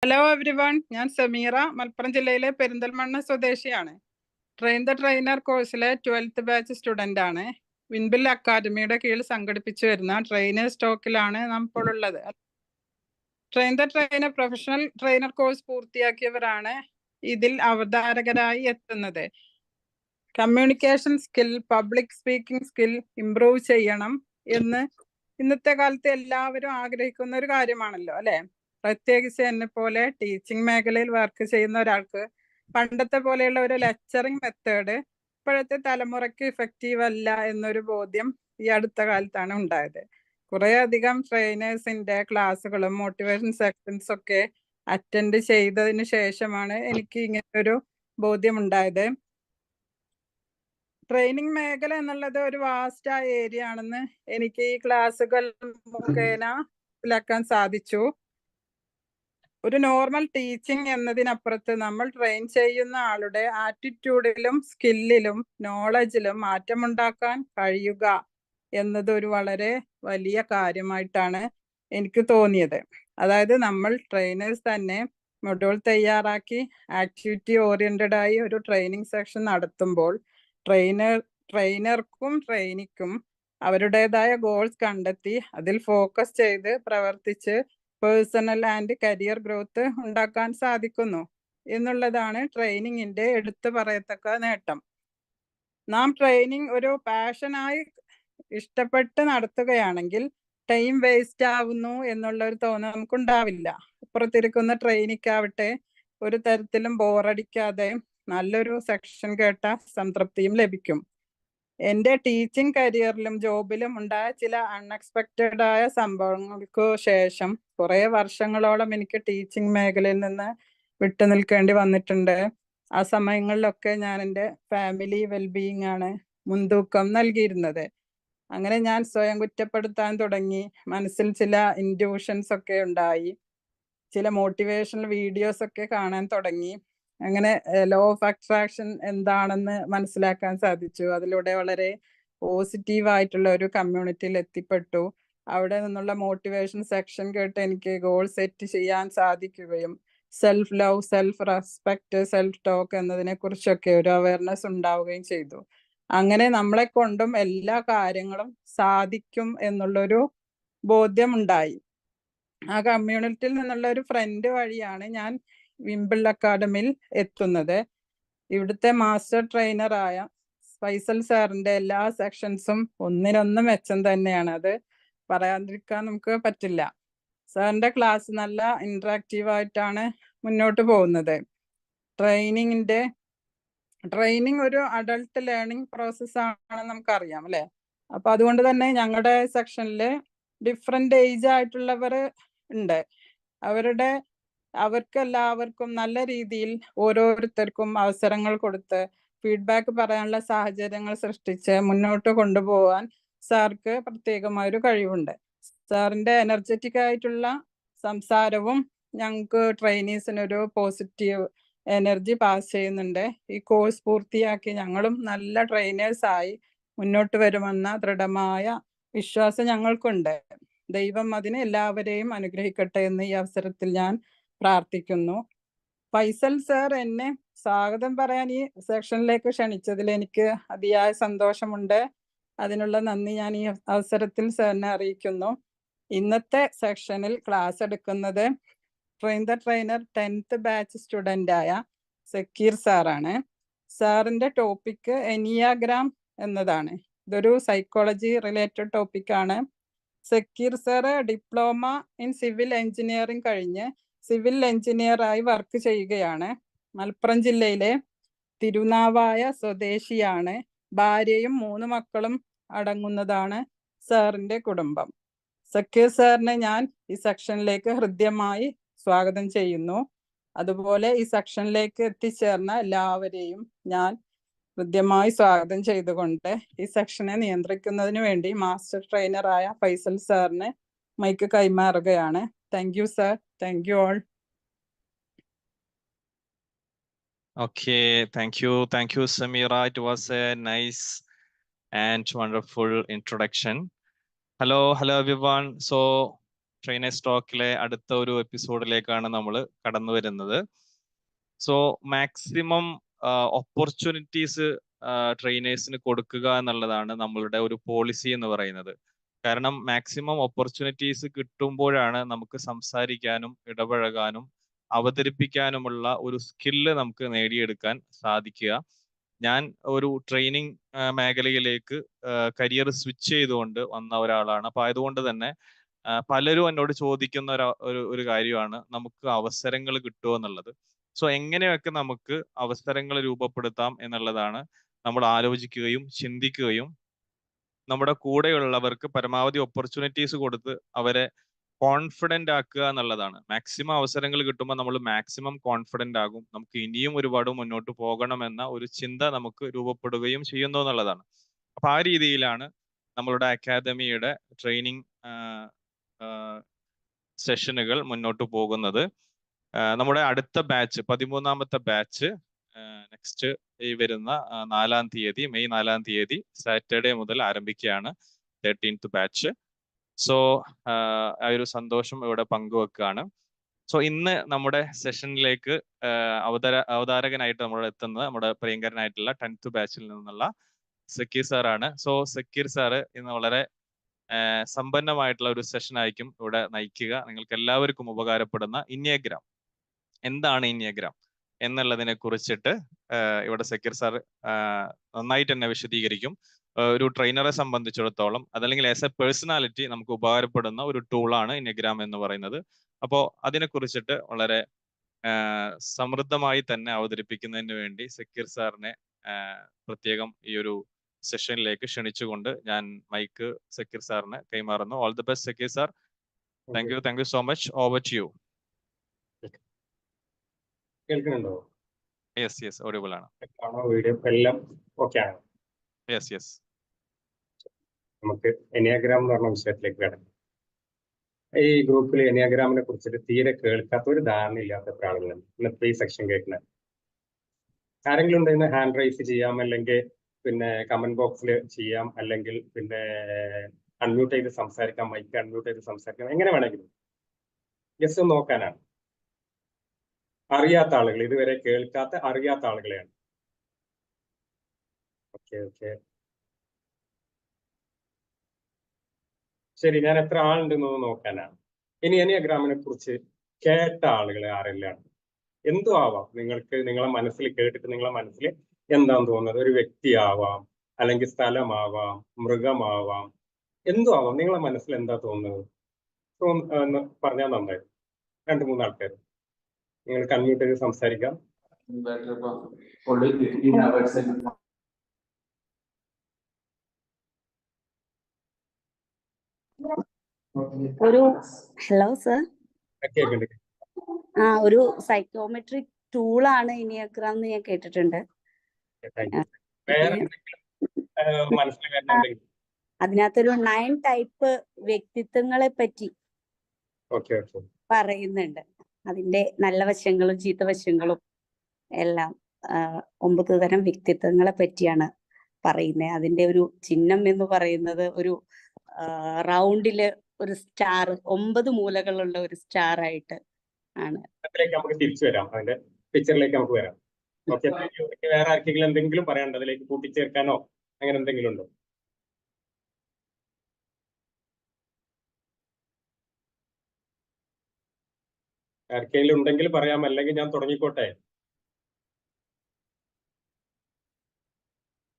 Hello everyone, ഞാൻ സമീറ, മലപ്പുറം ജില്ലയിലെ പെരിന്തൽമണ്ണ സ്വദേശിയാണ്. ട്രെയിൻ ദ ട്രെയിനർ കോഴ്സിലെ 12th ബാച്ച് സ്റ്റുഡൻ്റ് ആണ്. വിൻബിൽ അക്കാദമിയുടെ കീഴിൽ സംഘടിപ്പിച്ചു വരുന്ന ട്രെയിനേഴ്സ് ടോക്കിലാണ് നാം ഇപ്പോൾ ഉള്ളത്. Train the trainer professional trainer course പൂർത്തിയാക്കിയവരാണ് ഇതിൽ അവതാരകരായി എത്തുന്നത്. Communication skill, public speaking skill improve ചെയ്യണം എന്ന് ഇന്നത്തെ കാലത്ത് എല്ലാവരും ആഗ്രഹിക്കുന്ന ഒരു കാര്യമാണല്ലോ, അല്ലെ? പ്രത്യേകിച്ച് എന്നെ പോലെ ടീച്ചിങ് മേഖലയിൽ വർക്ക് ചെയ്യുന്ന ഒരാൾക്ക് പണ്ടത്തെ പോലെയുള്ള ഒരു ലെക്ചറിങ് മെത്തേഡ് ഇപ്പോഴത്തെ തലമുറയ്ക്ക് ഇഫക്റ്റീവ് അല്ല എന്നൊരു ബോധ്യം ഈ അടുത്ത കാലത്താണ് ഉണ്ടായത്. കുറെ അധികം ട്രെയിനേഴ്സിന്റെ ക്ലാസ്സുകളും മോട്ടിവേഷൻ സെഷൻസ് ഒക്കെ അറ്റൻഡ് ചെയ്തതിന് ശേഷമാണ് എനിക്ക് ഇങ്ങനെ ഒരു ബോധ്യം ഉണ്ടായത്. ട്രെയിനിങ് മേഖല എന്നുള്ളത് ഒരു വാസ്റ്റായ ഏരിയ ആണെന്ന് എനിക്ക് ഈ ക്ലാസ്സുകൾ മുഖേന മനസ്സിലാക്കാൻ സാധിച്ചു. ഒരു നോർമൽ ടീച്ചിങ് എന്നതിനപ്പുറത്ത് നമ്മൾ ട്രെയിൻ ചെയ്യുന്ന ആളുടെ ആറ്റിറ്റ്യൂഡിലും സ്കില്ലിലും നോളജിലും മാറ്റമുണ്ടാക്കാൻ കഴിയുക എന്നത് ഒരു വളരെ വലിയ കാര്യമായിട്ടാണ് എനിക്ക് തോന്നിയത്. അതായത് നമ്മൾ ട്രെയിനേഴ്സ് തന്നെ മൊഡ്യൂൾ തയ്യാറാക്കി ആക്ടിവിറ്റി ഓറിയന്റഡ് ആയി ഒരു ട്രെയിനിങ് സെഷൻ നടത്തുമ്പോൾ ട്രെയിനർക്കും ട്രെയിനിക്കും അവരുടേതായ ഗോൾസ് കണ്ടെത്തി അതിൽ ഫോക്കസ് ചെയ്ത് പ്രവർത്തിച്ച് പേഴ്സണൽ ആൻഡ് കരിയർ ഗ്രോത്ത് ഉണ്ടാക്കാൻ സാധിക്കുന്നു എന്നുള്ളതാണ് ട്രെയിനിങ്ങിന്റെ എടുത്തു പറയത്തക്ക നേട്ടം. നാം ട്രെയിനിങ് ഒരു പാഷനായി ഇഷ്ടപ്പെട്ട് നടത്തുകയാണെങ്കിൽ ടൈം വേസ്റ്റ് ആവുന്നു എന്നുള്ള ഒരു തോന്നൽ നമുക്കുണ്ടാവില്ല. അപ്പുറത്തിരിക്കുന്ന ട്രെയിനിക്കാവട്ടെ ഒരു തരത്തിലും ബോറടിക്കാതെ നല്ലൊരു സെക്ഷൻ കേട്ട സംതൃപ്തിയും ലഭിക്കും. എൻ്റെ ടീച്ചിങ് കരിയറിലും ജോബിലും ഉണ്ടായ ചില അൺഎക്സ്പെക്റ്റഡ് ആയ സംഭവങ്ങൾക്ക് ശേഷം കുറെ വർഷങ്ങളോളം എനിക്ക് ടീച്ചിങ് മേഖലയിൽ നിന്ന് വിട്ടുനിൽക്കേണ്ടി വന്നിട്ടുണ്ട്. ആ സമയങ്ങളിലൊക്കെ ഞാൻ എൻ്റെ ഫാമിലി വെൽബീയിങ് ആണ് മുൻതൂക്കം നൽകിയിരുന്നത്. അങ്ങനെ ഞാൻ സ്വയം കുറ്റപ്പെടുത്താൻ തുടങ്ങി. മനസ്സിൽ ചില ഇൻഡ്യൂഷൻസ് ഒക്കെ ഉണ്ടായി. ചില മോട്ടിവേഷണൽ വീഡിയോസ് ഒക്കെ കാണാൻ തുടങ്ങി. അങ്ങനെ ലോ ഓഫ് അട്രാക്ഷൻ എന്താണെന്ന് മനസ്സിലാക്കാൻ സാധിച്ചു. അതിലൂടെ വളരെ പോസിറ്റീവായിട്ടുള്ള ഒരു കമ്മ്യൂണിറ്റിയിൽ എത്തിപ്പെട്ടു. അവിടെ നിന്നുള്ള മോട്ടിവേഷൻ സെക്ഷൻ കേട്ട് എനിക്ക് ഗോൾ സെറ്റ് ചെയ്യാൻ സാധിക്കുകയും self love, self respect, self talk എന്നതിനെ കുറിച്ചൊക്കെ ഒരു അവയർനെസ് ഉണ്ടാവുകയും ചെയ്തു. അങ്ങനെ നമ്മളെ കൊണ്ടും എല്ലാ കാര്യങ്ങളും സാധിക്കും എന്നുള്ളൊരു ബോധ്യം ഉണ്ടായി. ആ കമ്മ്യൂണിറ്റിയിൽ നിന്നുള്ള ഒരു ഫ്രണ്ട് വഴിയാണ് ഞാൻ വിംബിൾ അക്കാദമിയിൽ എത്തുന്നത്. ഇവിടുത്തെ മാസ്റ്റർ ട്രെയിനറായ ഫൈസൽ സാറിന്റെ എല്ലാ സെക്ഷൻസും ഒന്നിനൊന്ന് മെച്ചം തന്നെയാണ്. അത് പറയാതിരിക്കാൻ നമുക്ക് പറ്റില്ല. സാറിന്റെ ക്ലാസ് നല്ല ഇന്ററാക്റ്റീവ് ആയിട്ടാണ് മുന്നോട്ട് പോകുന്നത്. ട്രെയിനിങ് ഒരു അഡൾട്ട് ലേണിംഗ് പ്രോസസ് ആണെന്ന് നമുക്കറിയാം, അല്ലെ? അപ്പൊ അതുകൊണ്ട് തന്നെ ഞങ്ങളുടെ സെക്ഷനില് ഡിഫറെന്റ് ഏജ് ആയിട്ടുള്ളവർ ഉണ്ട്. അവർക്കെല്ലാവർക്കും നല്ല രീതിയിൽ ഓരോരുത്തർക്കും അവസരങ്ങൾ കൊടുത്ത് ഫീഡ്ബാക്ക് പറയാനുള്ള സാഹചര്യങ്ങൾ സൃഷ്ടിച്ച് മുന്നോട്ട് കൊണ്ടുപോകാൻ സാർക്ക് പ്രത്യേകമായൊരു കഴിവുണ്ട്. സാറിന്റെ എനർജറ്റിക് ആയിട്ടുള്ള സംസാരവും ഞങ്ങൾക്ക് ട്രെയിനീസിനൊരു പോസിറ്റീവ് എനർജി പാസ് ചെയ്യുന്നുണ്ട്. ഈ കോഴ്സ് പൂർത്തിയാക്കി ഞങ്ങളും നല്ല ട്രെയിനേഴ്സായി മുന്നോട്ട് വരുമെന്ന ദൃഢമായ വിശ്വാസം ഞങ്ങൾക്കുണ്ട്. ദൈവം അതിന് എല്ലാവരെയും അനുഗ്രഹിക്കട്ടെ എന്ന് ഈ അവസരത്തിൽ ഞാൻ പ്രാർത്ഥിക്കുന്നു. ഫൈസൽ സാർ എന്നെ സ്വാഗതം പറയാൻ ഈ സെക്ഷനിലേക്ക് ക്ഷണിച്ചതിൽ എനിക്ക് അതിയായ സന്തോഷമുണ്ട്. അതിനുള്ള നന്ദി ഞാൻ ഈ അവസരത്തിൽ സാറിനെ അറിയിക്കുന്നു. ഇന്നത്തെ സെക്ഷനിൽ ക്ലാസ് എടുക്കുന്നത് train the trainer 10th batch student ആയ സക്കീർ സാറാണ്. സാറിന്റെ ടോപ്പിക് എനിയാഗ്രാം എന്നതാണ്. ഇതൊരു സൈക്കോളജി റിലേറ്റഡ് ടോപ്പിക്കാണ്. Zakir sir diploma in civil engineering കഴിഞ്ഞ് സിവിൽ എഞ്ചിനീയറായി വർക്ക് ചെയ്യുകയാണ്. മലപ്പുറം ജില്ലയിലെ തിരുനാവായ സ്വദേശിയാണ്. ഭാര്യയും 3 മക്കളും അടങ്ങുന്നതാണ് സാറിന്റെ കുടുംബം. സക്കീർ സാറിനെ ഞാൻ ഈ സെക്ഷനിലേക്ക് ഹൃദ്യമായി സ്വാഗതം ചെയ്യുന്നു. അതുപോലെ ഈ സെക്ഷനിലേക്ക് എത്തിച്ചേർന്ന എല്ലാവരെയും ഞാൻ ഹൃദ്യമായി സ്വാഗതം ചെയ്തുകൊണ്ട് ഈ സെക്ഷനെ നിയന്ത്രിക്കുന്നതിന് വേണ്ടി മാസ്റ്റർ ട്രെയിനറായ ഫൈസൽ സാറിന് മൈക്ക് കൈമാറുകയാണ്. Thank you sir. Thank you all. Okay, thank you, Samira. It was a nice and wonderful introduction. Hello everyone. So trainers ടോക്കിലെ അടുത്ത ഒരു എപ്പിസോഡിലേക്കാണ് നമ്മൾ കടന്നു വരുന്നത്. സോ മാക്സിമം ഓപ്പർച്യൂണിറ്റീസ് ട്രെയിനേഴ്സിന് കൊടുക്കുക എന്നുള്ളതാണ് നമ്മളുടെ ഒരു പോളിസി എന്ന് പറയുന്നത്. കാരണം മാക്സിമം ഓപ്പർച്യൂണിറ്റീസ് കിട്ടുമ്പോഴാണ് നമുക്ക് സംസാരിക്കാനും ഇടപഴകാനും അവതരിപ്പിക്കാനുമുള്ള ഒരു സ്കില്ല് നമുക്ക് നേടിയെടുക്കാൻ സാധിക്കുക. ഞാൻ ഒരു ട്രെയിനിങ് മേഖലയിലേക്ക് കരിയർ സ്വിച്ച് ചെയ്തുകൊണ്ട് വന്ന ഒരാളാണ്. അപ്പൊ അതുകൊണ്ട് തന്നെ പലരും എന്നോട് ചോദിക്കുന്ന ഒരു കാര്യമാണ് നമുക്ക് അവസരങ്ങൾ കിട്ടുമോ എന്നുള്ളത്. സോ എങ്ങനെയൊക്കെ നമുക്ക് അവസരങ്ങൾ രൂപപ്പെടുത്താം എന്നുള്ളതാണ് നമ്മൾ ആലോചിക്കുകയും ചിന്തിക്കുകയും നമ്മുടെ കൂടെയുള്ളവർക്ക് പരമാവധി ഓപ്പർച്യൂണിറ്റീസ് കൊടുത്ത് അവരെ കോൺഫിഡന്റ് ആക്കുക എന്നുള്ളതാണ്. മാക്സിമം അവസരങ്ങൾ കിട്ടുമ്പോൾ നമ്മൾ മാക്സിമം കോൺഫിഡന്റ് ആകും. നമുക്ക് ഇനിയും ഒരുപാട് മുന്നോട്ട് പോകണമെന്ന ഒരു ചിന്ത നമുക്ക് രൂപപ്പെടുകയും ചെയ്യുന്നു എന്നുള്ളതാണ്. അപ്പൊ ആ രീതിയിലാണ് നമ്മളുടെ അക്കാദമിയുടെ ട്രെയിനിങ് സെഷനുകൾ മുന്നോട്ട് പോകുന്നത്. നമ്മുടെ അടുത്ത ബാച്ച് 13ാമത്തെ ബാച്ച് നെക്സ്റ്റ് ഈ വരുന്ന 4-ാം തീയതി മെയ് 4-ാം തീയതി സാറ്റർഡേ മുതൽ ആരംഭിക്കുകയാണ് 13th ബാച്ച്. സോ ആ ഒരു സന്തോഷം ഇവിടെ പങ്കുവെക്കുകയാണ്. സോ ഇന്ന് നമ്മുടെ സെഷനിലേക്ക് അവതാരകനായിട്ട് നമ്മൾ എത്തുന്നത് നമ്മുടെ പ്രിയങ്കരനായിട്ടുള്ള 10th ബാച്ചിൽ നിന്നുള്ള സക്കീർ സാറാണ്. സോ സക്കീർ സാറ് ഇന്ന് വളരെ സമ്പന്നമായിട്ടുള്ള ഒരു സെഷൻ ആയിരിക്കും ഇവിടെ നയിക്കുക. നിങ്ങൾക്ക് എല്ലാവർക്കും ഉപകാരപ്പെടുന്ന ഇനിയഗ്രാം, എന്താണ് ഇനിയഗ്രാം എന്നുള്ളതിനെ കുറിച്ചിട്ട് ഇവിടെ സക്കീർ സാർ നന്നായിട്ട് തന്നെ വിശദീകരിക്കും. ഒരു ട്രെയിനറെ സംബന്ധിച്ചിടത്തോളം അതല്ലെങ്കിൽ ആസ് എ പേഴ്സണാലിറ്റി നമുക്ക് ഉപകാരപ്പെടുന്ന ഒരു ടൂളാണ് ഇനിയഗ്രാം എന്ന് പറയുന്നത്. അപ്പോൾ അതിനെ കുറിച്ചിട്ട് വളരെ സമൃദ്ധമായി തന്നെ അവതരിപ്പിക്കുന്നതിന് വേണ്ടി സക്കീർ സാറിനെ പ്രത്യേകം ഈ ഒരു സെഷനിലേക്ക് ക്ഷണിച്ചുകൊണ്ട് ഞാൻ മൈക്ക് സക്കീർ സാറിന് കൈമാറുന്നു. All the best Zakir sir. Thank you so much. Over to you. കേൾക്കുന്നുണ്ടോ? യെസ് ഓഡിബിൾ ആണ്. വീഡിയോ എല്ലാം ഓക്കെ ആണ്? യെസ്. നമുക്ക് എനിയാഗ്രാം എന്ന് പറഞ്ഞ വിഷയത്തിലേക്ക് കിടക്കാം. ഈ ഗ്രൂപ്പിൽ എനിയാഗ്രാമിനെ കുറിച്ചിട്ട് തീരെ കേൾക്കാത്ത ഒരു ധാരണ ഇല്ലാത്ത ആളുകളുണ്ട്. ഇന്നത്തെ ഈ സെക്ഷൻ കേൾക്കുന്നത് ആരെങ്കിലും ഉണ്ടെന്ന് ഹാൻഡ് റൈസ് ചെയ്യാം, അല്ലെങ്കിൽ പിന്നെ കമന്റ് ബോക്സിൽ ചെയ്യാം, അല്ലെങ്കിൽ പിന്നെ അൺമ്യൂട്ട് ചെയ്ത് സംസാരിക്കാം, മൈക്ക് അൺമ്യൂട്ട് ചെയ്ത് സംസാരിക്കാം, എങ്ങനെ വേണമെങ്കിലും ജസ്റ്റ് ഒന്ന് നോക്കാനാണ്. അറിയാത്ത ആളുകൾ, ഇതുവരെ കേൾക്കാത്ത അറിയാത്ത ആളുകളെയാണ്. ഓക്കെ ശരി, ഞാൻ എത്ര ആളുണ്ടെന്ന് നോക്കാനാണ്. ഇനി എനിയാഗ്രാമിനെ കുറിച്ച് കേട്ട ആളുകൾ ആരെല്ലാം? എന്തും ആവാം, നിങ്ങൾക്ക് നിങ്ങളെ മനസ്സിൽ കേട്ടിട്ട് നിങ്ങളെ മനസ്സിൽ എന്താന്ന് തോന്നുന്നത്. ഒരു വ്യക്തിയാവാം, അല്ലെങ്കിൽ സ്ഥലമാവാം, മൃഗമാവാം, എന്തും ആവാം. നിങ്ങളെ മനസ്സിൽ എന്താ തോന്നുന്നത് പറഞ്ഞാൽ നന്നായി. 2-3 ആൾക്കാർ നിങ്ങൾക്ക് അൺമ്യൂട്ട് ചെയ്ത് സംസാരിക്കാം. ഒരു ഹലോ സർ. കേൾക്കുന്നുണ്ട്. ഒരു സൈക്കോമെട്രിക് ടൂളാണ് ഇനിയഗ്രാം എന്ന് ഞാൻ കേട്ടിട്ടുണ്ട്. അതിനകത്തൊരു 9 ടൈപ്പ് വ്യക്തിത്വങ്ങളെ പറ്റി പറയുന്നുണ്ട്. അതിന്റെ നല്ല വശങ്ങളും ചീത്ത വശങ്ങളും എല്ലാം 9 തരം വ്യക്തിത്വങ്ങളെ പറ്റിയാണ് പറയുന്നത്. അതിന്റെ ഒരു ചിഹ്നം എന്ന് പറയുന്നത് ഒരു റൗണ്ടില് ഒരു സ്റ്റാർ, 9 മൂലകളുള്ള ഒരു സ്റ്റാർ ആയിട്ട് ആണ്. നമുക്ക് തിരിച്ചു വരാം, അതിന്റെ പിക്ചറിലേക്ക് നമുക്ക് വരാം. ഓക്കെ, വേറെ ആർക്കെങ്കിലും എന്തെങ്കിലും പറയാനുണ്ടോ? അതിലേക്ക് കൂട്ടിച്ചേർക്കാനോ അങ്ങനെ എന്തെങ്കിലും ഉണ്ടോ? ആർക്കെങ്കിലും ഉണ്ടെങ്കിൽ പറയാം, അല്ലെങ്കിൽ ഞാൻ തുടങ്ങിക്കോട്ടെ.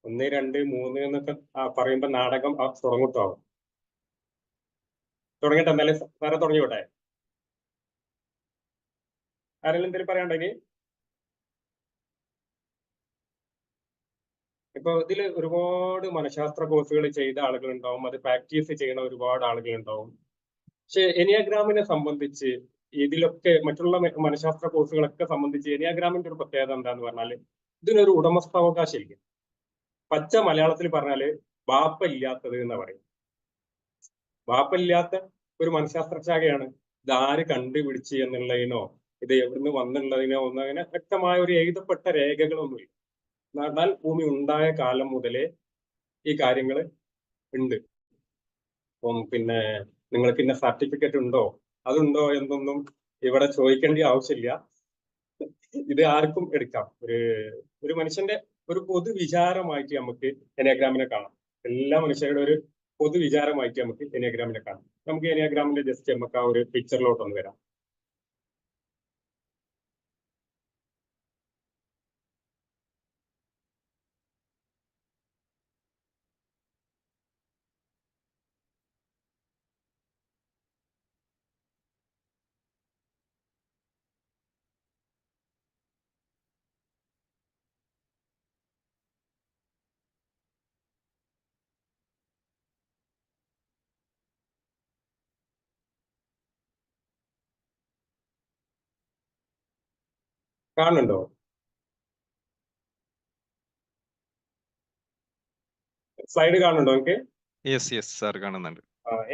1, 2, 3 എന്നൊക്കെ പറയുമ്പോ നാടകം തുടങ്ങട്ടോ. തുടങ്ങട്ടെ? എന്നാലും സാറെ തുടങ്ങിക്കോട്ടെ. ആരെങ്കിലും എന്തെങ്കിലും പറയാനുണ്ടെങ്കിൽ? ഇപ്പൊ ഇതിൽ ഒരുപാട് മനഃശാസ്ത്ര കോഴ്സുകൾ ചെയ്ത ആളുകളുണ്ടാവും, അത് പ്രാക്ടീസ് ചെയ്യുന്ന ഒരുപാട് ആളുകളുണ്ടാവും. പക്ഷെ എനിയാഗ്രാമിനെ സംബന്ധിച്ച് ഇതിലൊക്കെ മറ്റുള്ള മനഃശാസ്ത്ര കോഴ്സുകളൊക്കെ സംബന്ധിച്ച് എനിയാഗ്രാമിന്റെ ഒരു പ്രത്യേകത എന്താന്ന് പറഞ്ഞാല് ഇതിനൊരു ഉടമസ്ഥാവകാശം ഇല്ല. പച്ച മലയാളത്തിൽ പറഞ്ഞാല് ബാപ്പയില്ലാത്തത് എന്ന് പറയും. ബാപ്പയില്ലാത്ത ഒരു മനഃശാസ്ത്ര ശാഖയാണ്. ഇതാര് കണ്ടുപിടിച്ച് എന്നുള്ളതിനോ ഇത് എവിടുന്ന് വന്നുള്ളതിനോ ഒന്നും അങ്ങനെ വ്യക്തമായ ഒരു എഴുതപ്പെട്ട രേഖകളൊന്നുമില്ല. എന്നാൽ ഭൂമി ഉണ്ടായ കാലം മുതലേ ഈ കാര്യങ്ങൾ ഉണ്ട്. അപ്പം പിന്നെ നിങ്ങൾക്ക് ഇന്ന സർട്ടിഫിക്കറ്റ് ഉണ്ടോ അതുണ്ടോ എന്നൊന്നും ഇവിടെ ചോദിക്കേണ്ട ആവശ്യമില്ല. ഇത് ആർക്കും എടുക്കാം. ഒരു മനുഷ്യന്റെ ഒരു പൊതുവിചാരമായിട്ട് നമുക്ക് എനയാഗ്രാമിനെ കാണാം. എല്ലാ മനുഷ്യരുടെ ഒരു പൊതുവിചാരമായിട്ട് നമുക്ക് എനയാഗ്രാമിനെ കാണാം. നമുക്ക് എനയാഗ്രാമിന്റെ ജസ്റ്റ് നമുക്ക് ആ ഒരു പിക്ചറിലോട്ടൊന്ന് വരാം. കാണുന്നുണ്ടോ? സ്ലൈഡ് കാണുന്നുണ്ടോ നിങ്ങൾക്ക്? യെസ് സാർ കാണുന്നുണ്ട്.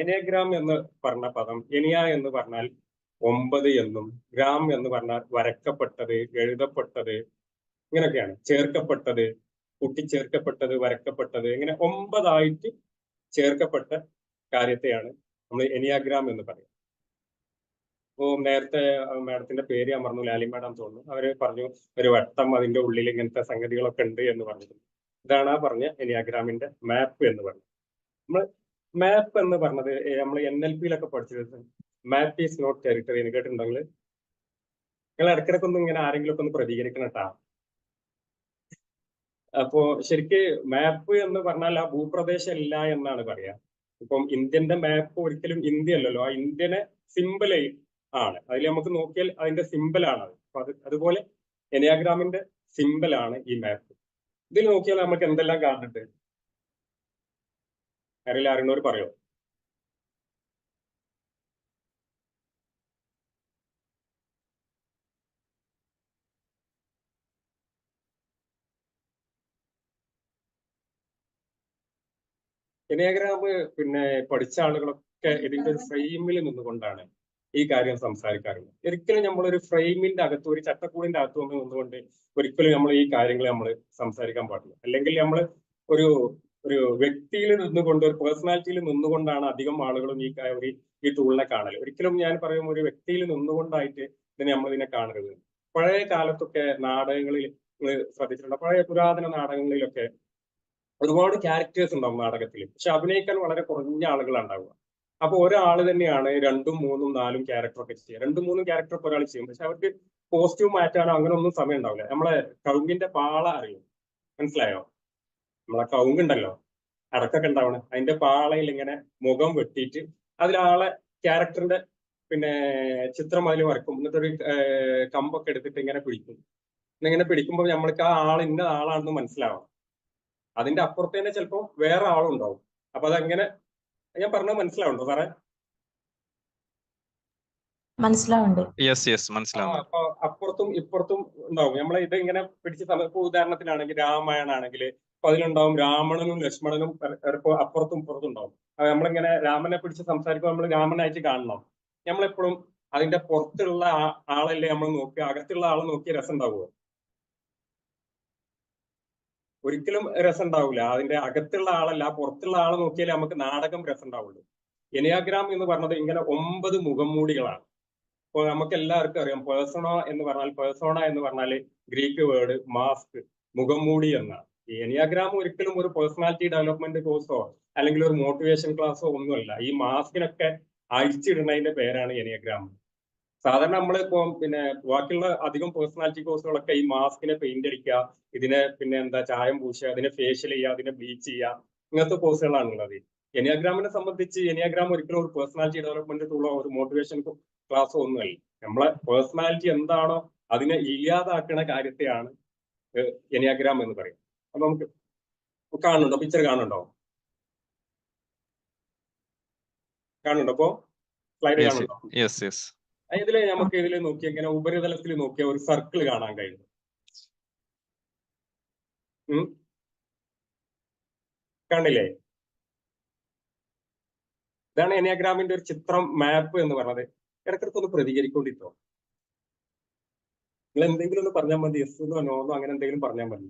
എനയാഗ്രാം എന്ന് പറഞ്ഞ പദം, എനിയ എന്ന് പറഞ്ഞാൽ 9 എന്നും ഗ്രാം എന്ന് പറഞ്ഞാൽ വരക്കപ്പെട്ടത്, എഴുതപ്പെട്ടത്, ഇങ്ങനെയൊക്കെയാണ്. ചേർക്കപ്പെട്ടത്, കൂട്ടിച്ചേർക്കപ്പെട്ടത്, വരക്കപ്പെട്ടത്, ഇങ്ങനെ 9 ആയിട്ട് ചേർക്കപ്പെട്ട കാര്യത്തെയാണ് നമ്മൾ എനിയാഗ്രാം എന്ന് പറയുന്നത്. അപ്പോൾ നേരത്തെ മാഡത്തിന്റെ പേര് ഞാൻ പറഞ്ഞു, ലാലി മാഡം തോന്നുന്നു. അവര് പറഞ്ഞു ഒരു വട്ടം, അതിന്റെ ഉള്ളിൽ ഇങ്ങനത്തെ സംഗതികളൊക്കെ ഉണ്ട് എന്ന് പറഞ്ഞു. ഇതാണ് ആ പറഞ്ഞ എനിയാഗ്രാമിന്റെ മാപ്പ് എന്ന് പറഞ്ഞത്. നമ്മൾ മാപ്പ് എന്ന് പറഞ്ഞത് നമ്മൾ NLP-യിലൊക്കെ പഠിച്ചത് മാപ്പ് ഈസ് നോട്ട് ടെറിട്ടറി എന്ന് കേട്ടിട്ടുണ്ടെങ്കിൽ നിങ്ങൾ ഇടയ്ക്കിടയ്ക്കൊന്നും ഇങ്ങനെ ആരെങ്കിലും ഒക്കെ ഒന്ന് പ്രതികരിക്കണം കേട്ടാ. അപ്പോ ശരിക്ക് മാപ്പ് എന്ന് പറഞ്ഞാൽ ആ ഭൂപ്രദേശം ഇല്ല എന്നാണ് പറയാ. ഇപ്പം ഇന്ത്യന്റെ മാപ്പ് ഒരിക്കലും ഇന്ത്യ അല്ലല്ലോ, ആ ഇന്ത്യനെ സിമ്പിൾ ആണ്. അതിൽ നമുക്ക് നോക്കിയാൽ അതിന്റെ സിമ്പിളാണ് അത്. അപ്പൊ അതുപോലെ എനിയാഗ്രാമിന്റെ സിമ്പിളാണ് ഈ മാപ്പ്. ഇതിൽ നോക്കിയാൽ നമുക്ക് എന്തെല്ലാം കാണുന്നുണ്ട്? അറിയുന്നവർ പറയോ? എനിയാഗ്രാം പിന്നെ പഠിച്ച ആളുകളൊക്കെ ഇതിന്റെ ഒരു ഫ്രെയിമിൽ നിന്നുകൊണ്ടാണ് ഈ കാര്യം സംസാരിക്കാറുള്ളത്. ഒരിക്കലും നമ്മളൊരു ഫ്രെയിമിന്റെ അകത്ത്, ഒരു ചട്ടക്കൂടിന്റെ അകത്ത് നിന്നുകൊണ്ട് ഒരിക്കലും നമ്മൾ ഈ കാര്യങ്ങൾ നമ്മൾ സംസാരിക്കാൻ പാടില്ല. അല്ലെങ്കിൽ നമ്മൾ ഒരു വ്യക്തിയിൽ നിന്നുകൊണ്ട്, ഒരു പേഴ്സണാലിറ്റിയിൽ നിന്നുകൊണ്ടാണ് അധികം ആളുകളും ഈ ടൂളിനെ കാണല്. ഒരിക്കലും ഞാൻ പറയും ഒരു വ്യക്തിയിൽ നിന്നുകൊണ്ടായിട്ട് നമ്മൾ ഇതിനെ കാണരുത്. പഴയ കാലത്തൊക്കെ നാടകങ്ങളിൽ ശ്രദ്ധിച്ചിട്ടുണ്ട്, പഴയ പുരാതന നാടകങ്ങളിലൊക്കെ ഒരുപാട് ക്യാരക്ടേഴ്സ് ഉണ്ടാവും നാടകത്തിൽ. പക്ഷെ അഭിനയിക്കാൻ വളരെ കുറഞ്ഞ ആളുകളാണ് ഉണ്ടാവുക. അപ്പൊ ഒരാള് തന്നെയാണ് 2, 3, 4 ക്യാരക്ടർ ഒക്കെ ചെയ്യുക. 2, 3 ക്യാരക്ടർ ഒക്കെ ഒരാൾ ചെയ്യും. പക്ഷെ അവർക്ക് കോസ്റ്റ്യൂം മാറ്റാനോ അങ്ങനെ ഒന്നും സമയം ഉണ്ടാവില്ല. നമ്മളെ കൗങ്ങിന്റെ പാള അറിയും, മനസ്സിലായോ? നമ്മളെ കൗങ്ങുണ്ടല്ലോ, അടക്കൊക്കെ ഉണ്ടാവണം, അതിന്റെ പാളയിൽ ഇങ്ങനെ മുഖം വെട്ടിയിട്ട് അതിലാളെ ക്യാരക്ടറിന്റെ പിന്നെ ചിത്രം അതിൽ വരക്കും. എന്നിട്ട് ഒരു കമ്പൊക്കെ എടുത്തിട്ട് ഇങ്ങനെ പിടിക്കും. ഇങ്ങനെ പിടിക്കുമ്പോൾ നമ്മൾക്ക് ആ ആൾ ഇന്ന ആളാണെന്ന് മനസ്സിലാവണം. അതിന്റെ അപ്പുറത്ത് തന്നെ ചിലപ്പോൾ വേറെ ആളുണ്ടാവും. അപ്പൊ അതങ്ങനെ ഞാൻ പറഞ്ഞത് മനസ്സിലാവുണ്ടോ സാറേ? മനസ്സിലാവുണ്ട്. അപ്പൊ അപ്പുറത്തും ഇപ്പുറത്തും ഉണ്ടാവും. നമ്മളെ ഇത് ഇങ്ങനെ പിടിച്ച് ഇപ്പൊ ഉദാഹരണത്തിനാണെങ്കിൽ രാമായണം ആണെങ്കിൽ അപ്പൊ അതിലുണ്ടാവും രാവണനും ലക്ഷ്മണനും അപ്പുറത്തും ഇപ്പുറത്തും ഉണ്ടാവും. നമ്മളിങ്ങനെ രാമനെ പിടിച്ച് സംസാരിക്കുമ്പോൾ നമ്മൾ രാമനായിട്ട് കാണണം. നമ്മളെപ്പോഴും അതിന്റെ പുറത്തുള്ള ആളല്ലേ നമ്മൾ നോക്കുക, അകത്തുള്ള ആളെ നോക്കിയ രസം ഉണ്ടാവുമോ? ഒരിക്കലും രസം ഉണ്ടാവില്ല. അതിന്റെ അകത്തുള്ള ആളല്ല, പുറത്തുള്ള ആളെ നോക്കിയാലേ നമുക്ക് നാടകം രസം ഉണ്ടാവുള്ളൂ. എനിയാഗ്രാം എന്ന് പറഞ്ഞത് ഇങ്ങനെ 9 മുഖംമൂടികളാണ്. അപ്പോൾ നമുക്ക് എല്ലാവർക്കും അറിയാം പേഴ്സോണ എന്ന് പറഞ്ഞാൽ ഗ്രീക്ക് വേർഡ് മാസ്ക്, മുഖംമൂടി എന്നാണ്. ഈ എനിയാഗ്രാം ഒരിക്കലും ഒരു പേഴ്സണാലിറ്റി ഡെവലപ്മെന്റ് കോഴ്സോ അല്ലെങ്കിൽ ഒരു മോട്ടിവേഷൻ ക്ലാസ്സോ ഒന്നുമല്ല. ഈ മാസ്കിനൊക്കെ അഴിച്ചിടുന്നതിന്റെ പേരാണ് എനിയാഗ്രാം. സാധാരണ നമ്മളിപ്പോ പിന്നെ ബാക്കിയുള്ള അധികം പേഴ്സണാലിറ്റി കോഴ്സുകളൊക്കെ ഈ മാസ്കിനെ പെയിന്റ് അടിക്കുക, ഇതിനെ പിന്നെ ചായം പൂശുക, അതിനെ ഫേഷ്യൽ ചെയ്യുക, അതിനെ ബ്ലീച്ച് ചെയ്യുക, ഇങ്ങനത്തെ കോഴ്സുകളാണ് ഉള്ളത്. എനിയാഗ്രാമിനെ സംബന്ധിച്ച് എനിയാഗ്രാം ഒരിക്കലും ഒരു പേഴ്സണാലിറ്റി ഡെവലപ്മെന്റ് ടൂളോ ഒരു മോട്ടിവേഷൻ ക്ലാസ്സോ ഒന്നുമല്ല. നമ്മളെ പേഴ്സണാലിറ്റി എന്താണോ അതിനെ ഇല്ലാതാക്കുന്ന കാര്യത്തെയാണ് എനിയാഗ്രാം എന്ന് പറയും. അപ്പൊ നമുക്ക് കാണുന്നുണ്ടോ? പിക്ചർ കാണുന്നുണ്ടോ? അപ്പോ സ്ലൈഡ് കാണുന്നുണ്ടോ? ഇതില് നമുക്ക് ഇതിൽ നോക്കിയ ഇങ്ങനെ ഉപരിതലത്തിൽ നോക്കിയ ഒരു സർക്കിൾ കാണാൻ കഴിയും. കണ്ടില്ലേ? ഇതാണ് എനിയാഗ്രാമിന്റെ ഒരു ചിത്രം, മാപ്പ് എന്ന് പറഞ്ഞത്. ഇടയ്ക്കിടയ്ക്കൊന്ന് പ്രതികരിക്കൊണ്ടിട്ടോ. നിങ്ങൾ എന്തെങ്കിലും ഒന്ന് പറഞ്ഞാൽ മതി, യെസ് എന്നോ നോന്നോ അങ്ങനെ എന്തെങ്കിലും പറഞ്ഞാൽ മതി.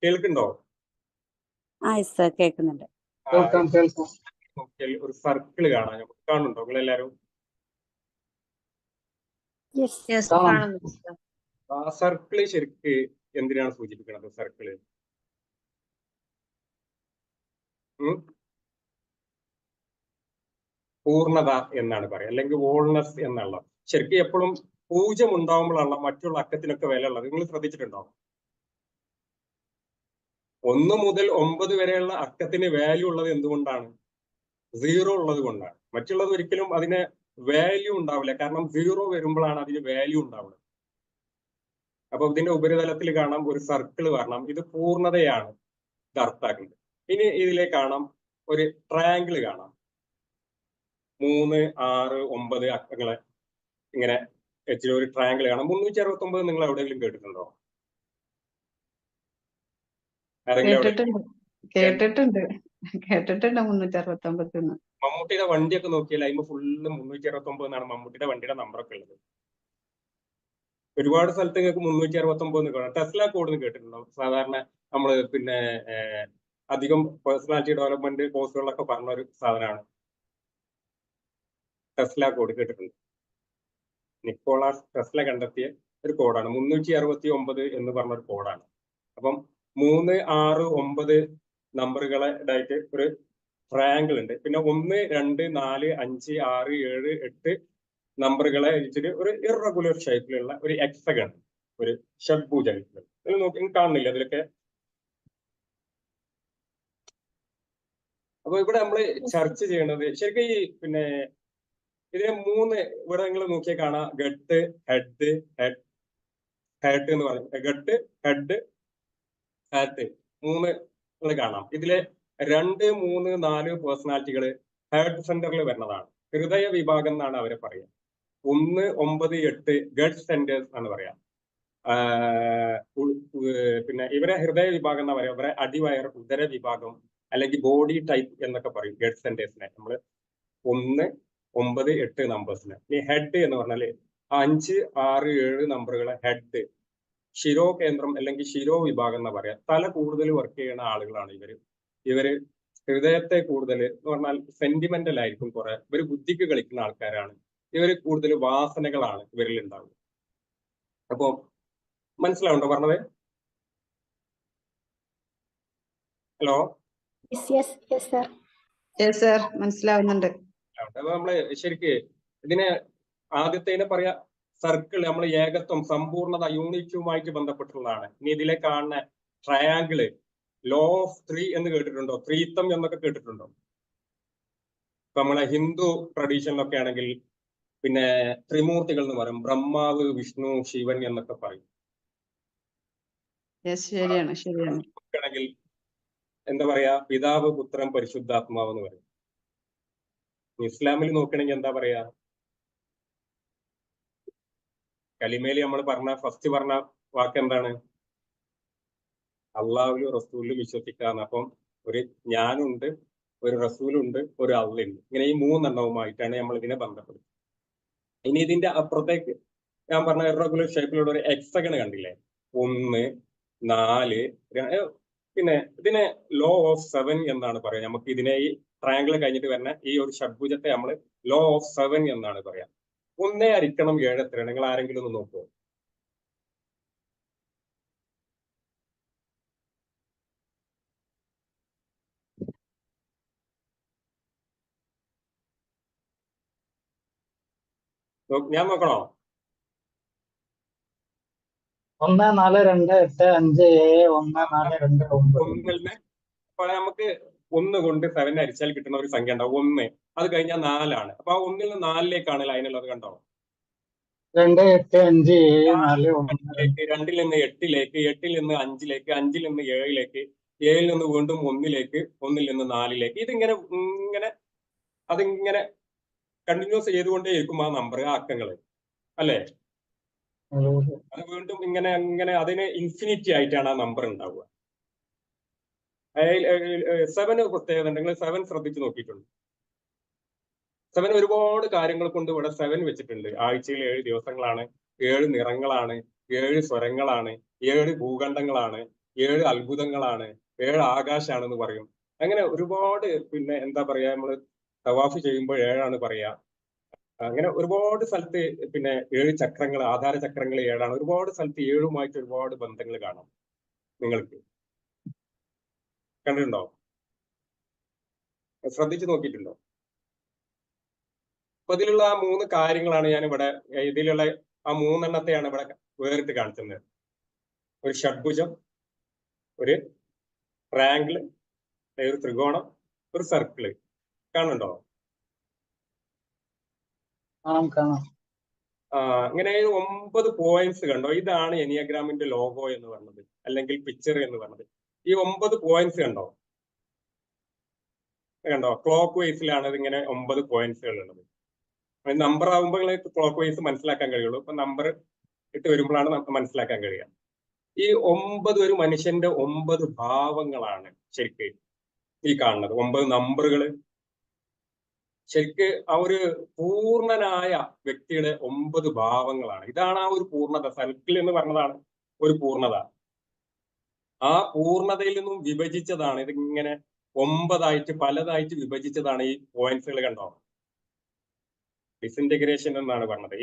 കേൾക്കുന്നുണ്ടോ? കേൾക്കുന്നുണ്ട്. നോക്കിയാൽ ഒരു സർക്കിൾ കാണാം. നമുക്ക് കാണുന്നുണ്ടോ നിങ്ങൾ എല്ലാവരും? ആ സർക്കിള് ശരിക്ക് എന്തിനാണ് സൂചിപ്പിക്കുന്നത്? സർക്കിള് പൂർണ്ണത എന്നാണ് പറയുക, അല്ലെങ്കിൽ വോൾനെസ് എന്നുള്ള. ശരിക്കും എപ്പോഴും 0 ഉണ്ടാവുമ്പോഴാണ് മറ്റുള്ള അക്കത്തിനൊക്കെ വില ഉള്ളത്. നിങ്ങൾ ശ്രദ്ധിച്ചിട്ടുണ്ടോ? 1 മുതൽ 9 വരെയുള്ള അക്കത്തിന് വാല്യൂ ഉള്ളത് എന്തുകൊണ്ടാണ്? 0 ഉള്ളത് കൊണ്ടാണ്. മറ്റുള്ളത് ഒരിക്കലും അതിന് വാല്യൂ ഉണ്ടാവില്ല, കാരണം 0 വരുമ്പോഴാണ് അതിന് വാല്യൂ ഉണ്ടാവുന്നത്. അപ്പൊ ഇതിന്റെ ഉപരിതലത്തിൽ കാണാം ഒരു സർക്കിൾ വരണം. ഇത് പൂർണ്ണതയാണ് ഇത് അർത്ഥാക്കുന്നത്. ഇനി ഇതിലേക്ക് കാണാം ഒരു ട്രയാങ്കിൾ കാണാം. 3, 6, 9 അക്കങ്ങളെ ഇങ്ങനെ വെച്ചിട്ട് ഒരു ട്രയാങ്കിൾ കാണാം. 369 നിങ്ങൾ എവിടെയെങ്കിലും കേട്ടിട്ടുണ്ടോ? കേട്ടിട്ടുണ്ട് 369. മമ്മൂട്ടിയുടെ വണ്ടിയൊക്കെ നോക്കിയാൽ അതിന് ഫുള്ള് 369 എന്നാണ് മമ്മൂട്ടിയുടെ വണ്ടിയുടെ നമ്പറൊക്കെ ഉള്ളത്. ഒരുപാട് സ്ഥലത്ത് നിങ്ങൾക്ക് 369 കാണാം. ടെസ്ല കോഡ് കേട്ടിട്ടുണ്ടോ? സാധാരണ നമ്മള് പിന്നെ അധികം പേഴ്സണാലിറ്റി ഡെവലപ്മെന്റ് കോഴ്സുകളിലൊക്കെ പറഞ്ഞ ഒരു സാധനമാണ് ടെസ്ല കോഡ്. കേട്ടിട്ടുണ്ട്? നിക്കോളാസ് ടെസ്ല കണ്ടെത്തിയ ഒരു കോഡാണ് 369 എന്ന് പറഞ്ഞൊരു കോഡാണ്. അപ്പം 3, 6, 9 നമ്പറുകളെ ആയിട്ട് ഒരു ട്രയാങ്കിൾ ഉണ്ട്. പിന്നെ 1, 2, 4, 5, 6, 7, 8 നമ്പറുകളെ വെച്ചിട്ട് ഒരു ഇറഗുലർ ഷേപ്പിലുള്ള ഒരു എക്സഗൺ, ഒരു ഷഡ്ഭുജം. നോക്കി കാണുന്നില്ല അതിലൊക്കെ? അപ്പൊ ഇവിടെ നമ്മൾ ചർച്ച ചെയ്യണത് ശരിക്കും ഈ പിന്നെ ഇതിനെ 3 ഇവിടെ നിങ്ങൾ നോക്കിയാൽ കാണാം. ഗട്ട്, ഹെഡ്, ഹെഡ് എന്ന് പറയും. ഗട്ട്, ഹെഡ്, ഹാർട്ട് 3 കാണാം. ഇതിലെ 2, 3, 4 പേഴ്സണാലിറ്റികൾ ഹെഡ് സെന്ററിൽ വരുന്നതാണ്. ഹൃദയ വിഭാഗം എന്നാണ് അവരെ പറയുക. 1, 9, 8 ഗട്ട് സെന്റേഴ്സ് ആണ് പറയാം. പിന്നെ ഇവരെ ഹൃദയ വിഭാഗം എന്നാ പറയാം. ഇവരെ അടിവയർ, ഉദര വിഭാഗം അല്ലെങ്കിൽ ബോഡി ടൈപ്പ് എന്നൊക്കെ പറയും ഗട്ട് സെന്റേഴ്സിനെ. നമ്മള് 1, 9, 8 നമ്പേഴ്സിനെ. ഇനി ഹെഡ് എന്ന് പറഞ്ഞാല് 5, 6, 7 നമ്പറുകളെ ഹെഡ്, ശിരോ കേന്ദ്രം അല്ലെങ്കിൽ ശിരോ വിഭാഗം എന്നാ പറയാ. തല കൂടുതൽ വർക്ക് ചെയ്യുന്ന ആളുകളാണ് ഇവര് ഹൃദയത്തെ കൂടുതൽ എന്ന് പറഞ്ഞാൽ സെന്റിമെന്റൽ ആയിരിക്കും. കുറെ ഇവര് ബുദ്ധിക്ക് കളിക്കുന്ന ആൾക്കാരാണ്. ഇവര് കൂടുതൽ വാസനകളാണ് ഇവരിൽ ഉണ്ടാവുന്നത്. അപ്പോ മനസ്സിലാവുണ്ടോ പറഞ്ഞത്? ഹലോ, മനസ്സിലാവുന്നുണ്ട്. അപ്പൊ നമ്മള് ശരിക്ക് ഇതിനെ ആദ്യത്തേനെ പറയാ സർക്കിൾ, നമ്മൾ ഏകത്വം, സമ്പൂർണത, യൂണിറ്റുമായിട്ട് ബന്ധപ്പെട്ടുള്ളതാണ്. ഇനി ഇതിലെ കാണുന്ന ട്രയാങ്കിള് ലോ ഓഫ് 3 എന്ന് കേട്ടിട്ടുണ്ടോ? ത്രീത്വം എന്നൊക്കെ കേട്ടിട്ടുണ്ടോ? ഇപ്പൊ നമ്മളെ ഹിന്ദു ട്രഡീഷനിലൊക്കെ ആണെങ്കിൽ പിന്നെ ത്രിമൂർത്തികൾ എന്ന് പറയും. ബ്രഹ്മാവ്, വിഷ്ണു, ശിവൻ എന്നൊക്കെ പറയും. ആണെങ്കിൽ എന്താ പറയാ? പിതാവ്, പുത്രൻ, പരിശുദ്ധാത്മാവ് എന്ന് പറയും. ഇസ്ലാമിൽ നോക്കുകയാണെങ്കിൽ എന്താ പറയാ? കലിമേലി നമ്മൾ ഫസ്റ്റ് പറഞ്ഞ വാക്ക് എന്താണ്? അള്ളാഹുലും റസൂലിലും വിശ്വസിക്കാന്ന്. അപ്പം ഒരു ഞാനുണ്ട്, ഒരു റസൂലുണ്ട്, ഒരു അള്ളയുണ്ട്. ഇങ്ങനെ ഈ 3 എണ്ണവുമായിട്ടാണ് നമ്മൾ ഇതിനെ ബന്ധപ്പെടുന്നത്. ഇനി ഇതിന്റെ അപ്പുറത്തേക്ക് ഞാൻ പറഞ്ഞ ഇറഗുലർ ഷേപ്പിലുള്ള ഒരു എക്സഗൺ കണ്ടില്ലേ? 1, 4 പിന്നെ ഇതിനെ ലോ ഓഫ് 7 എന്നാണ് പറയാ. നമുക്ക് ഇതിനെ ഈ ട്രയാങ്കിൾ കഴിഞ്ഞിട്ട് വരുന്ന ഈ ഒരു ഷഡ്ഭുജത്തെ നമ്മൾ ലോ ഓഫ് 7 എന്നാണ് പറയാ. 1 ഹരിക്കണം 7 എത്രയാണ്? നിങ്ങൾ ആരെങ്കിലും ഒന്ന് നോക്കുമോ? ഞാൻ നോക്കണോ? 1, 4, 2, 8, 5, 7, 1, 4, 2, 9. അപ്പോൾ നമുക്ക് 1 കൊണ്ട് 7 ഹരിച്ചാൽ കിട്ടുന്ന ഒരു സംഖ്യ ഉണ്ടാവും 1. അത് കഴിഞ്ഞാൽ 4 ആണ്. അപ്പൊ ആ 1 നിന്ന് 4ലേക്കാണ് ലൈനുള്ളത്. കണ്ടോ? 2, 8, 5, 7, 4, 1. 2 നിന്ന് 8ലേക്ക്, 8 നിന്ന് 5ലേക്ക്, 5 നിന്ന് 7ലേക്ക്, 7 നിന്ന് വീണ്ടും 1ലേക്ക്, 1 നിന്ന് 4ലേക്ക്. ഇതിങ്ങനെ അതിങ്ങനെ കണ്ടിന്യൂസ് ചെയ്തുകൊണ്ടേയിരിക്കും ആ നമ്പർ, ആ അക്കങ്ങള്, അല്ലേ? അത് വീണ്ടും ഇങ്ങനെ അതിന് ഇൻഫിനിറ്റി ആയിട്ടാണ് ആ നമ്പർ ഉണ്ടാവുക. 7 പ്രത്യേകത ഉണ്ട്. നിങ്ങൾ 7 ശ്രദ്ധിച്ചു നോക്കിയിട്ടുണ്ട്? 7 ഒരുപാട് കാര്യങ്ങൾ കൊണ്ട് ഇവിടെ 7 വെച്ചിട്ടുണ്ട്. ആഴ്ചയിൽ 7 ദിവസങ്ങളാണ്, 7 നിറങ്ങളാണ്, 7 സ്വരങ്ങളാണ്, 7 ഭൂഖണ്ഡങ്ങളാണ്, 7 അത്ഭുതങ്ങളാണ്, 7 ആകാശാണെന്ന് പറയും. അങ്ങനെ ഒരുപാട് പിന്നെ എന്താ പറയാ, നമ്മള് തവാഫ് ചെയ്യുമ്പോൾ 7 പറയാ. അങ്ങനെ ഒരുപാട് സ്ഥലത്ത് പിന്നെ 7 ചക്രങ്ങൾ, ആധാര ചക്രങ്ങൾ 7. ഒരുപാട് സ്ഥലത്ത് 7 ഒരുപാട് ബന്ധങ്ങൾ കാണാം. നിങ്ങൾക്ക് കണ്ടിട്ടുണ്ടോ? ശ്രദ്ധിച്ചു നോക്കിയിട്ടുണ്ടോ? അപ്പൊ ഇതിലുള്ള ആ 3 കാര്യങ്ങളാണ് ഞാൻ ഇവിടെ, ഇതിലുള്ള ആ 3 എണ്ണത്തെയാണ് ഇവിടെ വേറിട്ട് കാണിക്കുന്നത്. ഒരു ഷഡ്ഭുജം, ഒരു ട്രയാങ്കിള്, ഒരു ത്രികോണം, ഒരു സർക്കിള്. കാണുന്നുണ്ടോ? കാണാം. ഇങ്ങനെ 9 പോയിന്റ്സ് കണ്ടോ? ഇതാണ് എനിയാഗ്രാമിന്റെ ലോഗോ എന്ന് പറഞ്ഞത്, അല്ലെങ്കിൽ പിക്ചർ എന്ന് പറഞ്ഞത്. ഈ 9 പോയിന്റ്സ് കണ്ടോ? ക്ലോക്ക് വൈസിലാണ് ഇതിങ്ങനെ 9 പോയിന്റ്സുകൾ ഉള്ളത്. നമ്പർ ആകുമ്പോൾ ക്ലോക്ക് വൈസ് മനസ്സിലാക്കാൻ കഴിയുള്ളൂ. ഇപ്പൊ നമ്പർ ഇട്ട് വരുമ്പോഴാണ് നമുക്ക് മനസ്സിലാക്കാൻ കഴിയുക. ഈ 9 ഒരു മനുഷ്യന്റെ 9 ഭാവങ്ങളാണ് ശരിക്ക് ഈ കാണുന്നത്. 9 നമ്പറുകൾ ശരിക്ക് ആ ഒരു പൂർണ്ണനായ വ്യക്തിയുടെ 9 ഭാവങ്ങളാണ്. ഇതാണ് ആ ഒരു പൂർണ്ണത. സർക്കിൾ എന്ന് പറഞ്ഞതാണ് ഒരു പൂർണ്ണത. ആ പൂർണ്ണതയിൽ നിന്നും വിഭജിച്ചതാണ് ഇതിങ്ങനെ 9 പലതായിട്ട് വിഭജിച്ചതാണ് ഈ പോയിന്റ്സുകൾ. കണ്ടോ? ഡിസിന്റഗ്രേഷൻ എന്നാണ് പറഞ്ഞത്.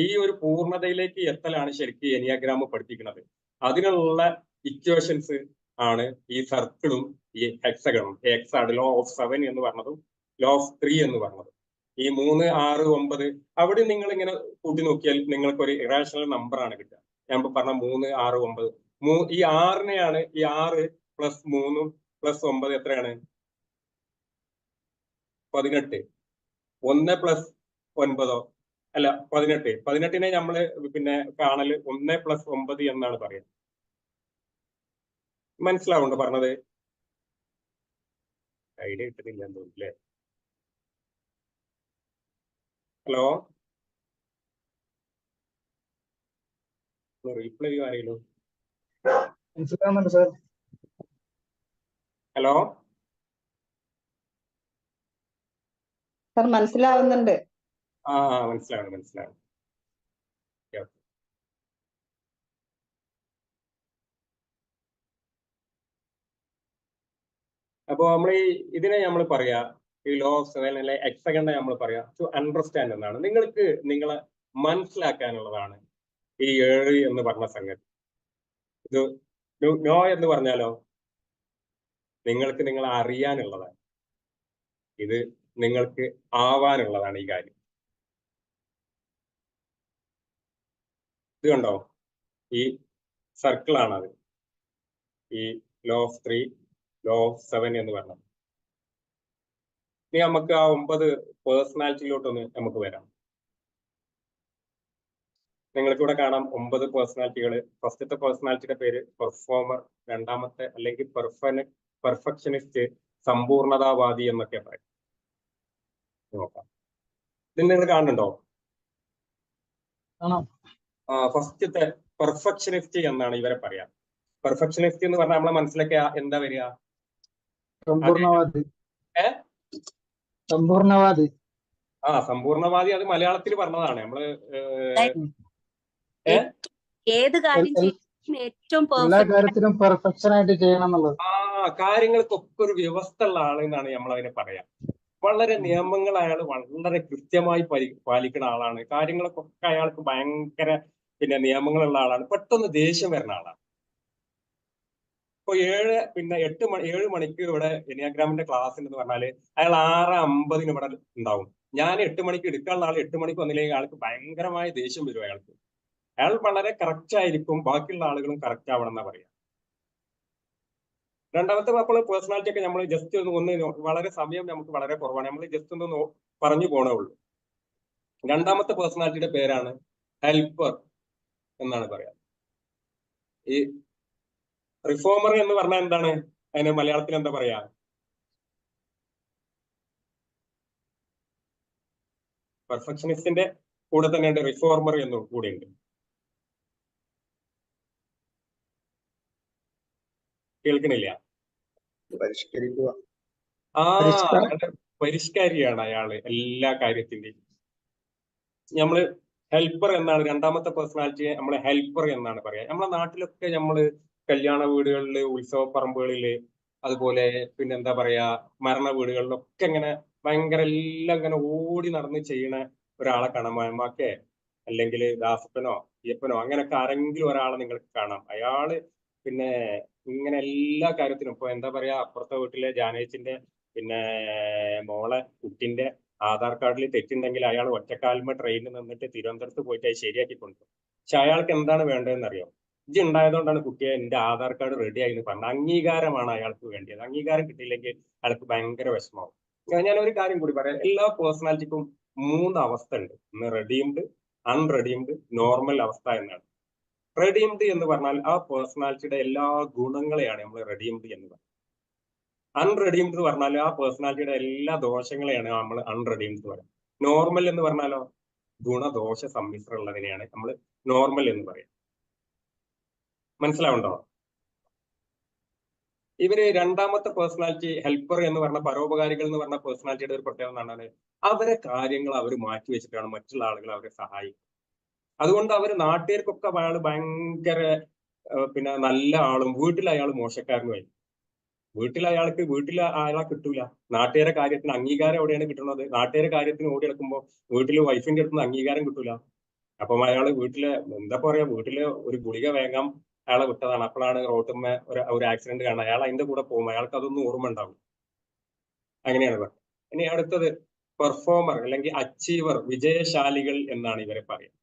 ഈ ഒരു പൂർണ്ണതയിലേക്ക് എത്തലാണ് ശരിക്കും എനിയാഗ്രാം പഠിപ്പിക്കുന്നത്. അതിനുള്ള ഇക്വേഷൻസ് ആണ് ഈ സർക്കിളും ഈ ഹെക്സഗണും. ഹെക്സാണ് ലോ ഓഫ് 7 എന്ന് പറഞ്ഞതും ലോ ഓഫ് 3 എന്ന് പറഞ്ഞതും. ഈ 3, 6, 9 അവിടെ നിങ്ങൾ ഇങ്ങനെ കൂട്ടി നോക്കിയാൽ നിങ്ങൾക്ക് ഒരു ഇറാഷണൽ നമ്പർ ആണ് കിട്ടുക. ഞാൻ പറഞ്ഞ 3, 6, 9. ഈ 6നെയാണ് ഈ 6 + 3 + 9 എത്രയാണ്? 18. 1 + 9 അല്ല 18. 18നെ നമ്മള് പിന്നെ കാണല് 1 + 9 എന്നാണ് പറയുന്നത്. മനസ്സിലാവുണ്ടോ പറഞ്ഞത്? ഐഡിയ കിട്ടുന്നില്ല എന്ന് തോന്നുന്നു അല്ലേ? ഹലോ, റീപ്ലൈ ആരെങ്കിലും? മനസ്സിലാവുന്നുണ്ട് സാർ. ഹലോ സാർ മനസ്സിലാവുന്നുണ്ട്. മനസ്സിലാവും. അപ്പൊ നമ്മൾ ഇതിനെ നമ്മൾ പറയാ ഈ ലോ ഓഫ് 7 അല്ലെ ഹെക്സഗണെ നമ്മൾ പറയാ ടു അണ്ടർസ്റ്റാൻഡ് എന്നാണ്. നിങ്ങൾക്ക് നിങ്ങളെ മനസ്സിലാക്കാനുള്ളതാണ് ഈ 7 എന്ന് പറഞ്ഞ സംഗതി. ഇത് നോ എന്ന് പറഞ്ഞാലോ നിങ്ങൾക്ക് നിങ്ങളെ അറിയാനുള്ളതാണ്. ഇത് നിങ്ങൾക്ക് ആവാനുള്ളതാണ് ഈ കാര്യം. ഇത് കണ്ടോ? ഈ സർക്കിളാണത്. ഈ ലോ ഓഫ് 3, ലോ ഓഫ് 7 എന്ന് പറഞ്ഞത്. ഇനി നമുക്ക് ആ 9 പേഴ്സണാലിറ്റിയിലോട്ടൊന്ന് നമുക്ക് വരാം. നിങ്ങൾക്കിവിടെ കാണാം 9 പേഴ്സണാലിറ്റികൾ. ഫസ്റ്റത്തെ പേഴ്സണാലിറ്റിയുടെ പേര് പെർഫോമർ, രണ്ടാമത്തെ അല്ലെങ്കിൽ പെർഫെക്ഷനിസ്റ്റ്, സമ്പൂർണതാവാദി എന്നൊക്കെ പറയും. നോക്കാം, ഇത് നിങ്ങൾ കാണുന്നുണ്ടോ? ഫസ്റ്റത്തെ പെർഫെക്ഷനിസ്റ്റ് എന്നാണ് ഇവരെ പറയാം. പെർഫെക്ഷനിസ്റ്റ് എന്ന് പറഞ്ഞാൽ നമ്മളെ മനസ്സിലൊക്കെ എന്താ വരിക? സമ്പൂർണവാദി. സമ്പൂർണവാദി. അത് മലയാളത്തിൽ പറഞ്ഞതാണ്. നമ്മള് ഏത് കാര്യം ഏറ്റവും എല്ലാ കാര്യത്തിലും പെർഫെക്ഷൻ ആയിട്ട് ചെയ്യണം എന്നുള്ളത്. കാര്യങ്ങൾക്കൊക്കെ ഒരു വ്യവസ്ഥ ഉള്ള ആളെന്നാണ് നമ്മൾ അതിനെ പറയാം. വളരെ നിയമങ്ങൾ അയാൾ വളരെ കൃത്യമായി പാലിക്കുന്ന ആളാണ്. കാര്യങ്ങൾക്കൊക്കെ അയാൾക്ക് ഭയങ്കര നിയമങ്ങളുള്ള ആളാണ്. പെട്ടെന്ന് ദേഷ്യം വരുന്ന ആളാണ്. ഇപ്പൊ 7 മണിക്ക് ഇവിടെ എനിയാഗ്രാമിന്റെ ക്ലാസ് എന്ന് പറഞ്ഞാല് അയാൾ 6:50 ഇവിടെ ഉണ്ടാവും. ഞാൻ 8 മണിക്ക് എടുക്കാനുള്ള ആൾ 8 മണിക്ക് വന്നില്ലെങ്കിൽ ആൾക്ക് ഭയങ്കരമായ ദേഷ്യം വരും അയാൾക്ക്. അയാൾ വളരെ കറക്റ്റ് ആയിരിക്കും, ബാക്കിയുള്ള ആളുകളും കറക്റ്റ് ആവണം എന്നാ പറയാ. രണ്ടാമത്തെ പേഴ്സണാലിറ്റി ഒക്കെ നമ്മൾ ജസ്റ്റ് ഒന്ന് വളരെ സമയം നമുക്ക് വളരെ കുറവാണ്, നമ്മൾ ജസ്റ്റ് ഒന്ന് പറഞ്ഞു പോണേ ഉള്ളൂ. രണ്ടാമത്തെ പേഴ്സണാലിറ്റിയുടെ പേരാണ് ഹെൽപ്പർ എന്നാണ് പറയാ. ഈ റിഫോമർ എന്ന് പറഞ്ഞാൽ എന്താണ്? അതിന് മലയാളത്തിൽ എന്താ പറയാ? പെർഫെക്ഷനിസ്റ്റിന്റെ കൂടെ തന്നെയുണ്ട് റിഫോർമർ എന്നും കൂടെ ഉണ്ട്. കേൾക്കണില്ല? പരിഷ്കാരിയാണ് അയാള് എല്ലാ കാര്യത്തിന്റെയും. നമ്മള് ഹെൽപ്പർ എന്നാണ് രണ്ടാമത്തെ പേഴ്സണാലിറ്റിയെ നമ്മളെ ഹെൽപ്പർ എന്നാണ് പറയാ. നമ്മളെ നാട്ടിലൊക്കെ നമ്മള് കല്യാണ വീടുകളില്, ഉത്സവ പറമ്പുകളില് അതുപോലെ പിന്നെ എന്താ പറയാ മരണ വീടുകളിലൊക്കെ ഇങ്ങനെ ഭയങ്കര എല്ലാം ഇങ്ങനെ ഓടി നടന്ന് ചെയ്യണ ഒരാളെ കാണാം. മമ്മക്കെ അല്ലെങ്കിൽ ദാസപ്പനോ അയ്യപ്പനോ അങ്ങനെയൊക്കെ ആരെങ്കിലും ഒരാളെ നിങ്ങൾക്ക് കാണാം. അയാള് പിന്നെ ഇങ്ങനെ എല്ലാ കാര്യത്തിനും ഇപ്പൊ എന്താ പറയാ അപ്പുറത്തെ വീട്ടിലെ ജാനേച്ചിന്റെ പിന്നെ മോളെ കുട്ടിന്റെ ആധാർ കാർഡിൽ തെറ്റുണ്ടെങ്കിൽ അയാൾ ഒറ്റക്കാലുമ ട്രെയിനിൽ നിന്നിട്ട് തിരുവനന്തപുരത്ത് പോയിട്ട് അത് ശരിയാക്കി കൊണ്ടുപോകും. പക്ഷെ അയാൾക്ക് എന്താണ് വേണ്ടതെന്ന് അറിയോ? ഇത് ഉണ്ടായതുകൊണ്ടാണ് കുട്ടിയെ എന്റെ ആധാർ കാർഡ് റെഡി ആയി എന്ന് പറഞ്ഞത്. അംഗീകാരമാണ് അയാൾക്ക് വേണ്ടിയത്. അംഗീകാരം കിട്ടിയില്ലെങ്കിൽ അയാൾക്ക് ഭയങ്കര വിഷമമാവും. ഞാൻ ഒരു കാര്യം കൂടി പറയാം. എല്ലാ പേഴ്സണാലിറ്റിക്കും 3 അവസ്ഥ ഉണ്ട്. ഒന്ന് റെഡീംഡ്, അൺറെഡീംഡ്, നോർമൽ അവസ്ഥ എന്നാണ്. റെഡീംഡ് എന്ന് പറഞ്ഞാൽ ആ പേഴ്സണാലിറ്റിയുടെ എല്ലാ ഗുണങ്ങളെയാണ് നമ്മൾ റെഡീംഡ് എന്ന് പറയുന്നത്. അൺറെഡീംഡ് എന്ന് പറഞ്ഞാൽ ആ പേഴ്സണാലിറ്റിയുടെ എല്ലാ ദോഷങ്ങളെയാണ് നമ്മൾ അൺറെഡീംഡ് എന്ന് പറയുന്നത്. നോർമൽ എന്ന് പറഞ്ഞാലോ ഗുണദോഷ സമ്മിശ്രം ഉള്ളതിനെയാണ് നമ്മൾ നോർമൽ എന്ന് പറയുന്നത്. മനസ്സിലാവുണ്ടോ? ഇവര് രണ്ടാമത്തെ പേഴ്സണാലിറ്റി ഹെൽപ്പർ എന്ന് പറഞ്ഞ പരോപകാരികൾ എന്ന് പറഞ്ഞ പേഴ്സണാലിറ്റിയുടെ ഒരു പ്രത്യേകത എന്താണ്? അവരെ കാര്യങ്ങൾ അവർ മാറ്റി വെച്ചിട്ടാണ് മറ്റുള്ള ആളുകൾ അവരെ സഹായിക്കുന്നത്. അതുകൊണ്ട് അവർ നാട്ടുകാർക്കൊക്കെ അയാൾ ഭയങ്കര പിന്നെ നല്ല ആളും വീട്ടിൽ അയാൾ മോശക്കാരനുമായി. വീട്ടിൽ അയാളെ കിട്ടൂല. നാട്ടുകാരെ കാര്യത്തിന് അംഗീകാരം എവിടെയാണ് കിട്ടുന്നത്? നാട്ടുകാരെ കാര്യത്തിന് ഓടി നടക്കുമ്പോൾ വീട്ടിൽ വൈഫിന്റെ അടുത്ത് നിന്ന് അംഗീകാരം കിട്ടൂല. അപ്പം അയാള് എന്താ പറയാ വീട്ടില് ഒരു ഗുളിക വേഗം അയാളെ വിട്ടതാണ്. അപ്പോഴാണ് റോട്ടുമ്മ ഒരു ആക്സിഡന്റ് കാണുന്നത്. അയാൾ അതിന്റെ കൂടെ പോകും. അയാൾക്ക് അതൊന്നും ഓർമ്മ ഉണ്ടാവും. അങ്ങനെയാണ് പറയുന്നത്. ഇനി അടുത്തത് പെർഫോമർ അല്ലെങ്കിൽ അച്ചീവർ, വിജയശാലികൾ എന്നാണ് ഇവരെ പറയുന്നത്.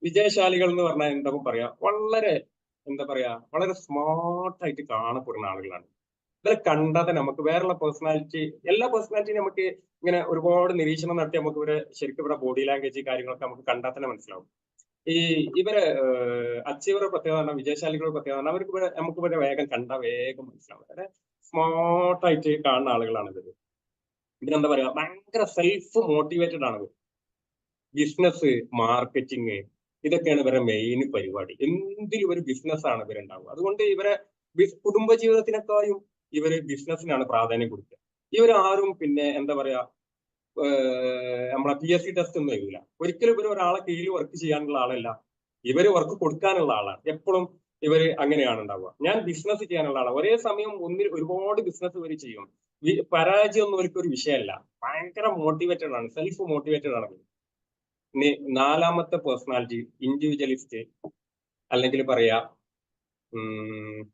വിജയശാലികൾ എന്ന് പറഞ്ഞാൽ എന്താ പറയാ വളരെ വളരെ സ്മാർട്ടായിട്ട് കാണപ്പെടുന്ന ആളുകളാണ്. ഇവരെ കണ്ടാൽ നമുക്ക് വേറെയുള്ള പേഴ്സണാലിറ്റി, എല്ലാ പേഴ്സണാലിറ്റിയും നമുക്ക് ഇങ്ങനെ ഒരുപാട് നിരീക്ഷണം നടത്തി നമുക്ക് ഇവരെ ശരിക്കും ഇവിടെ ബോഡി ലാംഗ്വേജ് കാര്യങ്ങളൊക്കെ നമുക്ക് കണ്ടാൽ തന്നെ മനസ്സിലാവും. ഇവരെ അച്ചീവറുടെ പ്രത്യേകത പറഞ്ഞാൽ, വിജയശാലികളുടെ പ്രത്യേകത പറഞ്ഞാൽ അവർക്ക് നമുക്ക് ഇവരെ വേഗം കണ്ടാൽ വേഗം മനസ്സിലാവും. വളരെ സ്മാർട്ടായിട്ട് കാണുന്ന ആളുകളാണ് ഇവര്. ഇതിനെന്താ പറയാ ഭയങ്കര സെൽഫ് മോട്ടിവേറ്റഡ് ആണ്. ബിസിനസ്, മാർക്കറ്റിംഗ് ഇതൊക്കെയാണ് ഇവരെ മെയിൻ പരിപാടി. എന്തിലും ഒരു ബിസിനസ്സാണ് ഇവരുണ്ടാവുക. അതുകൊണ്ട് ഇവരെ കുടുംബജീവിതത്തിനേക്കാളും ഇവര് ബിസിനസ്സിനാണ് പ്രാധാന്യം കൊടുക്കുക. ഇവരാരും പിന്നെ എന്താ പറയാ നമ്മളെ PSC ടെസ്റ്റ് ഒന്നും എഴുതില്ല. ഒരിക്കലും ഇവർ ഒരാളെ കീഴിൽ വർക്ക് ചെയ്യാനുള്ള ആളല്ല. ഇവര് വർക്ക് കൊടുക്കാനുള്ള ആളാണ്. എപ്പോഴും ഇവര് അങ്ങനെയാണ് ഉണ്ടാവുക. ഞാൻ ബിസിനസ് ചെയ്യാനുള്ള ആളാണ്. ഒരേ സമയം ഒരുപാട് ബിസിനസ് ഇവർ ചെയ്യും. പരാജയം ഒന്നും ഒരിക്കലും ഒരു വിഷയമല്ല. ഭയങ്കര മോട്ടിവേറ്റഡ് ആണ്, സെൽഫ് മോട്ടിവേറ്റഡ് ആണ്. ഇനി നാലാമത്തെ പേഴ്സണാലിറ്റി ഇൻഡിവിജ്വലിസ്റ്റ് അല്ലെങ്കിൽ പറയാ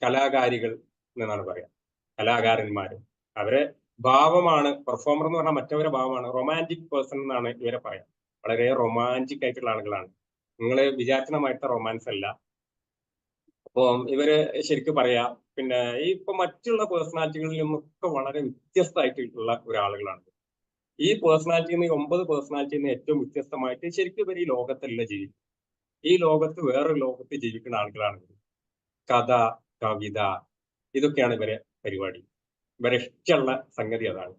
കലാകാരികൾ എന്നാണ് പറയാ. കലാകാരന്മാര് അവരെ ഭാവമാണ്. പെർഫോമർ എന്ന് പറഞ്ഞാൽ മറ്റവരെ ഭാവമാണ്. റൊമാൻറ്റിക് പേഴ്സൺ എന്നാണ് ഇവരെ പറയാം. വളരെ റൊമാൻറ്റിക് ആയിട്ടുള്ള ആളുകളാണ്. നിങ്ങൾ വിചാരിച്ചമായിട്ട് റൊമാൻസ് അല്ല. അപ്പം ഇവര് ശരിക്കും പറയാ പിന്നെ ഇപ്പൊ മറ്റുള്ള പേഴ്സണാലിറ്റികളിൽ നിന്നൊക്കെ വളരെ വ്യത്യസ്തമായിട്ടുള്ള ഒരാളുകളാണ്. ഈ പേഴ്സണാലിറ്റിയിൽ നിന്ന് 9 പേഴ്സണാലിറ്റിയിൽ നിന്ന് ഏറ്റവും വ്യത്യസ്തമായിട്ട് ശരിക്കും ഇവർ ഈ ലോകത്തല്ല ജീവിക്കും. ഈ ലോകത്ത് വേറൊരു ലോകത്ത് ജീവിക്കുന്ന ആളുകളാണ്. കഥ, കവിത ഇതൊക്കെയാണ് ഇവരെ പരിപാടി. ഇവരെ ഇഷ്ടമുള്ള സംഗതി അതാണ്.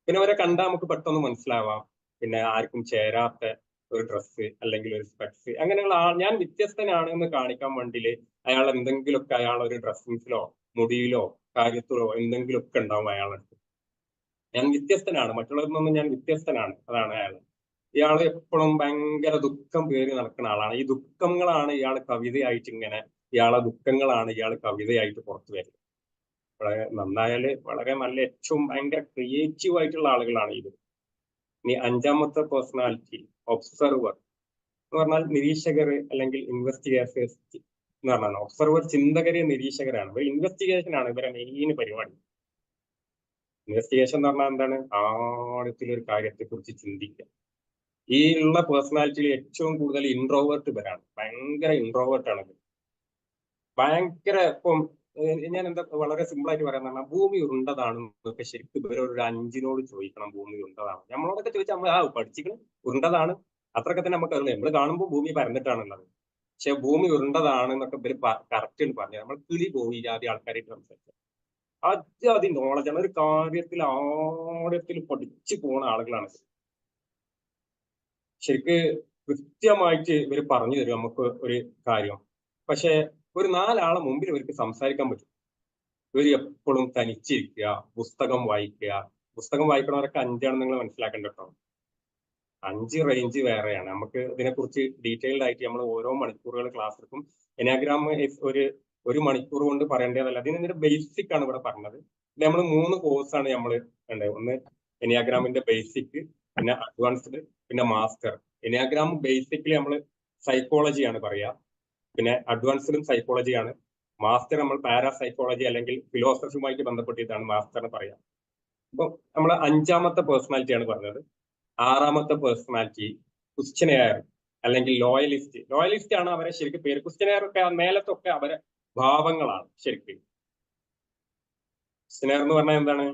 പിന്നെ ഇവരെ കണ്ടാൽ നമുക്ക് പെട്ടെന്ന് മനസ്സിലാവാം പിന്നെ ആർക്കും ചേരാത്ത ഒരു ഡ്രസ്സ് അല്ലെങ്കിൽ ഒരു സ്പെക്സ് അങ്ങനെയുള്ള ഞാൻ വ്യത്യസ്തനാണ് എന്ന് കാണിക്കാൻ വേണ്ടിയില് അയാൾ എന്തെങ്കിലുമൊക്കെ അയാൾ ഒരു ഡ്രസ്സിങ്സിലോ മുടിയിലോ കാര്യത്തിലോ എന്തെങ്കിലുമൊക്കെ ഉണ്ടാവും അയാളടുത്ത്. ഞാൻ വ്യത്യസ്തനാണ്, മറ്റുള്ളവരിൽ നിന്നും ഞാൻ വ്യത്യസ്തനാണ്. അതാണ് അയാൾ. ഇയാൾ എപ്പോഴും ഭയങ്കര ദുഃഖം പേറി നടക്കുന്ന ആളാണ്. ഈ ദുഃഖങ്ങളാണ് ഇയാൾ കവിതയായിട്ട് ഇയാളെ ദുഃഖങ്ങളാണ് ഇയാൾ കവിതയായിട്ട് പുറത്തു വരുന്നത്. വളരെ നന്നായാല് വളരെ നല്ല ഏറ്റവും ഭയങ്കര ക്രിയേറ്റീവ് ആയിട്ടുള്ള ആളുകളാണ് ഇത്. ഇനി അഞ്ചാമത്തെ പേഴ്സണാലിറ്റി ഒബ്സർവർ എന്ന് പറഞ്ഞാൽ നിരീക്ഷകർ അല്ലെങ്കിൽ ഇൻവെസ്റ്റിഗേറ്റേഴ്സ് എന്ന് പറഞ്ഞാൽ ഒബ്സർവർ ചിന്തകര് നിരീക്ഷകരാണ്. ഇവർ ഇൻവെസ്റ്റിഗേഷൻ ആണ് ഇവരെ മെയിൻ പരിപാടി. ഇൻവെസ്റ്റിഗേഷൻ എന്ന് പറഞ്ഞാൽ എന്താണ്? ആഴത്തിലൊരു കാര്യത്തെ കുറിച്ച് ചിന്തിക്കുക. ഈ ഉള്ള പേഴ്സണാലിറ്റിയിൽ ഏറ്റവും കൂടുതൽ ഇൻട്രോവേർട്ട് ഇവരാണ്. ഭയങ്കര ഇൻട്രോവേർട്ടാണ് ഇവർ. ഭയങ്കര ഇപ്പം ഞാൻ എന്താ വളരെ സിമ്പിൾ ആയിട്ട് പറയാൻ പറഞ്ഞാൽ ഭൂമി ഉരുണ്ടതാണെന്നൊക്കെ ശരിക്കും ഇവരൊരു 5നോട് ചോദിക്കണം. ഭൂമി ഉരുണ്ടതാണ് നമ്മളോടൊക്കെ ചോദിച്ചാൽ നമ്മൾ പഠിച്ചിക്കണം ഉരുണ്ടതാണ് അത്രയൊക്കെ തന്നെ നമുക്ക് അറിയില്ല. നമ്മൾ കാണുമ്പോൾ ഭൂമി പരന്നിട്ടാണുള്ളത്. പക്ഷെ ഭൂമി ഉരുണ്ടതാണ് എന്നൊക്കെ ഇവര് കറക്റ്റ് പറഞ്ഞു. നമ്മൾ കിളി പോയി ജാതി ആൾക്കാരായിട്ട് സംസാരിച്ചത് അത് നോളജാണ്. ഒരു കാര്യത്തിൽ ആഴത്തിൽ പഠിച്ചു പോകുന്ന ആളുകളാണ്. ശരിക്ക് കൃത്യമായിട്ട് ഇവര് പറഞ്ഞു തരും നമുക്ക് ഒരു കാര്യം. പക്ഷെ ഒരു 4 ആളെ മുമ്പിൽ ഇവർക്ക് സംസാരിക്കാൻ പറ്റും. ഇവർ എപ്പോഴും തനിച്ചിരിക്കുക, പുസ്തകം വായിക്കുക. പുസ്തകം വായിക്കണവരൊക്കെ 5 നിങ്ങൾ മനസ്സിലാക്കേണ്ട കേട്ടോ. 5 റേഞ്ച് വേറെയാണ്. നമുക്ക് ഇതിനെക്കുറിച്ച് ഡീറ്റെയിൽഡ് ആയിട്ട് നമ്മൾ ഓരോ മണിക്കൂറുകൾ ക്ലാസ് എടുക്കും. എനാഗ്രാം ഒരു 1 മണിക്കൂർ കൊണ്ട് പറയേണ്ടതല്ല. അതിന്റെ ബേസിക് ആണ് ഇവിടെ പറഞ്ഞത്. ഇത് നമ്മൾ 3 കോഴ്സാണ് നമ്മൾ കണ്ടത്. ഒന്ന് എനിയാഗ്രാമിന്റെ ബേസിക്, പിന്നെ അഡ്വാൻസ്ഡ്, പിന്നെ മാസ്റ്റർ. എനിയാഗ്രാം ബേസിക്കലി നമ്മൾ സൈക്കോളജിയാണ് പറയാ, പിന്നെ അഡ്വാൻസ്ഡും സൈക്കോളജിയാണ്. മാസ്റ്റർ നമ്മൾ പാരാസൈക്കോളജി അല്ലെങ്കിൽ ഫിലോസഫിയുമായിട്ട് ബന്ധപ്പെട്ടിട്ടാണ് മാസ്റ്റർ പറയാം. അപ്പൊ നമ്മൾ 5ാമത്തെ പേഴ്സണാലിറ്റിയാണ് പറഞ്ഞത്. 6ാമത്തെ പേഴ്സണാലിറ്റി ക്വസ്റ്റ്യനെയർ അല്ലെങ്കിൽ ലോയലിസ്റ്റ്. ലോയലിസ്റ്റ് ആണ് അവരെ ശരിക്കും പേര്. ക്വസ്റ്റ്യനെയർ ഒക്കെ മേലത്തൊക്കെ അവരെ ഭാവങ്ങളാണ് ശരിക്കും. ക്വസ്റ്റ്യനെയർ എന്ന് പറഞ്ഞാൽ എന്താണ്?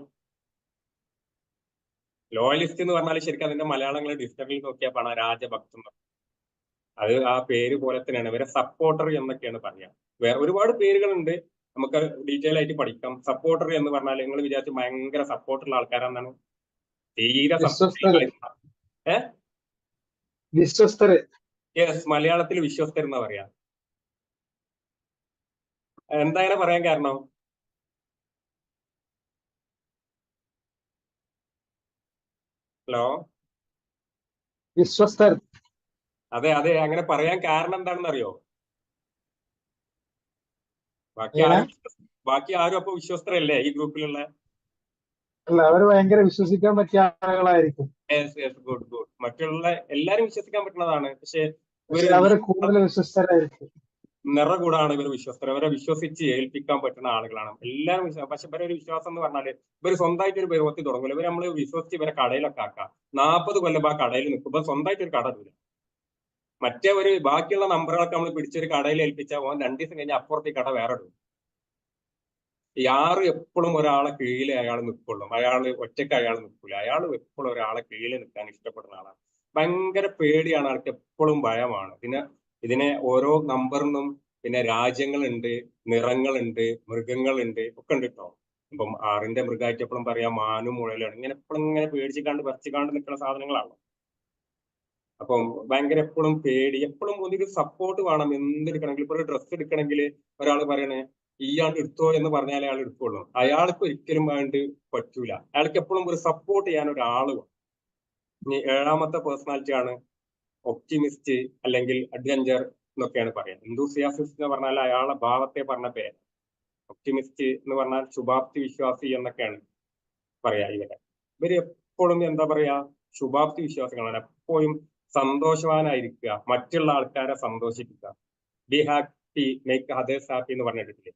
ലോയലിസ്റ്റ് എന്ന് പറഞ്ഞാൽ ശരിക്കും അതിന്റെ മലയാളങ്ങൾ ഡിക്ഷണറിയിൽ നോക്കിയാൽ കാണാം രാജഭക്തൻ. അത് ആ പേര് പോലെ തന്നെയാണ്. ഇവരെ സപ്പോർട്ടർ എന്നൊക്കെയാണ് പറയാം. വേറെ ഒരുപാട് പേരുകളുണ്ട്, നമുക്ക് ഡീറ്റെയിൽ ആയിട്ട് പഠിക്കാം. സപ്പോർട്ടർ എന്ന് പറഞ്ഞാൽ നിങ്ങൾ വിചാരിച്ച് ഭയങ്കര സപ്പോർട്ടുള്ള ആൾക്കാരാണെന്നാണ്. തീരെ യെസ്, മലയാളത്തിൽ വിശ്വസ്തർ എന്നാ പറയാ. എന്താ അങ്ങനെ പറയാൻ കാരണം? ഹലോ, വിശ്വസ്തർ. അതെ അതെ, അങ്ങനെ പറയാൻ കാരണം എന്താണെന്ന് അറിയോ? ബാക്കി ആരും അപ്പൊ വിശ്വസ്തരല്ലേ ഈ ഗ്രൂപ്പിലുള്ള? അല്ല, അവര് ഭയങ്കര വിശ്വസിക്കാൻ പറ്റിയ ആളുകളായിരിക്കും. Good good. മറ്റുള്ള എല്ലാരും വിശ്വസിക്കാൻ പറ്റുന്നതാണ്, പക്ഷെ അവര് കൂടുതൽ വിശ്വസ്തരായിരിക്കും. നിറകൂടാണ് ഇവർ വിശ്വസ്തർ. അവരെ വിശ്വസിച്ച് ഏൽപ്പിക്കാൻ പറ്റുന്ന ആളുകളാണ് എല്ലാവരും. പക്ഷെ ഇവരെ ഒരു വിശ്വാസം എന്ന് പറഞ്ഞാല് ഇവർ സ്വന്തമായിട്ട് ഒരു പ്രവൃത്തി തുടങ്ങില്ല. ഇവർ നമ്മൾ വിശ്വസിച്ച് ഇവരെ കടയിലൊക്കെ ആക്കാം. 40 കൊല്ലം ആ കടയിൽ നിൽക്കുമ്പോൾ സ്വന്തമായിട്ട് ഒരു കട ഇല്ല. മറ്റേ ഒരു ബാക്കിയുള്ള നമ്പറുകളൊക്കെ നമ്മൾ പിടിച്ചൊരു കടയിൽ ഏൽപ്പിച്ചാൽ 2 ദിവസം കഴിഞ്ഞാൽ അപ്പുറത്ത് ഈ കട വേറെ ഇടും. യാറ് എപ്പോഴും ഒരാളെ കീഴിലെ അയാൾ നിൽക്കുള്ളൂ. അയാൾ ഒറ്റയ്ക്ക് അയാൾ നിൽക്കില്ല. അയാൾ എപ്പോഴും ഒരാളെ കീഴിൽ നിൽക്കാൻ ഇഷ്ടപ്പെടുന്ന ആളാണ്. ഭയങ്കര പേടിയാണ് ആൾക്ക്, എപ്പോഴും ഭയമാണ്. ഇതിനെ ഓരോ നമ്പറിനും പിന്നെ രാജ്യങ്ങളുണ്ട്, നിറങ്ങളുണ്ട്, മൃഗങ്ങളുണ്ട് ഒക്കെ ഉണ്ട് കേട്ടോ. ഇപ്പം 6ന്റെ മൃഗമായിട്ട് എപ്പോഴും പറയാം മാനും മുഴലാണ്. ഇങ്ങനെ എപ്പോഴും ഇങ്ങനെ പേടിച്ചിക്കാണ്ട് വരച്ചിക്കാണ്ട് നിൽക്കുന്ന സാധനങ്ങളാണ്. അപ്പം ഭയങ്കര എപ്പോഴും പേടി, എപ്പോഴും ഒരു സപ്പോർട്ട് വേണം. എന്തെടുക്കണമെങ്കിൽ ഇപ്പൊ ഒരു ഡ്രസ്സ് എടുക്കണമെങ്കിൽ ഒരാൾ പറയണേ ഇയാൾ എടുത്തോ എന്ന് പറഞ്ഞാൽ അയാൾ എടുക്കുള്ളൂ. അയാൾക്ക് ഒരിക്കലും വേണ്ടി പറ്റൂല. അയാൾക്ക് എപ്പോഴും ഒരു സപ്പോർട്ട് ചെയ്യാൻ ഒരാൾ വേണം. ഇനി 7ാമത്തെ പേഴ്സണാലിറ്റി ആണ് ഒപ്റ്റിമിസ്റ്റ് അല്ലെങ്കിൽ അഡ്വഞ്ചർ എന്നൊക്കെയാണ് പറയാം. എന്തൂസിയാസിസ്റ്റ് എന്ന് പറഞ്ഞാൽ അയാളെ ഭാവത്തെ പറഞ്ഞ പേര്. ഒപ്റ്റിമിസ്റ്റ് എന്ന് പറഞ്ഞാൽ ശുഭാപ്തി വിശ്വാസി എന്നൊക്കെയാണ് പറയാ. ഇവര് എപ്പോഴും എന്താ പറയാ ശുഭാപ്തി വിശ്വാസികളാണ്. എപ്പോഴും സന്തോഷവാനായിരിക്കുക, മറ്റുള്ള ആൾക്കാരെ സന്തോഷിപ്പിക്കുക. Be happy make others happy എന്ന് പറഞ്ഞിട്ടില്ലേ?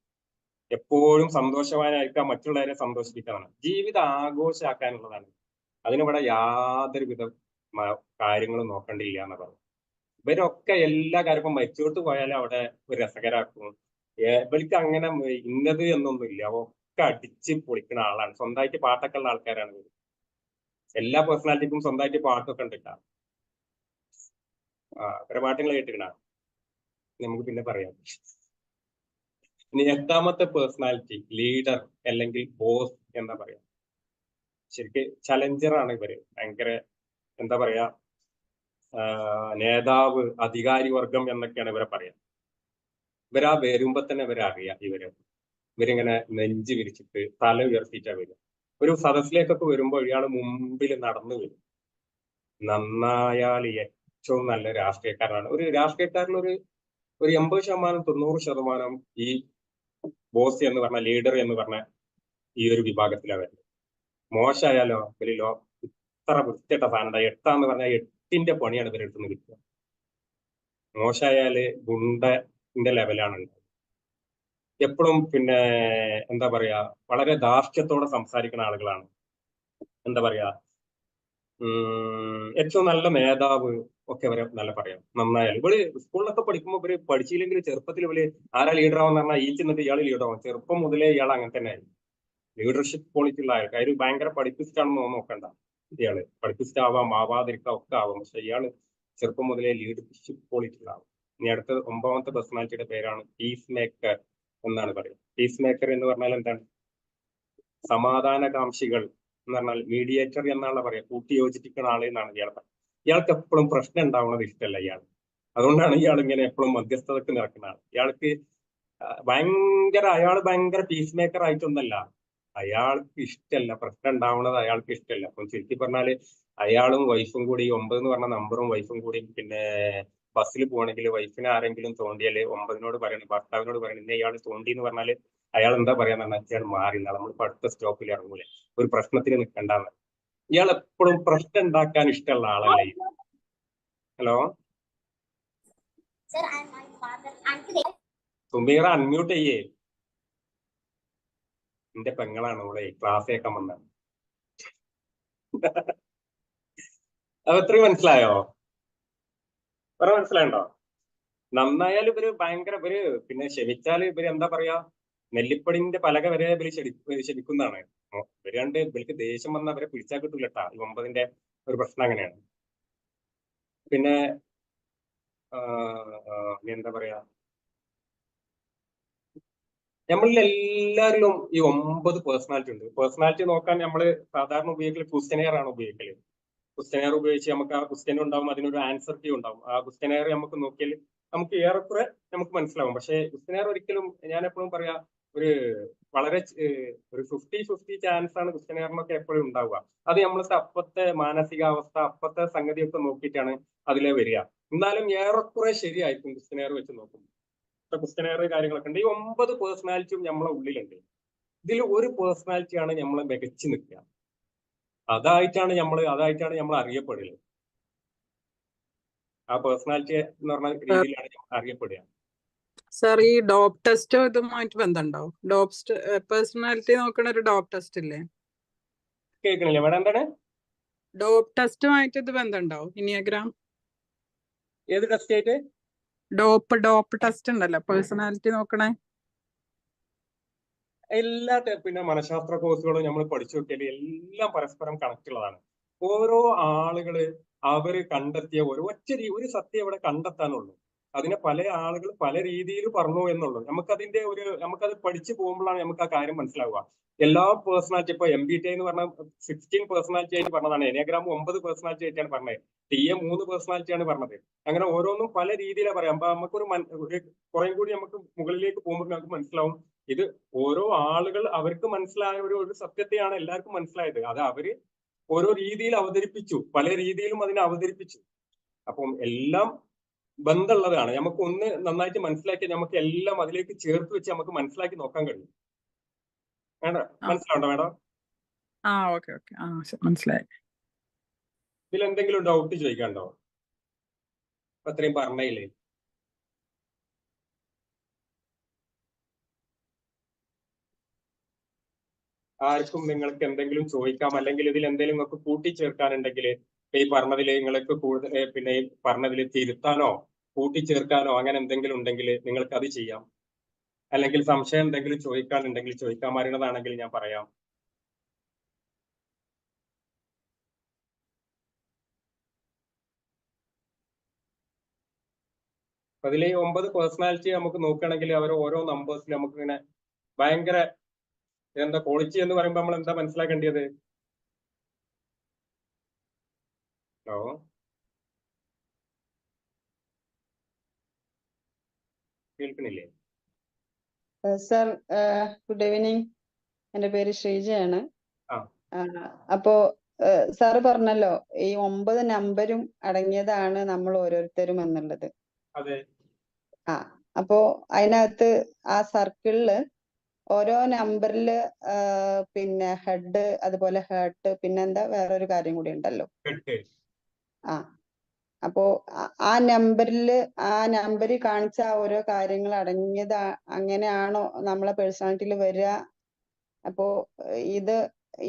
എപ്പോഴും സന്തോഷവാനായിരിക്കുക, മറ്റുള്ളവരെ സന്തോഷിപ്പിക്കാനാണ്. ജീവിതം ആഘോഷമാക്കാനുള്ളതാണ്. അതിനിവിടെ യാതൊരുവിധ കാര്യങ്ങളും നോക്കേണ്ടില്ല എന്ന് പറഞ്ഞു. ഇവരൊക്കെ എല്ലാ കാര്യവും മരിച്ചോട്ട് പോയാലും അവിടെ ഒരു രസകരാക്കും. ഇവർക്ക് അങ്ങനെ ഇന്നത് എന്നൊന്നുമില്ല. ഒക്കെ അടിച്ച് പൊളിക്കുന്ന ആളാണ്. സ്വന്തമായിട്ട് പാട്ടൊക്കെ ഉള്ള ആൾക്കാരാണ് ഇവർ. എല്ലാ പേഴ്സണാലിറ്റിക്കും സ്വന്തമായിട്ട് പാട്ടൊക്കെ ഉണ്ട് കേട്ടോ. ഇവരെ പാട്ടുകൾ കേട്ടിക്കണ നമുക്ക് പിന്നെ പറയാം. ഇനി 8ാമത്തെ പേഴ്സണാലിറ്റി ലീഡർ അല്ലെങ്കിൽ ബോസ് എന്താ പറയാ. ശരിക്ക് ചലഞ്ചറാണ് ഇവര്. ഭയങ്കര എന്താ പറയാ നേതാവ്, അധികാരി വർഗം എന്നൊക്കെയാണ് ഇവരെ പറയാം. ഇവരാ വരുമ്പോ തന്നെ ഇവരറിയാം. ഇവരിങ്ങനെ നെഞ്ച് വിരിച്ചിട്ട് തല ഉയർത്തിയിട്ടാ വരിക. ഒരു സദസ്സിലേക്കൊക്കെ വരുമ്പോൾ ഇയാൾ മുമ്പിൽ നടന്നു വരും. നന്നായാൽ ഏറ്റവും നല്ല രാഷ്ട്രീയക്കാരനാണ്. ഒരു രാഷ്ട്രീയക്കാരിൽ ഒരു 80% 90% ഈ ബോസ് എന്ന് പറഞ്ഞ ലീഡർ എന്ന് പറഞ്ഞ ഈ ഒരു വിഭാഗത്തിലാണ് വരുന്നത്. മോശമായാലോ ഇവരിലോ ഇത്ര വൃത്തിയിട്ട സാധനം 8 പറഞ്ഞാൽ 8ന്റെ പണിയാണ് ഇവരെടുത്ത് കിട്ടുക. മോശമായാല് ഗുണ്ടന്റെ ലെവലാണ് ഉണ്ടാവുക. എപ്പോഴും പിന്നെ എന്താ പറയാ വളരെ ധാർഷ്ട്യത്തോടെ സംസാരിക്കുന്ന ആളുകളാണ്. എന്താ പറയാ ഏറ്റവും നല്ല നേതാവ് ഒക്കെ ഇവരെ നല്ല പറയാം. നന്നായാലും ഇവര് സ്കൂളിലൊക്കെ പഠിക്കുമ്പോൾ ഇവര് പഠിച്ചില്ലെങ്കിൽ ചെറുപ്പത്തിൽ ഇവര് ആരാ ലീഡർ ആവാന്ന് പറഞ്ഞാൽ ഈ ചെന്നിട്ട് ഇയാൾ ലീഡർ ആവും. ചെറുപ്പം മുതലേ ഇയാൾ അങ്ങനെ തന്നെ ആയിരുന്നു. ലീഡർഷിപ്പ് ക്വാളിറ്റി ഉള്ള ആൾക്കാർ. ഭയങ്കര പഠിപ്പിച്ചിട്ടാണെന്ന് നോക്കണ്ട. ഇയാള് പഠിപ്പിച്ചിട്ട് ആവാതിരിക്കാം ഒക്കെ ആവാം. പക്ഷെ ഇയാള് ചെറുപ്പം മുതലേ ലീഡർഷിപ്പ് ക്വാളിറ്റി ഉള്ള ആവും. ഇനി അടുത്ത 9ാമത്തെ പേഴ്സണാലിറ്റിയുടെ പേരാണ് പീസ് മേക്കർ എന്നാണ് പറയുന്നത്. പീസ് മേക്കർ എന്ന് പറഞ്ഞാൽ എന്താണ്? സമാധാനകാംക്ഷികൾ എന്ന് പറഞ്ഞാൽ മീഡിയേറ്റർ എന്നാണ് പറയാ. കൂട്ടി യോജിപ്പിക്കുന്ന ആള് എന്നാണ് ഇയാൾ പറയുന്നത്. ഇയാൾക്ക് എപ്പോഴും പ്രശ്നം ഉണ്ടാവുന്നത് ഇഷ്ടമല്ല ഇയാൾ. അതുകൊണ്ടാണ് ഇയാൾ ഇങ്ങനെ എപ്പോഴും മധ്യസ്ഥതക്ക് നിറക്കുന്ന ആൾ. ഇയാൾക്ക് അയാൾ ഭയങ്കര പീസ് മേക്കർ ആയിട്ടൊന്നല്ല. അയാൾക്ക് ഇഷ്ടമല്ല പ്രശ്നം ഉണ്ടാവുന്നത്. അയാൾക്ക് ഇഷ്ടമല്ല. അപ്പം ചുരുക്കി പറഞ്ഞാല് അയാളും വൈഫും കൂടി 9 എന്ന് പറഞ്ഞ നമ്പറും വൈഫും കൂടി പിന്നെ ബസ്സിൽ പോകണമെങ്കിൽ വൈഫിനെ ആരെങ്കിലും തോണ്ടിയാൽ 9 പറയണം, ഭർത്താവിനോട് പറയണം ഇന്ന ഇയാൾ തോണ്ടി എന്ന് പറഞ്ഞാൽ അയാൾ എന്താ പറയാന്ന് പറഞ്ഞാൽ അയാൾ മാറി നമ്മളിപ്പോ അടുത്ത സ്റ്റോപ്പിൽ ഇറങ്ങൂലെ, ഒരു പ്രശ്നത്തിന് നിൽക്കണ്ടെന്ന്. ഇയാൾ എപ്പോഴും പ്രശ്നം ഉണ്ടാക്കാൻ ഇഷ്ടമുള്ള ആളല്ലേ? ഹലോ സുമീറ, അൺമ്യൂട്ട് ചെയ്യേ. എന്റെ പെങ്ങളാണ് ഇവിടെ ക്ലാസ് കേൾക്കാൻ വന്നത്. അത് എത്രയും മനസ്സിലായോ? വേറെ മനസ്സിലായോ? നന്നായാലും ഇവര് ഭയങ്കര പിന്നെ ക്ഷമിച്ചാല് ഇവര് എന്താ പറയാ, നെല്ലിപ്പടിന്റെ പലക വരെ ഇവര് ക്ഷമിക്കുന്നതാണ്. ഇവരാണ്ട് ഇവർക്ക് ദേഷ്യം വന്ന അവരെ പിടിച്ചാൽ കിട്ടൂലട്ടാ. ഈ 9ന്റെ ഒരു പ്രശ്നം അങ്ങനെയാണ്. പിന്നെ എന്താ പറയാ, നമ്മളിൽ എല്ലാവരിലും ഈ 9 പേഴ്സണാലിറ്റി ഉണ്ട്. പേഴ്സണാലിറ്റി നോക്കാൻ നമ്മള് സാധാരണ ഉപയോഗിക്കൽ ക്വസ്റ്റനെയർ ആണ് ഉപയോഗിക്കല്. ക്വസ്റ്റനെയർ ഉപയോഗിച്ച് നമുക്ക് ആ ക്വസ്റ്റ്യൻ ഉണ്ടാവും, അതിനൊരു ആൻസർ കീ ഉണ്ടാവും. ആ ക്വസ്റ്റനെയർ നമുക്ക് നോക്കിയാൽ നമുക്ക് ഏറെക്കുറെ നമുക്ക് മനസ്സിലാവും. പക്ഷെ ക്വസ്റ്റനെയർ ഒരിക്കലും, ഞാൻ എപ്പോഴും പറയാ, വളരെ ഒരു 50-50 ചാൻസ് ആണ് ക്വസ്റ്റനെയറിനൊക്കെ എപ്പോഴും ഉണ്ടാവുക. അത് നമ്മൾ അപ്പത്തെ മാനസികാവസ്ഥ, അപ്പത്തെ സംഗതിയൊക്കെ നോക്കിയിട്ടാണ് അതിലെ വരിക. എന്നാലും ഏറെക്കുറെ ശരിയായിരിക്കും ക്വസ്റ്റനെയർ വെച്ച് നോക്കും. ക്വസ്റ്റനെയർ കാര്യങ്ങളൊക്കെ ഉണ്ട്. ഈ 9 പേഴ്സണാലിറ്റിയും നമ്മളെ ഉള്ളിലുണ്ട്. ഇതിൽ ഒരു പേഴ്സണാലിറ്റിയാണ് നമ്മളെ മികച്ചു നിൽക്കുക. അതായിട്ടാണ് നമ്മൾ അറിയപ്പെടുക. ആ പേഴ്സണാലിറ്റി എന്ന് പറഞ്ഞ രീതിയിലാണ് നമ്മൾ അറിയപ്പെടുക. സർ, ഈ ഡോപ്പ് ടെസ്റ്റോ ഇതുമായിട്ട് ബന്ധമുണ്ടോ? ഡോപ്പ് പേഴ്സണാലിറ്റി നോക്കണ ഒരു ഡോപ്പ് ടെസ്റ്റ് ഇല്ലേ? കേൾക്കണില്ല മേഡം? എന്താണ് ഡോപ്പ് ടെസ്റ്റുമായിട്ട് ഇത് ബന്ധമുണ്ടോ? ഇനിയഗ്രാം ഏത് ടെസ്റ്റ് ആയിട്ട്? ഡോപ്പ് ടെസ്റ്റ് ഉണ്ടല്ലോ, പേഴ്സണാലിറ്റി നോക്കണേ. എല്ലാ പിന്നെ മനഃശാസ്ത്ര കോഴ്സുകളും നമ്മൾ പഠിച്ചു നോക്കിയാൽ എല്ലാം പരസ്പരം കണക്ട് ഉള്ളതാണ്. ഓരോ ആളുകള് അവര് കണ്ടെത്തിയ ഒരു സത്യം ഇവിടെ കണ്ടെത്താനുള്ളൂ. അതിനെ പല ആളുകൾ പല രീതിയിൽ പറഞ്ഞു എന്നുള്ളൂ. നമുക്കത് പഠിച്ചു പോകുമ്പോഴാണ് നമുക്ക് ആ കാര്യം മനസ്സിലാവുക. എല്ലാ പേഴ്സണാലിറ്റി, ഇപ്പൊ MBTI എന്ന് പറഞ്ഞ 16 പേഴ്സണാലിറ്റി ആയിട്ട് പറഞ്ഞതാണ്. എനിയാഗ്രാം 9 പേഴ്സണാലിറ്റി ആയിട്ടാണ് പറഞ്ഞത്. TA 3 പേഴ്സണാലിറ്റി ആണ് പറഞ്ഞത്. അങ്ങനെ ഓരോന്നും പല രീതിയിലാണ് പറയാം. അപ്പൊ നമുക്കൊരു കുറെ കൂടി നമുക്ക് മുകളിലേക്ക് പോകുമ്പോൾ നമുക്ക് മനസ്സിലാവും, ഇത് ഓരോ ആളുകൾ അവർക്ക് മനസ്സിലായ ഒരു സത്യത്തെയാണ് എല്ലാവർക്കും മനസ്സിലായത്. അത് അവര് ഓരോ രീതിയിൽ അവതരിപ്പിച്ചു, പല രീതിയിലും അതിനെ അവതരിപ്പിച്ചു. അപ്പം എല്ലാം ബന്ധമുള്ളതാണ്. നമുക്ക് ഒന്ന് നന്നായിട്ട് മനസ്സിലാക്കി നമുക്ക് എല്ലാം അതിലേക്ക് ചേർത്ത് വെച്ച് നമുക്ക് മനസ്സിലാക്കി നോക്കാൻ കഴിയും. മനസ്സിലാവണ്ടോ മേഡം? ഓക്കെ മനസ്സിലായി. ഇതിൽ എന്തെങ്കിലും ഡൗട്ട് ചോദിക്കാണ്ടോ? അത്രയും പറഞ്ഞില്ലേ? ആർക്കും നിങ്ങൾക്ക് എന്തെങ്കിലും ചോദിക്കാം, അല്ലെങ്കിൽ ഇതിൽ എന്തെങ്കിലും നിങ്ങൾക്ക് കൂട്ടിച്ചേർക്കാനുണ്ടെങ്കിൽ ഈ പറഞ്ഞതിൽ നിങ്ങൾക്ക് കൂടുതൽ പിന്നെ ഈ പറഞ്ഞതിൽ തിരുത്താനോ കൂട്ടിച്ചേർക്കാനോ അങ്ങനെ എന്തെങ്കിലും ഉണ്ടെങ്കിൽ നിങ്ങൾക്ക് അത് ചെയ്യാം. അല്ലെങ്കിൽ സംശയം എന്തെങ്കിലും ചോദിക്കാനുണ്ടെങ്കിൽ ചോദിക്കാൻ അറിയുന്നതാണെങ്കിൽ ഞാൻ പറയാം. അതിൽ ഈ 9 പേഴ്സണാലിറ്റി നമുക്ക് നോക്കുകയാണെങ്കിൽ അവർ ഓരോ നമ്പേഴ്സിൽ നമുക്ക് ഇങ്ങനെ ഭയങ്കര എന്താ ക്വാളിറ്റി എന്ന് പറയുമ്പോൾ നമ്മൾ എന്താ മനസ്സിലാക്കേണ്ടത്? ഹലോ കേൾക്കണില്ലേ? Sir, good evening. എൻ്റെ പേര് ശ്രീജയാണ്. ആ. അപ്പോ സാറ് പറഞ്ഞല്ലോ ഈ 9 നമ്പരും അടങ്ങിയതാണ് നമ്മൾ ഓരോരുത്തരും എന്നുള്ളത്. അതെ. അപ്പോ അതിനകത്ത് ആ സർക്കിളില് ഓരോ നമ്പറില് പിന്നെ ഹെഡ്, അതുപോലെ ഹേർട്ട്, പിന്നെന്താ വേറൊരു കാര്യം കൂടി ഉണ്ടല്ലോ. അപ്പോ ആ നമ്പറിൽ കാണിച്ച ഓരോ കാര്യങ്ങൾ അടങ്ങിയത് അങ്ങനെയാണോ നമ്മളെ പേഴ്സണാലിറ്റിയിൽ വരിക? അപ്പോ ഇത്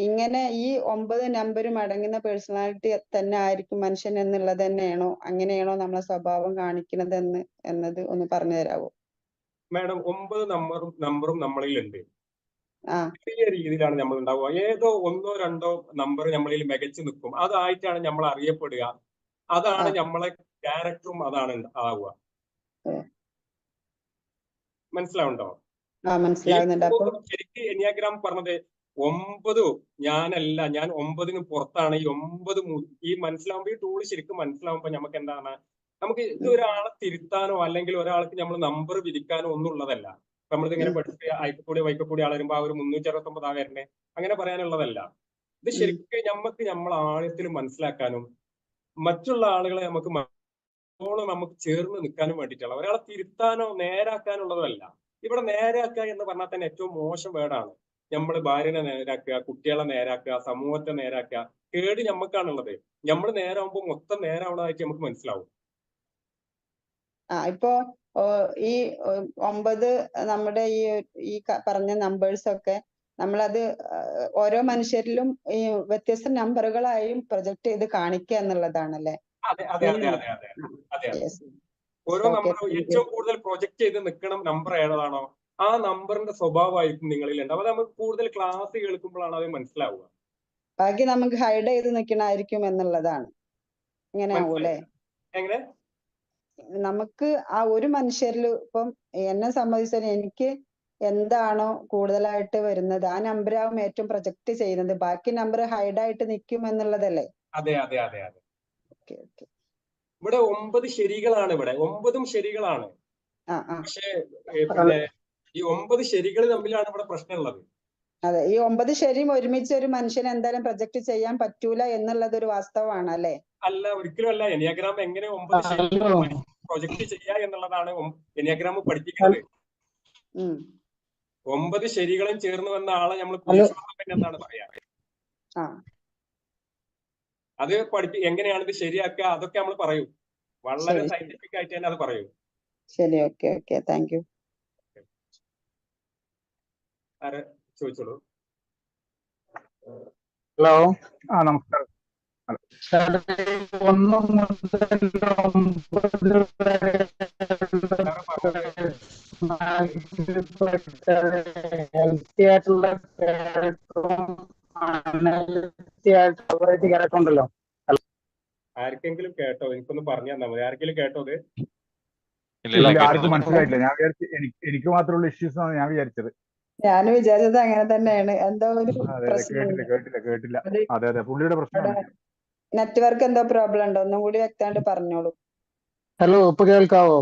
ഇങ്ങനെ ഈ 9 നമ്പരും അടങ്ങുന്ന പേഴ്സണാലിറ്റി തന്നെ ആയിരിക്കും മനുഷ്യൻ എന്നുള്ളത് തന്നെയാണോ? അങ്ങനെയാണോ നമ്മളെ സ്വഭാവം കാണിക്കുന്നത് എന്നത് ഒന്ന് പറഞ്ഞു തരാമോ? മാഡം, 9 നമ്പറും നമ്മളിലുണ്ട്. ചെറിയ രീതിയിലാണ് നമ്മൾ ഉണ്ടാവുക. ഏതോ 1-2 നമ്പർ നമ്മളിൽ മികച്ചു നിൽക്കും. അതായിട്ടാണ് നമ്മൾ അറിയപ്പെടുക. അതാണ് നമ്മളെ ക്യാരക്ടറും അതാണ് ആവുക. മനസ്സിലാവുണ്ടോ? ശരിക്കും എനിയാഗ്രാം പറഞ്ഞത് 9 ഞാനല്ല, ഞാൻ 9ന് പുറത്താണ്. ഈ 9 ഈ മനസ്സിലാവുമ്പോ ഈ ടൂള് ശരിക്കും മനസ്സിലാവുമ്പോ നമുക്ക് എന്താണ്, നമുക്ക് ഇത് ഒരാളെ തിരുത്താനോ അല്ലെങ്കിൽ ഒരാൾക്ക് നമ്മൾ നമ്പർ വിധിക്കാനോ ഒന്നും ഉള്ളതല്ല. നമ്മളിതിങ്ങനെ പഠിച്ച് വൈക്കക്കൂടി ആൾ വരുമ്പോ ആ ഒരു 369 വരണേ അങ്ങനെ പറയാനുള്ളതല്ല. ഇത് ശരിക്കും നമുക്ക് നമ്മൾ ആഴത്തിൽ മനസ്സിലാക്കാനും മറ്റുള്ള ആളുകളെ നമുക്ക് എത്രത്തോളം നമുക്ക് ചേർന്ന് നിൽക്കാനും വേണ്ടിയിട്ടുള്ള ഒരാളെ തിരുത്താനോ നേരാക്കാനുള്ളതോ അല്ല. ഇവിടെ നേരാക്കുക എന്ന് പറഞ്ഞാൽ തന്നെ ഏറ്റവും മോശം വേർഡാണ്. നമ്മൾ ഭാര്യനെ നേരാക്കുക, കുട്ടികളെ നേരാക്കുക, സമൂഹത്തെ നേരാക്കുക. കേട് ഞമ്മക്കാണുള്ളത്. നമ്മൾ നേരാകുമ്പോൾ മൊത്തം നേരാവുന്നതായിട്ട് നമുക്ക് മനസ്സിലാവും. ഇപ്പോ ഈ 9 നമ്മുടെ ഈ പറഞ്ഞ നമ്പേഴ്സ് ഒക്കെ നമ്മളത് ഓരോ മനുഷ്യരിലും ഈ വ്യത്യസ്ത നമ്പറുകളായും പ്രൊജക്ട് ചെയ്ത് കാണിക്കുക എന്നുള്ളതാണല്ലേ? അതെ അതെ അതെ അതെ അതെ അതെ അതെ. ഓരോ നമ്പർ ഏറ്റവും കൂടുതൽ പ്രൊജക്ട് ചെയ്ത് നിൽക്കണം നമ്പർ ഏതാണോ ആ നമ്പറിന്റെ സ്വഭാവമായിരിക്കും നിങ്ങളിൽ ഉണ്ടാവും. അത് നമുക്ക് കൂടുതൽ ക്ലാസ് കേൾക്കുമ്പോഴാണ് അത് മനസ്സിലാവുക. ബാക്കി നമുക്ക് ഹൈഡ് ചെയ്ത് നിൽക്കണായിരിക്കും എന്നുള്ളതാണ്. ഇങ്ങനെ ആവൂല്ലേ? എങ്ങനെ നമുക്ക് ആ ഒരു മനുഷ്യരിൽ ഇപ്പം എന്നെ സംബന്ധിച്ചാൽ എനിക്ക് എന്താണോ കൂടുതലായിട്ട് വരുന്നത് ആ നമ്പറാവും ഏറ്റവും പ്രൊജക്ട് ചെയ്യുന്നത്. ബാക്കി നമ്പർ ഹൈഡായിട്ട് നിൽക്കും എന്നുള്ളതല്ലേ? അതെ അതെ അതെ അതെ. Okay okay. ഇവിടെ 9 ശരികളാണ്. ഇവിടെ 9ഉം ശരികളാണ്. പക്ഷേ പിന്നെ ഈ 9 ശരികൾ തമ്മിലാണ് ഇവിടെ പ്രശ്നമുള്ളത്. അതെ, ഈ 9 ശരിയും ഒരുമിച്ച് ഒരു മനുഷ്യന് എന്തായാലും പ്രൊജക്ട് ചെയ്യാൻ പറ്റൂല എന്നുള്ളത് ഒരു വാസ്തവമാണ് അല്ലേ? അല്ല, ഒരിക്കലും അല്ല. എനിയാഗ്രാം എങ്ങനെ 9 ശരി പ്രൊജക്ട് ചെയ്യുക എന്നുള്ളതാണ് എനിയാഗ്രാം പഠിപ്പിക്കുന്നത്. 9 ശരികളും ചേർന്ന് വന്ന ആളെ നമ്മൾ എന്താണ് പറയാ? അത് എങ്ങനെയാണ് ഇത് ശരിയാക്കുക അതൊക്കെ നമ്മൾ പറയും. വളരെ സയന്റിഫിക് ആയിട്ട് തന്നെ അത് പറയും. ശരി, ഓക്കെ ഓക്കെ, താങ്ക് യു. ആരെ ചോദിച്ചോളൂ. ഹലോ, നമസ്കാരം. 1 മുതൽ 9 വരെ ഹെൽത്തി ആയിട്ടുള്ള ക്യാരക്ടറും അൺഹെൽത്തി ആയിട്ടുള്ള ക്യാരക്ടർ ഉണ്ടല്ലോ. ആർക്കെങ്കിലും കേട്ടോ? എനിക്കൊന്ന് പറഞ്ഞു തന്നാൽ മതി. ആർക്കെങ്കിലും കേട്ടോ? ആർക്കും മനസ്സിലായിട്ടില്ല. ഞാൻ വിചാരിച്ചു എനിക്ക് മാത്രമുള്ള ഇഷ്യൂസ് ആണ് ഞാൻ വിചാരിച്ചത്. ഞാൻ വിചാരിച്ചത് അങ്ങനെ തന്നെയാണ്. എന്തോ ഒരു കേട്ടില്ല. അതെ അതെ, പുള്ളിയുടെ പ്രശ്നമാണ്. നെറ്റ്വർക്ക് എന്തോ പ്രോബ്ലം ഉണ്ടോ? ഒന്നും കൂടി വ്യക്തമായിട്ട് പറഞ്ഞോളൂ. ഹലോ, ഇപ്പൊ കേൾക്കാവോ?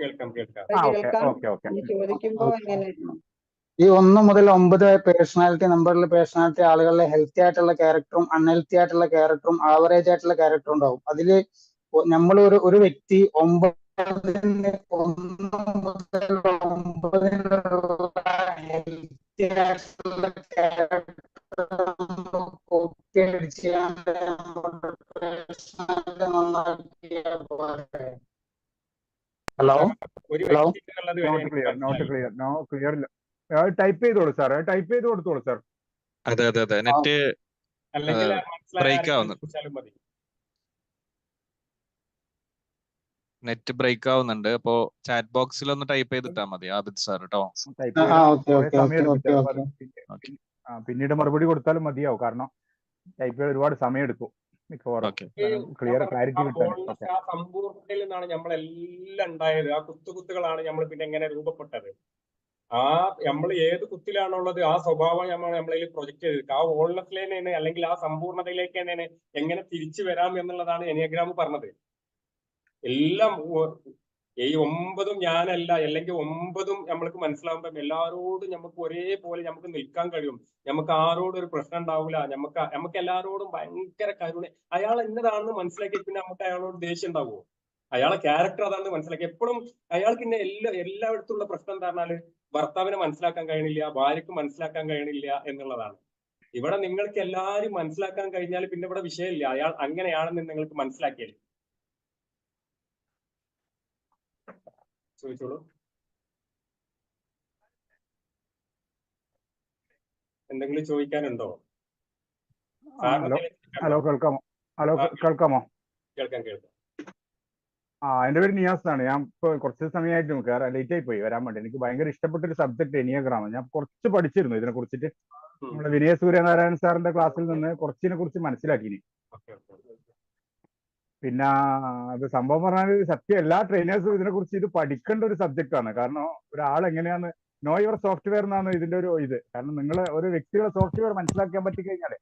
കേൾക്കാം. ചോദിക്കുമ്പോ എങ്ങനെയാണ് ഈ 1 മുതൽ 9 പേഴ്സണാലിറ്റി നമ്പറിൽ പേഴ്സണാലിറ്റി ആളുകളുടെ ഹെൽത്തി ആയിട്ടുള്ള ക്യാരക്ടറും അൺഹെൽത്തി ആയിട്ടുള്ള ക്യാരക്ടറും ആവറേജ് ആയിട്ടുള്ള ക്യാരക്ടറും ഉണ്ടാവും. അതില് നമ്മൾ ഒരു വ്യക്തി 9 മുതൽ 9 ഹെൽത്തി ആയിട്ടുള്ള character hello, not clear. Type ചെയ്തോളൂ സാർ, ടൈപ്പ് ചെയ്ത് കൊടുത്തോളൂ സാർ. അതെ അതെ അതെ, നെറ്റ് ബ്രേക്ക് ആവുന്നുണ്ട്. അപ്പോ ചാറ്റ് ബോക്സിൽ ഒന്ന് ടൈപ്പ് ചെയ്തിട്ടാ മതി ആബിദ് സാർ കേട്ടോ. പിന്നീട് മറുപടി കൊടുത്താലും മതിയാവും, കാരണം ടൈപ്പ് ചെയ്ത് ഒരുപാട് സമയം എടുക്കും. ക്ലിയർ ക്ലാരിറ്റി കിട്ടാൻ. ആ സമ്പൂർണ്ണതയിൽ നിന്നാണ് നമ്മളെല്ലാം ഉണ്ടായത്. ആ കുത്തുകളാണ് നമ്മൾ പിന്നെ എങ്ങനെ രൂപപ്പെട്ടത്. നമ്മൾ ഏത് കുത്തിലാണുള്ളത് ആ സ്വഭാവം നമ്മളതിൽ പ്രൊജക്ട് ചെയ്ത് ആ ഓൾനെസ്സിലേക്കാണ് അല്ലെങ്കിൽ ആ സമ്പൂർണ്ണതയിലേക്ക് തന്നെയാണ് എങ്ങനെ തിരിച്ചു വരാം എന്നുള്ളതാണ് എനിയാഗ്രാം പറഞ്ഞത്. എല്ലാം ഈ 9ഉം ഞാനല്ല, അല്ലെങ്കിൽ 9ഉം നമ്മൾക്ക് മനസ്സിലാവുമ്പോൾ എല്ലാവരോടും നമുക്ക് ഒരേപോലെ നമുക്ക് നിൽക്കാൻ കഴിയും. നമുക്ക് ആരോടും ഒരു പ്രശ്നം ഉണ്ടാവില്ല. നമുക്ക് എല്ലാവരോടും ഭയങ്കര കരുണ. അയാൾ എന്നതാണെന്ന് മനസ്സിലാക്കി പിന്നെ നമുക്ക് അയാളോട് ദേഷ്യം ഉണ്ടാവുമോ? അയാളെ ക്യാരക്ടർ അതാണെന്ന് മനസ്സിലാക്കി എപ്പോഴും അയാൾക്ക് പിന്നെ എല്ലായിടത്തുള്ള പ്രശ്നം എന്താ പറഞ്ഞാല് ഭർത്താവിനെ മനസ്സിലാക്കാൻ കഴിയണില്ല, ഭാര്യക്ക് മനസ്സിലാക്കാൻ കഴിയണില്ല എന്നുള്ളതാണ്. ഇവിടെ നിങ്ങൾക്ക് എല്ലാവരും മനസ്സിലാക്കാൻ കഴിഞ്ഞാൽ പിന്നെ ഇവിടെ വിഷയമില്ല. അയാൾ അങ്ങനെയാണെന്ന് നിങ്ങൾക്ക് മനസ്സിലാക്കിയല്ലേ. ചോദിച്ചോളൂ. എന്തെങ്കിലും ചോദിക്കാനുണ്ടോ? ഹലോ, കേൾക്കാമോ? കേൾക്കാം. എന്റെ പേര് നിയാസ് ആണ്. ഞാൻ ഇപ്പൊ കുറച്ച് സമയമായിട്ട് ലേറ്റ് ആയി പോയി വരാൻ വേണ്ടി. എനിക്ക് ഭയങ്കര ഇഷ്ടപ്പെട്ട ഒരു സബ്ജക്ട് എനിയാഗ്രാം. ഞാൻ കുറച്ച് പഠിച്ചിരുന്നു ഇതിനെ കുറിച്ചിട്ട്. നമ്മുടെ വിനയ സൂര്യനാരായണൻ സാറിന്റെ ക്ലാസ്സിൽ നിന്ന് കുറച്ചിനെ കുറിച്ച് മനസ്സിലാക്കിനി. പിന്നെ അത് സംഭവം പറഞ്ഞാൽ സത്യം എല്ലാ ട്രെയിനേഴ്സും ഇതിനെ കുറിച്ച് ഇത് പഠിക്കേണ്ട ഒരു സബ്ജക്റ്റ് ആണ്. കാരണം ഒരാൾ എങ്ങനെയാന്ന് നോ യുവർ സോഫ്റ്റ്വെയർ എന്നാണ് ഇതിന്റെ ഒരു ഇത്. കാരണം നിങ്ങൾ ഒരു വ്യക്തിയുടെ സോഫ്റ്റ്വെയർ മനസ്സിലാക്കാൻ പറ്റിക്കഴിഞ്ഞാല്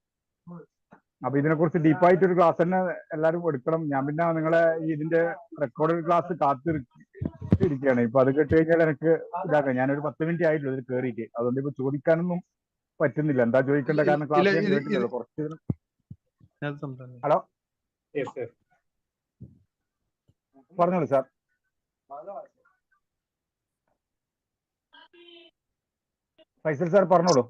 അപ്പൊ ഇതിനെക്കുറിച്ച് ഡീപ്പായിട്ട് ഒരു ക്ലാസ് തന്നെ എല്ലാവരും എടുക്കണം. ഞാൻ പിന്നെ നിങ്ങളെ ഇതിന്റെ റെക്കോർഡഡ് ക്ലാസ് കാത്തിരിക്കുകയാണ്. ഇപ്പൊ അത് കേട്ട് കഴിഞ്ഞാൽ എനിക്ക് ഇതാക്കാം. ഞാനൊരു 10 മിനിറ്റ് ആയിട്ടുള്ളൂ ഇതിൽ കയറിയിട്ട്. അതുകൊണ്ട് ഇപ്പൊ ചോദിക്കാനൊന്നും പറ്റുന്നില്ല. എന്താ ചോദിക്കേണ്ട? കാരണം ക്ലാസ് ഞാൻ കേട്ടില്ലല്ലോ കുറച്ച്. ഹലോ, പറഞ്ഞോളൂ സാർ. ഫൈസൽ സാർ പറഞ്ഞോളൂ.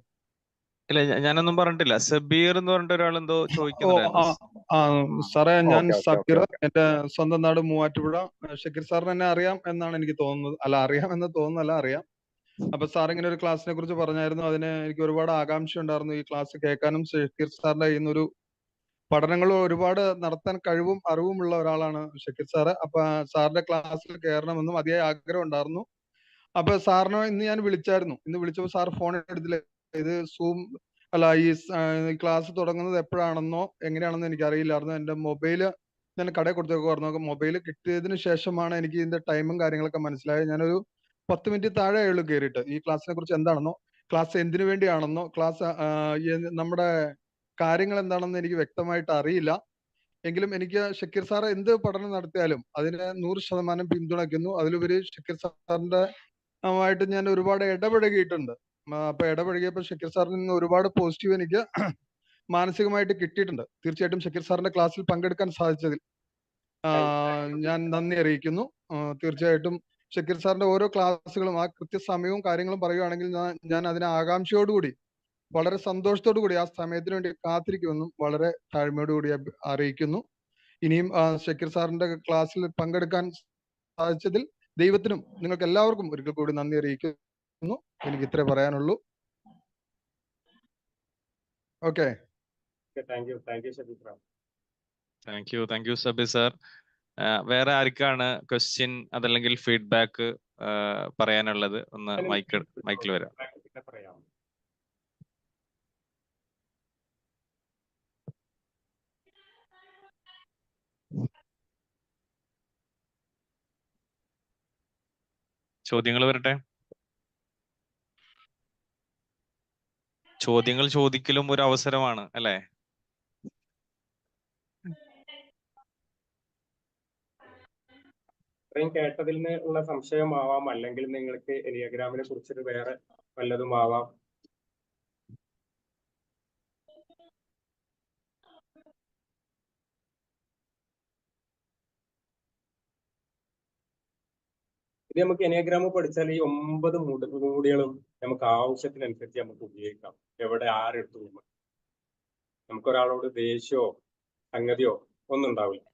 ഇല്ല, ഞാനൊന്നും പറഞ്ഞിട്ടില്ല. സബീർ എന്ന് പറഞ്ഞിട്ട് ഒരാൾ എന്തോ ചോദിക്കുന്നുണ്ടായിരുന്നു. സാറേ, ഞാൻ ഓക്കെ ഓക്കെ സബീർ, ഓക്കെ. എന്റെ സ്വന്തം നാട് മൂവാറ്റുപുഴ. ഷക്കീർ സാറിന് എന്നെ അറിയാം എന്നാണ് എനിക്ക് തോന്നുന്നത്. അല്ല, അറിയാം എന്ന് തോന്നുന്നല്ല, അറിയാം. അപ്പൊ സാർ ഇങ്ങനെ ഒരു ക്ലാസ്സിനെ കുറിച്ച് പറഞ്ഞായിരുന്നു. അതിന് എനിക്ക് ഒരുപാട് ആകാംക്ഷ ഉണ്ടായിരുന്നു ഈ ക്ലാസ് കേൾക്കാനും. ഷക്കീർ സാറിന്റെ കയ്യിൽ നിന്നൊരു പഠനങ്ങളും ഒരുപാട് നടത്താൻ കഴിവും അറിവുമുള്ള ഒരാളാണ് ഷക്കീർ സാറ്. അപ്പൊ സാറിന്റെ ക്ലാസ്സിൽ കയറണമെന്നും അതിയായ ആഗ്രഹം ഉണ്ടായിരുന്നു. അപ്പൊ സാറിനെ ഇന്ന് ഞാൻ വിളിച്ചായിരുന്നു. ഇന്ന് വിളിച്ചപ്പോൾ സാർ ഫോൺ എടുത്തില്ല. ഇത് സൂം അല്ല, ഈ ക്ലാസ് തുടങ്ങുന്നത് എപ്പോഴാണെന്നോ എങ്ങനെയാണെന്നോ എനിക്ക് അറിയില്ലായിരുന്നു. എന്റെ മൊബൈല് ഞാൻ കടയിൽ കൊടുത്തേക്ക് പറഞ്ഞു. മൊബൈൽ കിട്ടിയതിന് ശേഷമാണ് എനിക്ക് ഇതിന്റെ ടൈമും കാര്യങ്ങളൊക്കെ മനസ്സിലായത്. ഞാനൊരു 10 മിനിറ്റ് താഴെ ആയുള്ളൂ കയറിയിട്ട്. ഈ ക്ലാസ്സിനെ കുറിച്ച് എന്താണെന്നോ ക്ലാസ് എന്തിനു വേണ്ടിയാണെന്നോ ക്ലാസ് നമ്മുടെ കാര്യങ്ങൾ എന്താണെന്ന് എനിക്ക് വ്യക്തമായിട്ട് അറിയില്ല. എങ്കിലും എനിക്ക് ഷക്കീർ സാർ എന്ത് പഠനം നടത്തിയാലും അതിനെ 100% പിന്തുണയ്ക്കുന്നു. അതിലുപരി ഷക്കീർ സാറിന്റെ ആയിട്ട് ഞാൻ ഒരുപാട് ഇടപഴകിയിട്ടുണ്ട്. അപ്പൊ ഇടപഴകിയപ്പോൾ ഷക്കീർ സാറിൽ നിന്ന് ഒരുപാട് പോസിറ്റീവ് എനിക്ക് മാനസികമായിട്ട് കിട്ടിയിട്ടുണ്ട്. തീർച്ചയായിട്ടും ഷക്കീർ സാറിന്റെ ക്ലാസ്സിൽ പങ്കെടുക്കാൻ സാധിച്ചതിൽ ഞാൻ നന്ദി അറിയിക്കുന്നു. തീർച്ചയായിട്ടും ഷക്കീർ സാറിന്റെ ഓരോ ക്ലാസ്സുകളും ആ കൃത്യസമയവും കാര്യങ്ങളും പറയുകയാണെങ്കിൽ ഞാൻ അതിനെ ആകാംക്ഷയോടുകൂടി വളരെ സന്തോഷത്തോടു കൂടി ആ സമയത്തിന് വേണ്ടി കാത്തിരിക്കുമെന്നും വളരെ താഴ്മയോടുകൂടി അറിയിക്കുന്നു. ഇനിയും ഷക്കീർ സാറിന്റെ ക്ലാസ്സിൽ പങ്കെടുക്കാൻ സാധിച്ചതിൽ ദൈവത്തിനും നിങ്ങൾക്ക് എല്ലാവർക്കും ഒരിക്കൽ കൂടി നന്ദി അറിയിക്കുന്നു. എനിക്ക് ഇത്രേ പറയാനുള്ളൂ. Okay, thank U Sabeer sir. വേറെ ആർക്കാണ് ക്വസ്റ്റ്യൻ അതല്ലെങ്കിൽ ഫീഡ്ബാക്ക് പറയാനുള്ളത്? ഒന്ന് മൈക്കിൽ വരാം. ചോദ്യങ്ങൾ വരട്ടെ. ചോദ്യങ്ങൾ ചോദിക്കലും ഒരു അവസരമാണ്, അല്ലേ? ഇത്രയും കേട്ടതിൽ നിന്നുള്ള സംശയമാവാം, അല്ലെങ്കിൽ നിങ്ങൾക്ക് എനിയാഗ്രാമിനെ കുറിച്ചിട്ട് വേറെ വല്ലതും ആവാം. ഇത് നമുക്ക് എനിയാഗ്രാമ് പഠിച്ചാൽ ഈ 9 മൂടികളും നമുക്ക് ആവശ്യത്തിനനുസരിച്ച് നമുക്ക് ഉപയോഗിക്കാം. എവിടെ ആരെടുത്തു നമുക്കൊരാളോട് ദേഷ്യമോ സംഗതിയോ ഒന്നും ഉണ്ടാവില്ല.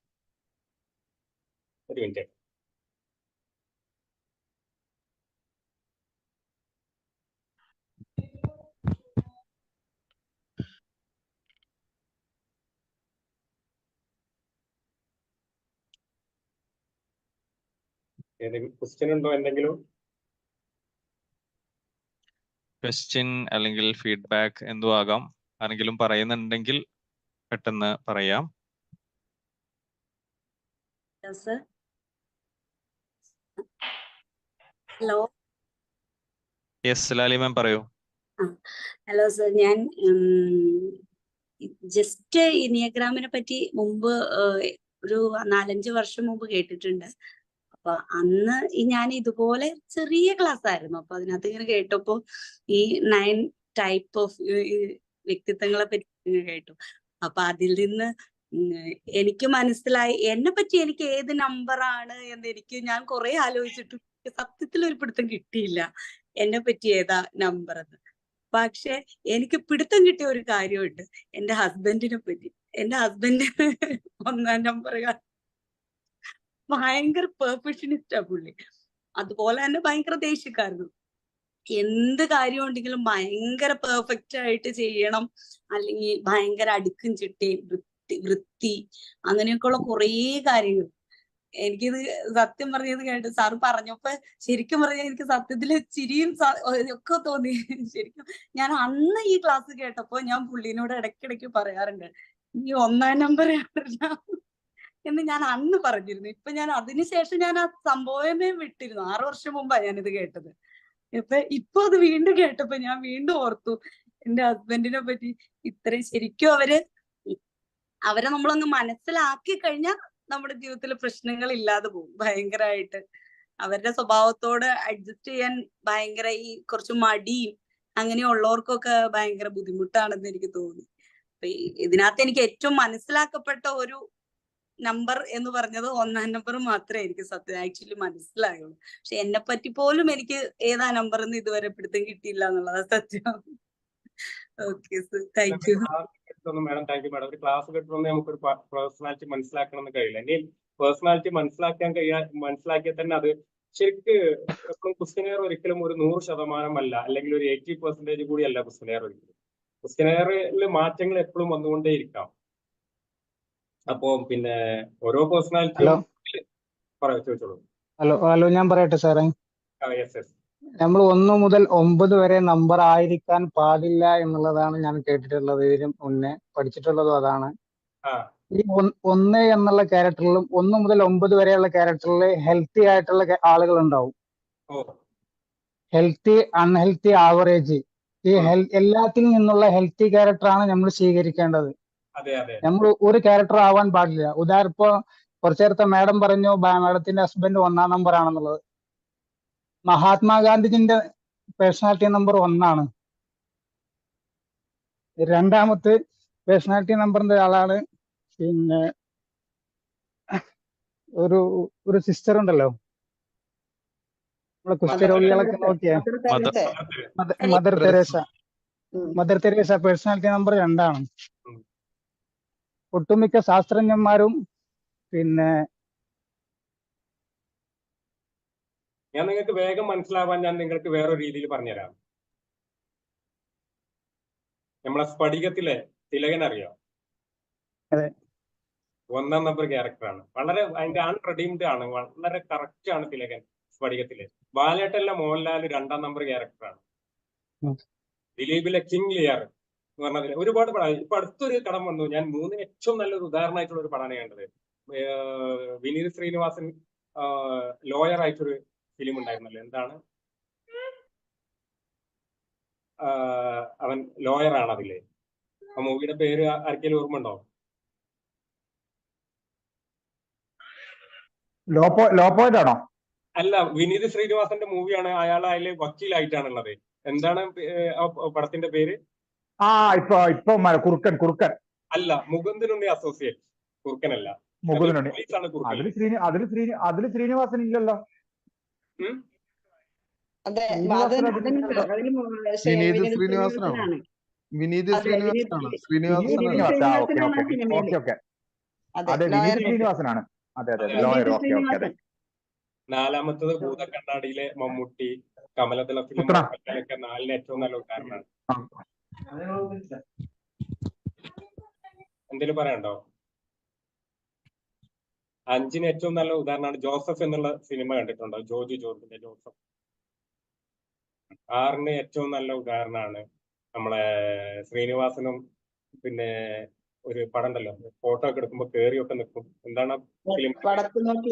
ഒരു മിനിറ്റ്. ഏതെങ്കിലും ക്വസ്റ്റ്യൻ ഉണ്ടോ? എന്തെങ്കിലും ക്വസ്റ്റ്യൻ അല്ലെങ്കിൽ ഫീഡ്ബാക്ക് എന്തോ ആകാം. ആരെങ്കിലും പറയുന്നുണ്ടെങ്കിൽ പെട്ടെന്ന് പറയാം. ഹലോ. യെസ്, ലാലി മാം പറയൂ. ഹലോ സർ, ഞാൻ ജസ്റ്റ് ഇനിയഗ്രാമിനെ പറ്റി മുമ്പ് ഒരു 4-5 വർഷം മുമ്പ് കേട്ടിട്ടുണ്ട്. അപ്പൊ അന്ന് ഞാൻ ഇതുപോലെ ചെറിയ ക്ലാസ് ആയിരുന്നു. അപ്പൊ അതിനകത്ത് ഇങ്ങനെ കേട്ടപ്പോ ഈ 9 ടൈപ്പ് ഓഫ് വ്യക്തിത്വങ്ങളെ പറ്റി കേട്ടു. അപ്പൊ അതിൽ നിന്ന് എനിക്ക് മനസ്സിലായി എന്നെ പറ്റി എനിക്ക് ഏത് നമ്പറാണ് എന്ന് ഞാൻ കുറെ ആലോചിച്ചിട്ട് സത്യത്തിൽ ഒരു പിടുത്തം കിട്ടിയില്ല എന്നെ പറ്റി ഏതാ നമ്പർ എന്ന്. പക്ഷെ എനിക്ക് പിടുത്തം കിട്ടിയ ഒരു കാര്യമുണ്ട് എന്റെ ഹസ്ബൻഡിനെ പറ്റി. എന്റെ ഹസ്ബൻഡ് 1-ാം നമ്പർ. ഭയങ്കര പെർഫെക്ഷനിസ്റ്റാ പുള്ളി. അതുപോലെ തന്നെ ഭയങ്കര ദേഷ്യക്കാരനും. എന്ത് കാര്യം ഉണ്ടെങ്കിലും ഭയങ്കര പെർഫെക്റ്റ് ആയിട്ട് ചെയ്യണം, അല്ലെങ്കിൽ ഭയങ്കര അടുക്കും ചിട്ടയും വൃത്തി അങ്ങനെയൊക്കെയുള്ള കുറേ കാര്യങ്ങൾ. എനിക്കിത് സത്യം പറഞ്ഞത് കേട്ട് സാറ് പറഞ്ഞപ്പോ ശരിക്കും പറഞ്ഞാൽ എനിക്ക് സത്യത്തില് ചിരിയും ഒക്കെ തോന്നി. ശരിക്കും ഞാൻ അന്ന് ഈ ക്ലാസ് കേട്ടപ്പോ ഞാൻ പുള്ളിനോട് ഇടയ്ക്കിടയ്ക്ക് പറയാറുണ്ട്, ഈ 1-ാം നമ്പർ എന്ന് ഞാൻ അന്ന് പറഞ്ഞിരുന്നു. ഇപ്പൊ ഞാൻ അതിനുശേഷം ഞാൻ ആ സംഭവമേ വിട്ടിരുന്നു. 6 വർഷം മുമ്പാണ് ഞാനിത് കേട്ടത്. ഇപ്പൊ അത് വീണ്ടും കേട്ടപ്പോ ഞാൻ വീണ്ടും ഓർത്തു എന്റെ ഹസ്ബൻഡിനെ പറ്റി. ഇത്രയും ശരിക്കും അവരെ നമ്മളൊന്ന് മനസ്സിലാക്കി കഴിഞ്ഞാൽ നമ്മുടെ ജീവിതത്തിൽ പ്രശ്നങ്ങൾ ഇല്ലാതെ പോകും. ഭയങ്കരമായിട്ട് അവരുടെ സ്വഭാവത്തോട് അഡ്ജസ്റ്റ് ചെയ്യാൻ ഭയങ്കര ഈ കുറച്ച് മടിയും അങ്ങനെയുള്ളവർക്കൊക്കെ ഭയങ്കര ബുദ്ധിമുട്ടാണെന്ന് എനിക്ക് തോന്നി. അപ്പൊ ഇതിനകത്ത് എനിക്ക് ഏറ്റവും മനസ്സിലാക്കപ്പെട്ട ഒരു നമ്പർ എന്ന് പറഞ്ഞത് 1-ാം നമ്പർ മാത്രമേ എനിക്ക് സത്യം ആക്ച്വലി മനസ്സിലായുള്ളൂ. പക്ഷെ എന്നെ പറ്റി പോലും എനിക്ക് ഏതാ നമ്പർ എന്ന് ഇതുവരെ പിടുത്തം കിട്ടിയില്ല എന്നുള്ളതാ സത്യം. Okay sir, thank U. Madam thank you madam. ഒരു ക്ലാസ് കിട്ടുമ്പോൾ നമുക്കൊരു പേഴ്സണാലിറ്റി മനസ്സിലാക്കണം എന്ന് കഴിയില്ല. ഇനി പേഴ്സണാലിറ്റി മനസ്സിലാക്കിയാൽ തന്നെ അത് ശരിക്ക് എപ്പോഴും ക്വസ്റ്റ്യനെയർ ഒരിക്കലും ഒരു 100% അല്ല, അല്ലെങ്കിൽ ഒരു 80% കൂടിയല്ല ക്വസ്റ്റ്യനെയർ ഒരിക്കലും. ക്വസ്റ്റ്യനെയറിൽ മാറ്റങ്ങൾ എപ്പോഴും വന്നുകൊണ്ടേയിരിക്കാം. അപ്പോ പിന്നെ ഓരോ പേഴ്സണാലിറ്റിയും ചോദിച്ചോളൂ. ഹലോ ഞാൻ പറയട്ടെ സാറേ. നമ്മൾ 1 മുതൽ 9 വരെ നമ്പർ ആയിരിക്കാൻ പാടില്ല എന്നുള്ളതാണ് ഞാൻ കേട്ടിട്ടുള്ളത്. ഇതിന് മുന്നേ പഠിച്ചിട്ടുള്ളതും അതാണ്. ഈ 1 എന്നുള്ള ക്യാരക്ടറിലും 1 മുതൽ 9 വരെയുള്ള ക്യാരക്ടറിൽ ഹെൽത്തി ആയിട്ടുള്ള ആളുകൾ ഉണ്ടാവും. ഹെൽത്തി, അൺഹെൽത്തി, ആവറേജ്, ഈ എല്ലാത്തിൽ നിന്നുള്ള ഹെൽത്തി ക്യാരക്ടറാണ് നമ്മൾ സ്വീകരിക്കേണ്ടത്. നമ്മൾ ഒരു ക്യാരക്ടർ ആവാൻ പാടില്ല. ഉദാഹരണം ഇപ്പൊ കുറച്ചു നേരത്തെ മാഡം പറഞ്ഞു മാഡത്തിന്റെ ഹസ്ബൻഡ് 1-ാം നമ്പർ ആണെന്നുള്ളത്. മഹാത്മാഗാന്ധിജിന്റെ പേഴ്സണാലിറ്റി നമ്പർ 1 ആണ്. രണ്ടാമത്തെ പേഴ്സണാലിറ്റി നമ്പറിന്റെ ആളാണ് പിന്നെ ഒരു സിസ്റ്റർ ഉണ്ടല്ലോ, നമ്മളെ കുഷ്ഠരോഗികളൊക്കെ നോക്കിയ Mother Teresa. Mother Teresa personality number 2 ആണ്. ഒട്ടുമിക്ക ശാസ്ത്രജ്ഞന്മാരും പിന്നെ ഞാൻ നിങ്ങൾക്ക് വേഗം മനസ്സിലാവാൻ ഞാൻ നിങ്ങൾക്ക് വേറൊരു രീതിയിൽ പറഞ്ഞുതരാം. നമ്മളെ സ്ഫടികത്തിലെ തിലകൻ അറിയോ? 1-ാം നമ്പർ ക്യാരക്ടറാണ്. വളരെ അതിന്റെ അൺറെഡീംഡ് ആണ്, വളരെ കറക്റ്റ് ആണ് തിലകൻ സ്ഫടികത്തില്. ബാലേട്ടല്ല മോഹൻലാൽ 2-ാം നമ്പർ ക്യാരക്ടറാണ്. ദിലീപിലെ കിങ് ലിയർ എന്ന് പറഞ്ഞതിൽ ഒരുപാട് പടം. ഇപ്പൊ അടുത്തൊരു കടം വന്നു, ഞാൻ 3 ഏറ്റവും നല്ലൊരു ഉദാഹരണമായിട്ടുള്ള ഒരു പടമാണ് കണ്ടത്. വിനീത് ശ്രീനിവാസൻ ലോയർ ആയിട്ടൊരു ഫിലിം ഉണ്ടായിരുന്നല്ലോ, എന്താണ് അവൻ ലോയർ ആണ് അതിലെ. ആ മൂവിയുടെ പേര് ആർക്കെങ്കിലും ഓർമ്മ ഉണ്ടോ? ലോപ്പോയിട്ടാണോ? അല്ല, വിനീത് ശ്രീനിവാസന്റെ മൂവിയാണ്. അയാൾ അതിൽ വക്കീലായിട്ടാണുള്ളത്. എന്താണ് പടത്തിന്റെ പേര്? ഇപ്പൊ കുറുക്കൻ അല്ല, മുകുന്ദനുണ്ണി അസോസിയേറ്റ്. കുറുക്കനല്ല, മുകുന്ദനുണ്ണി. അതില് ശ്രീനിവാസൻ ഇല്ലല്ലോ. വിനീത് ശ്രീനിവാസനാണോ? വിനീത് ശ്രീനിവാസനാണ്. ശ്രീനിവാസനാണ്. അതെ, ലോയർ. ഓക്കെ. 4-മത്തത് ഭൂതക്കണ്ണാടിയിലെ മമ്മൂട്ടി, കമലദള ഫിലിം 4-ന് ഏറ്റവും നല്ല ഉദാഹരണമാണ്. എന്തെങ്കിലും പറയാനുണ്ടോ? 5-ന് ഏറ്റവും നല്ല ഉദാഹരണമാണ് ജോസഫ് എന്നുള്ള സിനിമ കണ്ടിട്ടുണ്ടോ? ജോർജിന്റെ ജോസഫ്. 6-ന് ഏറ്റവും നല്ല ഉദാഹരണമാണ് നമ്മളെ ശ്രീനിവാസനും പിന്നെ ഒരു പടം ഉണ്ടല്ലോ, ഫോട്ടോ ഒക്കെ എടുക്കുമ്പോ കേറിയൊക്കെ നിൽക്കും. എന്താണ് ഫിലിം? വടക്ക് നോക്കി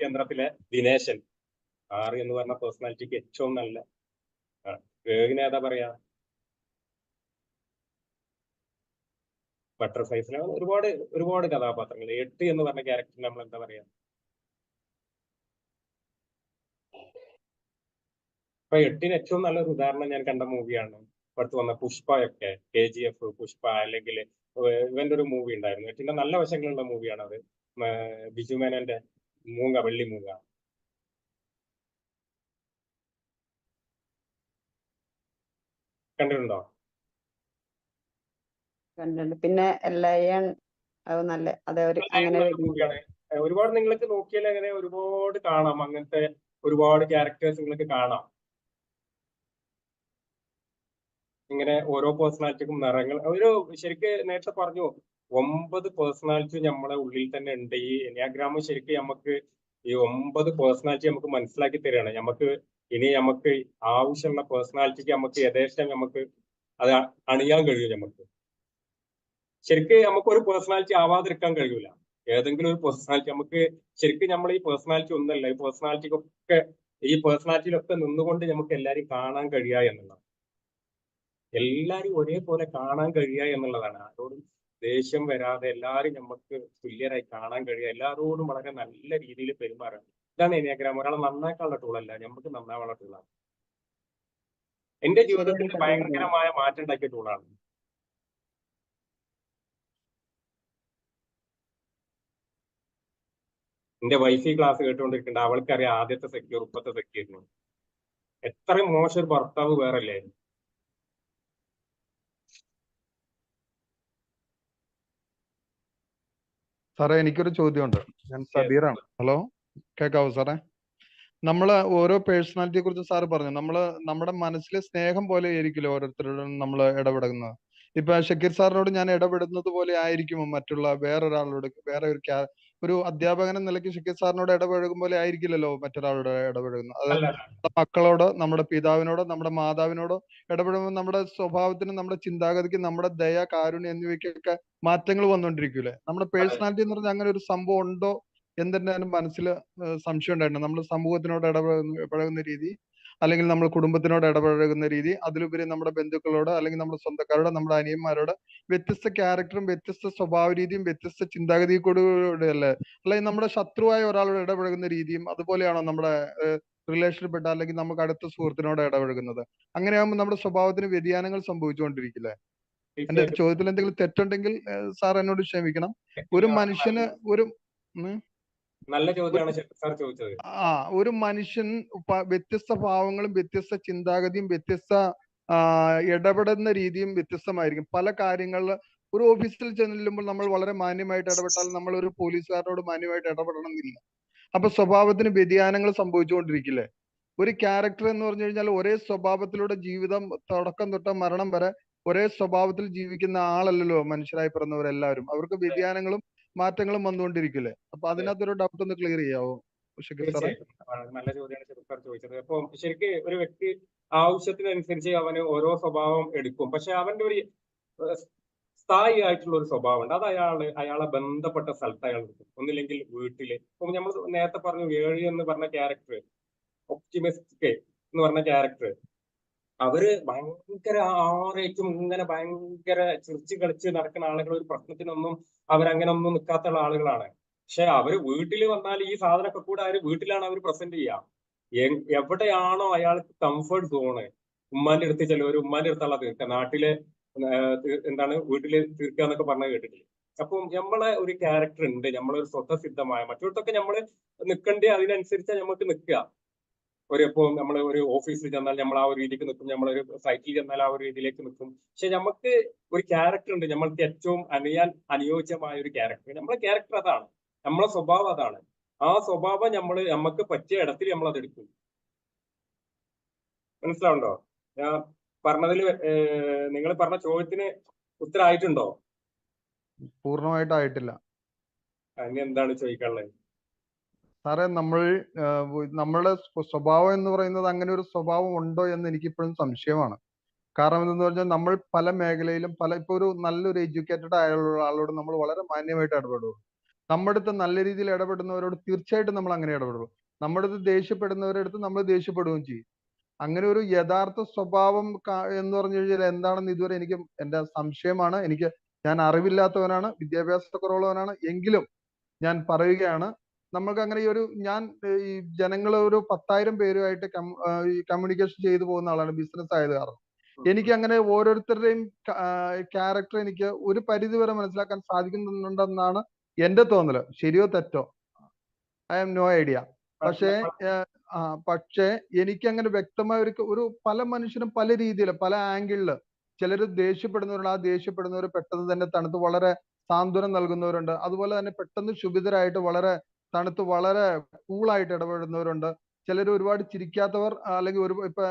യന്ത്രത്തിലെ ദിനേശൻ. 6 എന്ന് പറഞ്ഞ പേഴ്സണാലിറ്റിക്ക് ഏറ്റവും നല്ല. 7-ന് ഏതാ പറയാ? ബട്ടർഫ്ലൈസിലെ ഒരുപാട് കഥാപാത്രങ്ങൾ. 8 എന്ന് പറഞ്ഞ ക്യാരക്ടറിന് നമ്മൾ എന്താ പറയാ? ഇപ്പൊ 8-ന് ഏറ്റവും നല്ലൊരു ഉദാഹരണം ഞാൻ കണ്ട മൂവിയാണ് അടുത്ത് വന്ന പുഷ്പയൊക്കെ. KGF, പുഷ്പ, അല്ലെങ്കിൽ ഇവന്റെ ഒരു മൂവി ഉണ്ടായിരുന്നു. 8-ന്റെ നല്ല വശങ്ങളുള്ള മൂവിയാണ് അത്. ബിജു മേനോന്റെ വെള്ളി മൂങ്ങ. കണ്ടിട്ടുണ്ടോ? കണ്ടിട്ടുണ്ട്. പിന്നെ ലയൺ, അത് നല്ല, അങ്ങനെ ഒരുപാട് നിങ്ങൾക്ക് നോക്കിയാൽ അങ്ങനെ ഒരുപാട് കാണാം. അങ്ങനത്തെ ഒരുപാട് ക്യാരക്ടേഴ്സ് നിങ്ങൾക്ക് കാണാം. ഇങ്ങനെ ഓരോ പേഴ്സണാലിറ്റിക്കും നിറങ്ങൾ. ശരിക്ക് നേരത്തെ പറഞ്ഞു 9 പേഴ്സണാലിറ്റി നമ്മുടെ ഉള്ളിൽ തന്നെ ഉണ്ട്. ഈ എനിയാഗ്രാം ശരിക്കും നമുക്ക് ഈ 9 പേഴ്സണാലിറ്റി നമുക്ക് മനസ്സിലാക്കി തരികയാണ്. നമുക്ക് ആവശ്യമുള്ള പേഴ്സണാലിറ്റിക്ക് നമുക്ക് യഥേഷ്ടം നമുക്ക് അത് അണിയാൻ കഴിയും. ശരിക്കും നമുക്ക് ഒരു പേഴ്സണാലിറ്റി ആവാതിരിക്കാൻ കഴിയൂല. ഏതെങ്കിലും ഒരു പേഴ്സണാലിറ്റി നമുക്ക് ശരിക്കും നമ്മൾ ഈ പേഴ്സണാലിറ്റി ഒന്നല്ല, ഈ പേഴ്സണാലിറ്റിയിലൊക്കെ നിന്നുകൊണ്ട് നമുക്ക് എല്ലാവരും കാണാൻ കഴിയുക എന്നുള്ളതാണ്. എല്ലാരും ഒരേപോലെ കാണാൻ കഴിയുക എന്നുള്ളതാണ്. ആരോടും ദേഷ്യം വരാതെ എല്ലാവരും നമുക്ക് തുല്യരായി കാണാൻ കഴിയുക, എല്ലാവരോടും വളരെ നല്ല രീതിയിൽ പെരുമാറുക. ഇതാണ് എനിയാഗ്രാം. ഒരാളെ നന്നാക്കാനുള്ള ടൂളല്ല, നമുക്ക് നന്നാവാനുള്ള ടൂളാണ്. എന്റെ ജീവിതത്തിൽ ഭയങ്കരമായ മാറ്റം ഉണ്ടാക്കിയ ടൂളാണ്. എന്റെ വൈഫ് ക്ലാസ് കേട്ടുകൊണ്ടിരിക്കുന്നുണ്ട്, അവൾക്കറിയാം ആദ്യത്തെ സെക്യൂർ ഇപ്പത്തെ സെക്യൂരിന്. എത്ര മോശം ഒരു ഭർത്താവ് വേറല്ലേ? സാറേ എനിക്കൊരു ചോദ്യമുണ്ട്. ഞാൻ സബീറാണ്. ഹലോ, കേൾക്കാവോ സാറേ? നമ്മള് ഓരോ പേഴ്സണാലിറ്റിയെ കുറിച്ച് സാറ് പറഞ്ഞു. നമ്മുടെ മനസ്സിലെ സ്നേഹം പോലെ ആയിരിക്കില്ല ഓരോരുത്തരോടും നമ്മൾ ഇടപെടുന്നത്. ഇപ്പൊ ഷക്കീർ സാറിനോട് ഞാൻ ഇടപെടുന്നത് പോലെ ആയിരിക്കുമോ മറ്റുള്ള വേറൊരാളോട്, ഒരു അധ്യാപകൻ എന്ന നിലയ്ക്ക് ഷക്കീർ സാറിനോട് ഇടപഴകും പോലെ ആയിരിക്കില്ലല്ലോ മറ്റൊരാളോട് ഇടപഴകുന്നത്. അത് നമ്മുടെ മക്കളോടോ, നമ്മുടെ പിതാവിനോടോ, നമ്മുടെ മാതാവിനോടോ ഇടപെടുമ്പോൾ നമ്മുടെ സ്വഭാവത്തിനും നമ്മുടെ ചിന്താഗതിക്കും നമ്മുടെ ദയ, കാരുണ്യം എന്നിവയ്ക്കൊക്കെ മാറ്റങ്ങൾ വന്നുകൊണ്ടിരിക്കൂലേ? നമ്മുടെ പേഴ്സണാലിറ്റി എന്ന് പറഞ്ഞാൽ അങ്ങനെ ഒരു സംഭവം ഉണ്ടോ എന്നെ മനസ്സിൽ സംശയം ഉണ്ടായിട്ടുണ്ട്. നമ്മൾ സമൂഹത്തിനോട് ഇടപഴകുന്ന രീതി, അല്ലെങ്കിൽ നമ്മൾ കുടുംബത്തിനോട് ഇടപഴകുന്ന രീതി, അതിലുപരി നമ്മുടെ ബന്ധുക്കളോട്, അല്ലെങ്കിൽ നമ്മുടെ സ്വന്തക്കാരോട്, നമ്മുടെ അനിയന്മാരോട് വ്യത്യസ്ത ക്യാരക്ടറും വ്യത്യസ്ത സ്വഭാവ രീതിയും വ്യത്യസ്ത ചിന്താഗതിയോടെ അല്ലേ? അല്ലെങ്കിൽ നമ്മുടെ ശത്രുവായ ഒരാളോട് ഇടപഴകുന്ന രീതിയും അതുപോലെയാണോ നമ്മുടെ റിലേഷൻപ്പെട്ട അല്ലെങ്കിൽ നമുക്ക് അടുത്ത സുഹൃത്തിനോട് ഇടപഴകുന്നത്? അങ്ങനെയാകുമ്പോൾ നമ്മുടെ സ്വഭാവത്തിന് വ്യതിയാനങ്ങൾ സംഭവിച്ചുകൊണ്ടിരിക്കില്ലേ? എന്റെ ചോദ്യത്തിൽ എന്തെങ്കിലും തെറ്റുണ്ടെങ്കിൽ സാർ എന്നോട് ക്ഷമിക്കണം. ഒരു മനുഷ്യന് നല്ല ചോദ്യമാണ് സാർ ചോദിച്ചത്. ഒരു മനുഷ്യൻ വ്യത്യസ്ത ഭാവങ്ങളും വ്യത്യസ്ത ചിന്താഗതിയും വ്യത്യസ്ത ഇടപെടുന്ന രീതിയും വ്യത്യസ്തമായിരിക്കും. പല കാര്യങ്ങളിൽ ഒരു ഓഫീസിൽ ചെല്ലുമ്പോൾ നമ്മൾ വളരെ മാന്യമായിട്ട് ഇടപെട്ടാൽ നമ്മൾ ഒരു പോലീസുകാരനോട് മാന്യമായിട്ട് ഇടപെടണമെന്നില്ല. അപ്പൊ സ്വഭാവത്തിന് വ്യതിയാനങ്ങൾ സംഭവിച്ചുകൊണ്ടിരിക്കില്ലേ? ഒരു ക്യാരക്ടർ എന്ന് പറഞ്ഞു കഴിഞ്ഞാൽ ഒരേ സ്വഭാവത്തിലൂടെ ജീവിതം തുടക്കം തൊട്ട് മരണം വരെ ഒരേ സ്വഭാവത്തിൽ ജീവിക്കുന്ന ആളല്ലല്ലോ മനുഷ്യരായി പിറന്നവരെല്ലാവരും. അവർക്ക് വ്യതിയാനങ്ങളും മാറ്റങ്ങളും വന്നുകൊണ്ടിരിക്കില്ലേ? അപ്പൊ അതിനകത്തൊരു ഡൗട്ട് ഒന്ന് ക്ലിയർ ചെയ്യാവോ ഷക്കീർ സാറേ? നല്ല ചോദ്യമാണ് ഷക്കീർ സാർ ചോദിച്ചത്. അപ്പൊ ശരിക്ക് ഒരു വ്യക്തി ആവശ്യത്തിനനുസരിച്ച് അവന് ഓരോ സ്വഭാവം എടുക്കും. പക്ഷെ അവന്റെ ഒരു സ്ഥായി ആയിട്ടുള്ള ഒരു സ്വഭാവം ഉണ്ട്. അത് അയാളെ ബന്ധപ്പെട്ട സ്ഥലത്ത് അയാൾ എടുക്കും. ഒന്നില്ലെങ്കിൽ വീട്ടില്. ഇപ്പൊ നമ്മൾ നേരത്തെ പറഞ്ഞു 7 എന്ന് പറഞ്ഞ ക്യാരക്ടർ, ഒപ്റ്റിമിസ്റ്റ് എന്ന് പറഞ്ഞ ക്യാരക്ടർ, അവര് ഭയങ്കര ആറേറ്റും ഇങ്ങനെ ഭയങ്കര ചിരിച്ച് കളിച്ച് നടക്കുന്ന ആളുകൾ. ഒരു പ്രശ്നത്തിനൊന്നും അവരങ്ങനെ ഒന്നും നിൽക്കാത്ത ആളുകളാണ്. പക്ഷെ അവര് വീട്ടിൽ വന്നാൽ ഈ സാധനമൊക്കെ കൂടെ അവര് വീട്ടിലാണ് അവർ പ്രസന്റ് ചെയ്യുക. എവിടെയാണോ അയാൾക്ക് കംഫർട്ട് സോണ്, ഉമ്മാന്റെ അടുത്ത് ചിലവർ ഉമ്മാന്റെ അടുത്തുള്ള തീർക്കുക, നാട്ടിലെ എന്താണ് വീട്ടില് തീർക്കുക എന്നൊക്കെ പറഞ്ഞ് കേട്ടിട്ടില്ല. അപ്പം നമ്മളെ ഒരു ക്യാരക്ടർ ഉണ്ട്, നമ്മളൊരു സ്വതസിദ്ധമായ മറ്റൊരുത്തൊക്കെ നമ്മള് നിൽക്കേണ്ടി അതിനനുസരിച്ച് നമുക്ക് നിൽക്കുക. ഇപ്പോൾ നമ്മൾ ഒരു ഓഫീസിൽ ചെന്നാൽ നമ്മൾ ആ ഒരു രീതിക്ക് നിൽക്കും, നമ്മളൊരു സൈറ്റിൽ ചെന്നാൽ ആ ഒരു രീതിയിലേക്ക് നിൽക്കും. പക്ഷെ നമുക്ക് ഒരു ക്യാരക്ടർ ഉണ്ട്, നമ്മൾക്ക് ഏറ്റവും അനുയോജ്യമായ ഒരു ക്യാരക്ടർ. നമ്മളെ ക്യാരക്ടർ അതാണ്, നമ്മളെ സ്വഭാവം അതാണ്. ആ സ്വഭാവം നമുക്ക് പറ്റിയ ഇടത്തിൽ നമ്മൾ അത് എടുക്കും. മനസ്സിലാവുണ്ടോ? ഞാൻ പറഞ്ഞതിൽ നിങ്ങൾ പറഞ്ഞ ചോദ്യത്തിന് ഉത്തരമായിട്ടുണ്ടോ? പൂർണ്ണമായിട്ടായിട്ടില്ല. ഇനി എന്താണ് ചോദിക്കാനുള്ളത്? സാറേ, നമ്മളുടെ സ്വഭാവം എന്ന് പറയുന്നത് അങ്ങനെ ഒരു സ്വഭാവം ഉണ്ടോ എന്ന് എനിക്കിപ്പോഴും സംശയമാണ്. കാരണം എന്തെന്ന് പറഞ്ഞാൽ നമ്മൾ പല മേഖലയിലും ഇപ്പൊ ഒരു നല്ലൊരു എഡ്യൂക്കേറ്റഡ് ആയുള്ള ആളോട് നമ്മൾ വളരെ മാന്യമായിട്ട് ഇടപെടും. നമ്മുടെ അടുത്ത് നല്ല രീതിയിൽ ഇടപെടുന്നവരോട് തീർച്ചയായിട്ടും നമ്മൾ അങ്ങനെ ഇടപെടും. നമ്മുടെ അടുത്ത് ദേഷ്യപ്പെടുന്നവരുടെ അടുത്ത് നമ്മൾ ദേഷ്യപ്പെടുകയും ചെയ്യും. അങ്ങനെ ഒരു യഥാർത്ഥ സ്വഭാവം എന്ന് പറഞ്ഞു കഴിഞ്ഞാൽ എന്താണെന്ന് ഇതുവരെ എന്റെ സംശയമാണ്. ഞാൻ അറിവില്ലാത്തവനാണ്, വിദ്യാഭ്യാസക്കുറവുള്ളവനാണ്. എങ്കിലും ഞാൻ പറയുകയാണ്, നമ്മൾക്ക് അങ്ങനെ ഈ ജനങ്ങൾ ഒരു 10,000 പേരുമായിട്ട് കമ്മ്യൂണിക്കേഷൻ ചെയ്തു പോകുന്ന ആളാണ്, ബിസിനസ് ആയത് കാരണം. എനിക്ക് അങ്ങനെ ഓരോരുത്തരുടെയും ക്യാരക്ടർ എനിക്ക് ഒരു പരിധി വരെ മനസ്സിലാക്കാൻ സാധിക്കുന്നുണ്ടെന്നാണ് എന്റെ തോന്നല്. ശരിയോ തെറ്റോ ഐ ഹാവ് നോ ഐഡിയ. പക്ഷേ എനിക്ക് അങ്ങനെ വ്യക്തമായ ഒരു പല മനുഷ്യരും പല രീതിയിൽ പല ആംഗിളില് ചിലര് ദേഷ്യപ്പെടുന്നവരുണ്ട്. ആ ദേഷ്യപ്പെടുന്നവർ പെട്ടെന്ന് തന്നെ തണുത്ത് വളരെ സാന്ത്വനം നൽകുന്നവരുണ്ട്. അതുപോലെ തന്നെ പെട്ടെന്ന് ക്ഷുഭിതരായിട്ട് വളരെ തണുത്ത് വളരെ കൂളായിട്ട് ഇടപെടുന്നവരുണ്ട്. ചിലർ ഒരുപാട് ചിരിക്കാത്തവർ, അല്ലെങ്കിൽ ഇപ്പൊ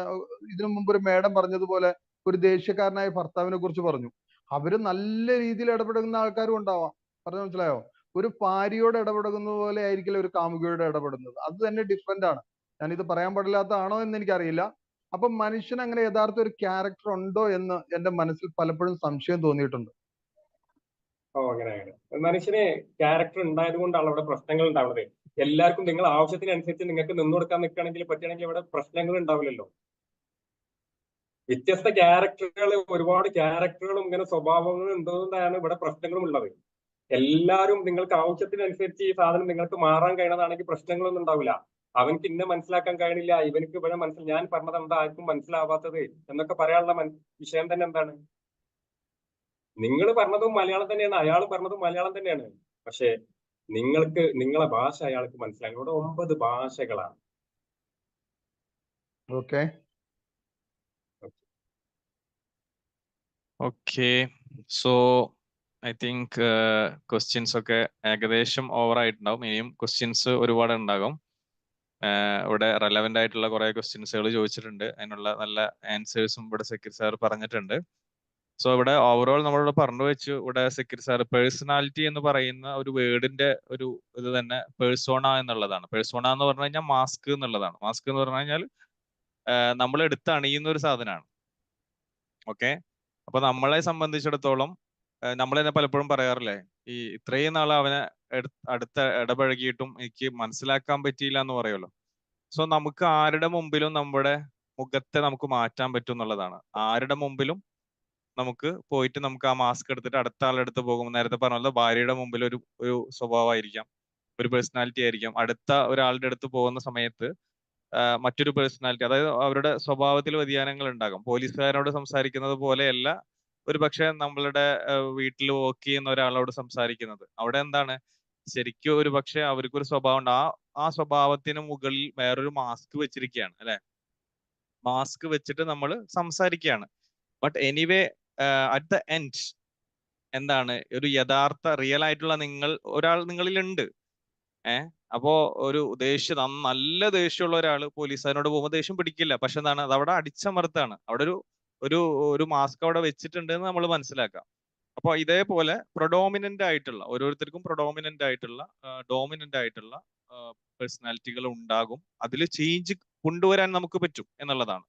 ഇതിനു മുമ്പ് ഒരു മേഡം പറഞ്ഞതുപോലെ ഒരു ദേഷ്യക്കാരനായ ഭർത്താവിനെ കുറിച്ച് പറഞ്ഞു. അവര് നല്ല രീതിയിൽ ഇടപെടുന്ന ആൾക്കാരും ഉണ്ടാവാം. പറഞ്ഞു മനസ്സിലായോ? ഒരു ഭാര്യയോട് ഇടപെടുന്നത് പോലെ ആയിരിക്കില്ല ഒരു കാമുകിയോട് ഇടപെടുന്നത്. അത് തന്നെ ഡിഫറെന്റ് ആണ്. ഞാനിത് പറയാൻ പാടില്ലാത്തതാണോ എന്ന് എനിക്കറിയില്ല. അപ്പൊ മനുഷ്യന് അങ്ങനെ യഥാർത്ഥ ഒരു ക്യാരക്ടർ ഉണ്ടോ എന്ന് എന്റെ മനസ്സിൽ പലപ്പോഴും സംശയം തോന്നിയിട്ടുണ്ട്. അങ്ങനെ മനുഷ്യന് ക്യാരക്ടർ ഉണ്ടായത് കൊണ്ടാണ് അവിടെ പ്രശ്നങ്ങൾ ഉണ്ടാവുന്നത്. എല്ലാവർക്കും നിങ്ങൾ ആവശ്യത്തിനനുസരിച്ച് നിങ്ങൾക്ക് നിന്നു കൊടുക്കാൻ നിൽക്കുകയാണെങ്കിൽ പറ്റുകയാണെങ്കിൽ അവിടെ പ്രശ്നങ്ങൾ ഉണ്ടാവില്ലല്ലോ. വ്യത്യസ്ത ഒരുപാട് ക്യാരക്ടറുകളും ഇങ്ങനെ സ്വഭാവങ്ങളും ഉണ്ടോന്നാണ് ഇവിടെ പ്രശ്നങ്ങളും ഉള്ളത്. എല്ലാവരും നിങ്ങൾക്ക് ആവശ്യത്തിനനുസരിച്ച് ഈ സാധനം നിങ്ങൾക്ക് മാറാൻ കഴിയണതാണെങ്കിൽ പ്രശ്നങ്ങളൊന്നും ഉണ്ടാവില്ല. അവനക്ക് ഇന്നെ മനസ്സിലാക്കാൻ കഴിയണില്ല, ഇവനക്ക് ഇവിടെ ഞാൻ പറഞ്ഞത് എന്താ ആർക്കും മനസ്സിലാവാത്തത് എന്നൊക്കെ പറയാനുള്ള വിഷയം തന്നെ എന്താണ്? നിങ്ങൾ പറഞ്ഞതും മലയാളം തന്നെയാണ്, അയാൾ പറഞ്ഞതും മലയാളം തന്നെയാണ്. പക്ഷെ നിങ്ങളെ ഭാഷ അയാൾക്ക് മനസ്സിലാകും. ഇവിടെ 9 ഭാഷകളാണ്. Okay okay. So I think questions ഒക്കെ ഏകദേശം ഓവർ ആയിട്ടുണ്ടാവും. ഇനിയും ക്വസ്റ്റ്യൻസ് ഒരുപാട് ഉണ്ടാകും. ഇവിടെ റെലവെന്റ് ആയിട്ടുള്ള കുറെ ക്വസ്റ്റ്യൻസുകൾ ചോദിച്ചിട്ടുണ്ട്. അതിനുള്ള നല്ല ആൻസേഴ്സും ഇവിടെ സെക്യൂർ സാർ പറഞ്ഞിട്ടുണ്ട്. സോ ഇവിടെ ഓവറോൾ നമ്മളിവിടെ പറഞ്ഞു വെച്ചു. ഇവിടെ സെക്യൂർ സാർ പേഴ്സണാലിറ്റി എന്ന് പറയുന്ന ഒരു വേർഡിന്റെ ഒരു ഇത് തന്നെ പേഴ്സോണ എന്നുള്ളതാണ്. പേഴ്സോണ എന്ന് പറഞ്ഞു കഴിഞ്ഞാൽ മാസ്ക് എന്നുള്ളതാണ്. മാസ്ക് എന്ന് പറഞ്ഞു കഴിഞ്ഞാൽ നമ്മൾ എടുത്ത് അണിയുന്ന ഒരു സാധനമാണ്. ഓക്കെ. അപ്പൊ നമ്മളെ സംബന്ധിച്ചിടത്തോളം നമ്മൾ തന്നെ പലപ്പോഴും പറയാറില്ലേ, ഈ ഇത്രയും നാൾ അവനെ അടുത്ത ഇടപഴകിയിട്ടും എനിക്ക് മനസ്സിലാക്കാൻ പറ്റിയില്ല എന്ന് പറയുമല്ലോ. സോ നമുക്ക് ആരുടെ മുമ്പിലും നമ്മുടെ മുഖത്തെ നമുക്ക് മാറ്റാൻ പറ്റും എന്നുള്ളതാണ്. ആരുടെ മുമ്പിലും നമുക്ക് പോയിട്ട് നമുക്ക് ആ മാസ്ക് എടുത്തിട്ട് അടുത്ത ആളുടെ അടുത്ത് പോകുമ്പോൾ, നേരത്തെ പറഞ്ഞ ഭാര്യയുടെ മുമ്പിൽ ഒരു സ്വഭാവമായിരിക്കാം, ഒരു പേഴ്സണാലിറ്റി ആയിരിക്കാം. അടുത്ത ഒരാളുടെ അടുത്ത് പോകുന്ന സമയത്ത് മറ്റൊരു പേഴ്സണാലിറ്റി, അതായത് അവരുടെ സ്വഭാവത്തിൽ വ്യതിയാനങ്ങൾ ഉണ്ടാകും. പോലീസുകാരോട് സംസാരിക്കുന്നത് പോലെയല്ല ഒരു പക്ഷെ നമ്മളുടെ വീട്ടിൽ വർക്ക് ചെയ്യുന്ന ഒരാളോട് സംസാരിക്കുന്നത്. അവിടെ എന്താണ്, ശരിക്കും ഒരു പക്ഷെ അവർക്കൊരു സ്വഭാവം ഉണ്ട്. ആ സ്വഭാവത്തിന് മുകളിൽ വേറൊരു മാസ്ക് വെച്ചിരിക്കുകയാണ്, അല്ലെ? മാസ്ക് വെച്ചിട്ട് നമ്മൾ സംസാരിക്കുകയാണ്. But anyway at the end എന്താണ്, ഒരു യഥാർത്ഥ റിയൽ ആയിട്ടുള്ള ഒരാൾ നിങ്ങളിലുണ്ട്. അപ്പോ ഒരു നല്ല ദേഷ്യമുള്ള ഒരാള് പോലീസുകാരനോട് പോകുമ്പോൾ ദേഷ്യം പിടിക്കില്ല. പക്ഷെ എന്താണ്, അത് അവിടെ അടിച്ചമർത്താണ്. അവിടെ ഒരു മാസ്ക് അവിടെ വെച്ചിട്ടുണ്ട് എന്ന് നമ്മൾ മനസ്സിലാക്കാം. അപ്പൊ ഇതേപോലെ പ്രൊഡോമിനന്റ് ആയിട്ടുള്ള, ഓരോരുത്തർക്കും പ്രൊഡോമിനന്റ് ആയിട്ടുള്ള ഡോമിനന്റ് ആയിട്ടുള്ള പേഴ്സണാലിറ്റികൾ ഉണ്ടാകും. അതിൽ ചേഞ്ച് കൊണ്ടുവരാൻ നമുക്ക് പറ്റും എന്നുള്ളതാണ്.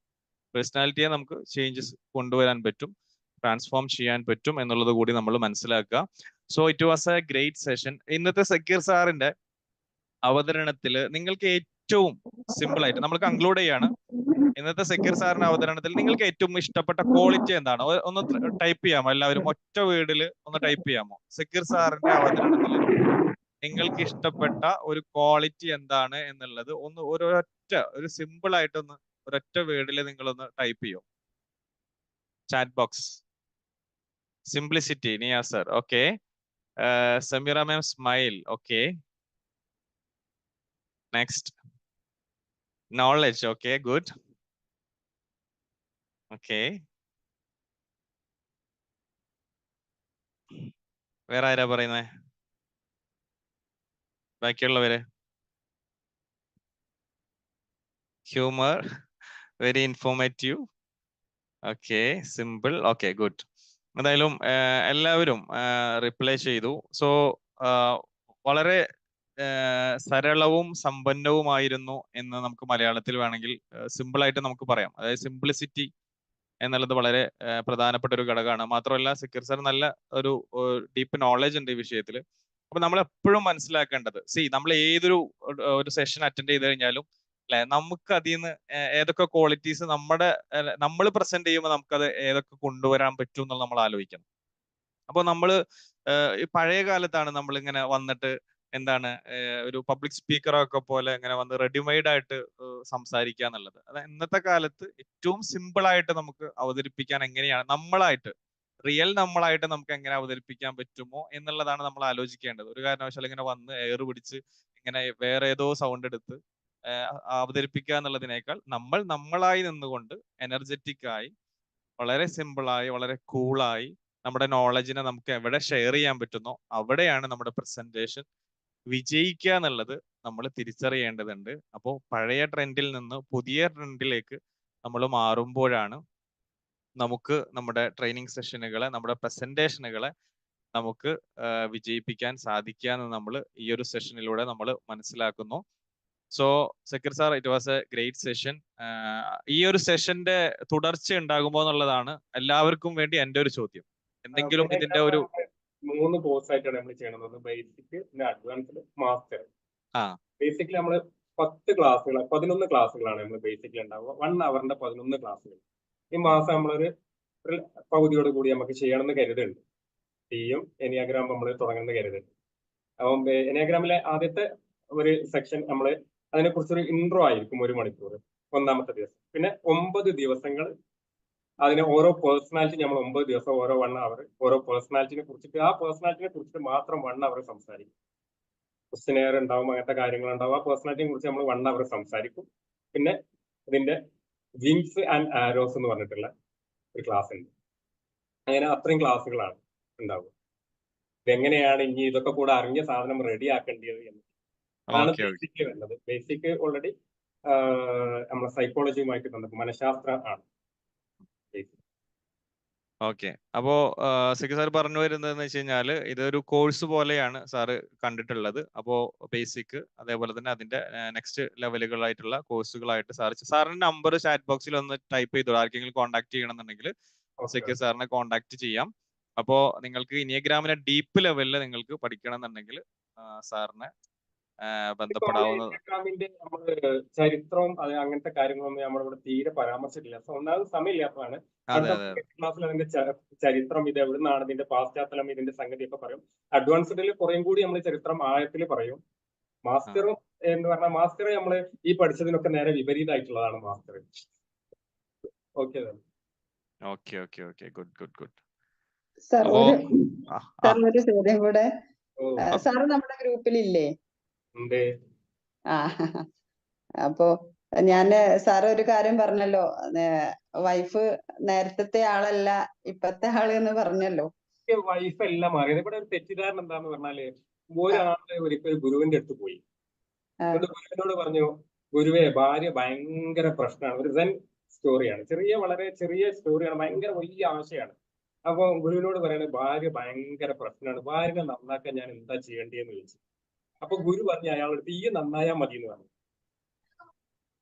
പേഴ്സണാലിറ്റിയെ നമുക്ക് ചേഞ്ചസ് കൊണ്ടുവരാൻ പറ്റും, ട്രാൻസ്ഫോം ചെയ്യാൻ പറ്റും എന്നുള്ളത് കൂടി നമ്മൾ മനസ്സിലാക്കുക. So it was a great session. ഇന്നത്തെ സക്കീർ സാറിന്റെ അവതരണത്തിൽ നിങ്ങൾക്ക് ഏറ്റവും സിമ്പിൾ ആയിട്ട് നമ്മൾ കൺക്ലൂഡ് ചെയ്യാണ്. ഇന്നത്തെ സക്കീർ സാറിന്റെ അവതരണത്തിൽ നിങ്ങൾക്ക് ഏറ്റവും ഇഷ്ടപ്പെട്ട ക്വാളിറ്റി എന്താണ്? ഒന്ന് ടൈപ്പ് ചെയ്യാമോ എല്ലാവരും? ഒറ്റ വേർഡിൽ ഒന്ന് ടൈപ്പ് ചെയ്യാമോ? സക്കീർ സാറിന്റെ അവതരണത്തിൽ നിങ്ങൾക്ക് ഇഷ്ടപ്പെട്ട ഒരു ക്വാളിറ്റി എന്താണ് എന്നുള്ളത് ഒരു സിമ്പിൾ ആയിട്ടൊന്ന് ഒരൊറ്റ വേർഡിൽ നിങ്ങളൊന്ന് ടൈപ്പ് ചെയ്യോ? Chat box. Simplicity, Niya sir. Okay. Sameera ma'am, smile. Okay. Next, knowledge. Okay, good. Okay. വേറെ ആരാ പറയുന്നേ? ബാക്കിയുള്ളവര്? Humour, very informative. Okay, simple. Okay, good. എന്തായാലും എല്ലാവരും റിപ്ലൈ ചെയ്തു. സോ വളരെ സരളവും സമ്പന്നവുമായിരുന്നു എന്ന് നമുക്ക് മലയാളത്തിൽ വേണമെങ്കിൽ സിമ്പിൾ ആയിട്ട് നമുക്ക് പറയാം. അതായത് സിംപ്ലിസിറ്റി എന്നുള്ളത് വളരെ പ്രധാനപ്പെട്ട ഒരു ഘടകമാണ്. മാത്രമല്ല സക്കീർ സാർ നല്ല ഒരു ഡീപ്പ് നോളജ് ഉണ്ട് ഈ വിഷയത്തിൽ. അപ്പൊ നമ്മൾ എപ്പോഴും മനസ്സിലാക്കേണ്ടത്, നമ്മൾ ഏതൊരു സെഷൻ അറ്റൻഡ് ചെയ്ത് കഴിഞ്ഞാലും അല്ലെ, നമുക്ക് അതിൽ നിന്ന് ഏതൊക്കെ ക്വാളിറ്റീസ് നമ്മൾ പ്രസന്റ് ചെയ്യുമ്പോൾ നമുക്കത് ഏതൊക്കെ കൊണ്ടുവരാൻ പറ്റും എന്നുള്ള നമ്മൾ ആലോചിക്കണം. അപ്പൊ നമ്മള് പഴയ കാലത്താണ് നമ്മൾ ഇങ്ങനെ വന്നിട്ട് എന്താണ് ഒരു പബ്ലിക് സ്പീക്കറൊക്കെ പോലെ ഇങ്ങനെ വന്ന് റെഡിമെയ്ഡ് ആയിട്ട് സംസാരിക്കുക എന്നുള്ളത്. അത് ഇന്നത്തെ കാലത്ത് ഏറ്റവും സിമ്പിൾ ആയിട്ട് നമുക്ക് അവതരിപ്പിക്കാൻ എങ്ങനെയാണ് നമ്മളായിട്ട് നമുക്ക് എങ്ങനെ അവതരിപ്പിക്കാൻ പറ്റുമോ എന്നുള്ളതാണ് നമ്മൾ ആലോചിക്കേണ്ടത്. ഒരു കാരണവശാലും ഇങ്ങനെ വന്ന് എയർ പിടിച്ച് ഇങ്ങനെ വേറെ ഏതോ സൗണ്ട് എടുത്ത് അവതരിപ്പിക്കുക എന്നുള്ളതിനേക്കാൾ നമ്മളായി നിന്നുകൊണ്ട് എനർജറ്റിക് ആയി, വളരെ സിമ്പിളായി, വളരെ കൂളായി നമ്മുടെ നോളജിനെ നമുക്ക് എവിടെ ഷെയർ ചെയ്യാൻ പറ്റുന്നോ അവിടെയാണ് നമ്മുടെ പ്രസന്റേഷൻ വിജയിക്കുക എന്നുള്ളത് നമ്മൾ തിരിച്ചറിയേണ്ടതുണ്ട്. അപ്പോൾ പഴയ ട്രെൻഡിൽ നിന്ന് പുതിയ ട്രെൻഡിലേക്ക് നമ്മൾ മാറുമ്പോഴാണ് നമുക്ക് നമ്മുടെ ട്രെയിനിങ് സെഷനുകളെ, നമ്മുടെ പ്രസന്റേഷനുകളെ നമുക്ക് വിജയിപ്പിക്കാൻ സാധിക്കുക എന്ന് നമ്മൾ ഈ ഒരു സെഷനിലൂടെ നമ്മൾ മനസ്സിലാക്കുന്നു. So Zakir sir, it was a great session. ഈ ഒരു സെഷന്റെ തുടർച്ച ഉണ്ടാകുമോ എന്നുള്ളതാണ് എല്ലാവർക്കും വേണ്ടി എൻ്റെ ഒരു ചോദ്യം. എന്തെങ്കിലും ഇതിന്റെ ഒരു 3 കോഴ്സ് ആയിട്ടാണ് നമ്മൾ ചെയ്യണത്. ബേസിക്, പിന്നെ അഡ്വാൻസ്ഡ്, മാസ്റ്റർ. ബേസിക്കലി നമ്മൾ 11 ക്ലാസ്സുകളാണ് നമ്മൾ ബേസിക്കലി ഉണ്ടാവുക. 1 അവറിന്റെ 11 ക്ലാസ്സുകൾ. ഈ മാസം നമ്മളൊരു പകുതിയോട് കൂടി നമുക്ക് ചെയ്യണമെന്ന് കരുതുന്നുണ്ട്. ടീയും എനിയാഗ്രാം നമ്മൾ തുടങ്ങുന്നത് കരുതുന്നുണ്ട്. അപ്പം എനിയാഗ്രാമിലെ ആദ്യത്തെ ഒരു സെക്ഷൻ നമ്മൾ അതിനെക്കുറിച്ചൊരു ഇൻട്രോ ആയിരിക്കും, 1 മണിക്കൂർ, 1ാമത്തെ ദിവസം. പിന്നെ 9 ദിവസങ്ങൾ അതിന് ഓരോ പേഴ്സണാലിറ്റി നമ്മൾ 9 ദിവസം ഓരോ 1 അവർ ഓരോ പേഴ്സണാലിറ്റിനെ കുറിച്ചിട്ട് മാത്രം 1 അവർ സംസാരിക്കും. ക്വസ്റ്റ്യനെയർ ഉണ്ടാവും, അങ്ങനത്തെ കാര്യങ്ങളുണ്ടാവും. ആ പേഴ്സണാലിറ്റിയെ കുറിച്ച് നമ്മൾ 1 അവർ സംസാരിക്കും. പിന്നെ ഇതിന്റെ വിങ്സ് ആൻഡ് ആരോസ് എന്ന് പറഞ്ഞിട്ടുള്ള ഒരു ക്ലാസ് ഉണ്ട്. അങ്ങനെ അത്രയും ക്ലാസ്സുകളാണ് ഉണ്ടാവുക. ഇതെങ്ങനെയാണ് ഇനി ഇതൊക്കെ കൂടെ അറിഞ്ഞ സാധനം റെഡി ആക്കേണ്ടത് എന്ന് അതാണ് ബേസിക് വേണ്ടത്. ബേസിക് ഓൾറെഡി നമ്മളെ സൈക്കോളജിയുമായിട്ട് ബന്ധപ്പെട്ട് മനഃശാസ്ത്രം ആണ് ബേസിക്. ഓക്കെ. അപ്പോ സിക്കി സാർ പറഞ്ഞു വരുന്നതെന്ന് വെച്ച് കഴിഞ്ഞാൽ ഇതൊരു കോഴ്സ് പോലെയാണ് സാറ് കണ്ടിട്ടുള്ളത്. അപ്പോ ബേസിക് അതേപോലെ തന്നെ അതിന്റെ നെക്സ്റ്റ് ലെവലുകളായിട്ടുള്ള കോഴ്സുകളായിട്ട് സാറിന്റെ നമ്പർ ചാറ്റ് ബോക്സിൽ ഒന്ന് ടൈപ്പ് ചെയ്തോ. ആർക്കെങ്കിലും കോൺടാക്ട് ചെയ്യണമെന്നുണ്ടെങ്കിൽ സിക്കി സാറിനെ കോൺടാക്ട് ചെയ്യാം. അപ്പോ നിങ്ങൾക്ക് ഇനിയഗ്രാമിനെ ഡീപ്പ് ലെവലിൽ നിങ്ങൾക്ക് പഠിക്കണം എന്നുണ്ടെങ്കിൽ സാറിനെ ബന്ധപ്പെടാവുന്നത്. നമ്മള് ചരിത്രവും അങ്ങനത്തെ കാര്യങ്ങളൊന്നും നമ്മളിവിടെ തീരെ പരാമർശിച്ചിട്ടില്ല. ഒന്നാമത് സമയമില്ലാത്തതാണ്. ക്ലാസ്സിൽ അതിന്റെ ചരിത്രം, ഇത് എവിടുന്നാണ്, ഇതിന്റെ പാശ്ചാത്തലം, ഇതിന്റെ സംഗതിയൊക്കെ പറയും. അഡ്വാൻസ്ഡിൽ കുറേം കൂടി നമ്മൾ ചരിത്രം ആഴത്തിൽ പറയും. മാസ്റ്ററും എന്ന് പറഞ്ഞാൽ മാസ്റ്റർ നമ്മള് ഈ പഠിച്ചതിനൊക്കെ നേരെ വിപരീതമായിട്ടുള്ളതാണ് master. Okay okay okay okay good good good. Sir ഒരു ചോദ്യം കൂടെ. സാറ് നമ്മുടെ ഗ്രൂപ്പിലില്ലേ? ആ അപ്പോ ഞാന് സാറ് ഒരു കാര്യം പറഞ്ഞല്ലോ, വൈഫ് നേരത്തെ ആളല്ല ഇപ്പത്തെ ആള് എന്ന് പറഞ്ഞല്ലോ. വൈഫ് എല്ലാം മാറിയത്. ഇവിടെ ഒരു തെറ്റിദ്ധാരണ എന്താന്ന് പറഞ്ഞാല്, ഒരാള് ഒരിക്കൽ ഗുരുവിന്റെ അടുത്ത് പോയി, ഗുരുവിനോട് പറഞ്ഞു, ഗുരുവേ ഭാര്യ ഭയങ്കര പ്രശ്നമാണ്. ഒരു സെൻ സ്റ്റോറിയാണ്, വളരെ ചെറിയ സ്റ്റോറിയാണ്, ഭയങ്കര വലിയ ആശയാണ്. അപ്പൊ ഗുരുവിനോട് പറയണത് ഭാര്യ ഭയങ്കര പ്രശ്നമാണ്, ഭാര്യനെ നന്നാക്കാൻ ഞാൻ എന്താ ചെയ്യേണ്ടതെന്ന് ചോദിച്ചു. അപ്പൊ ഗുരു പറഞ്ഞു അയാളെടുത്ത് ഈ നന്നായാ മതി എന്ന് പറഞ്ഞു.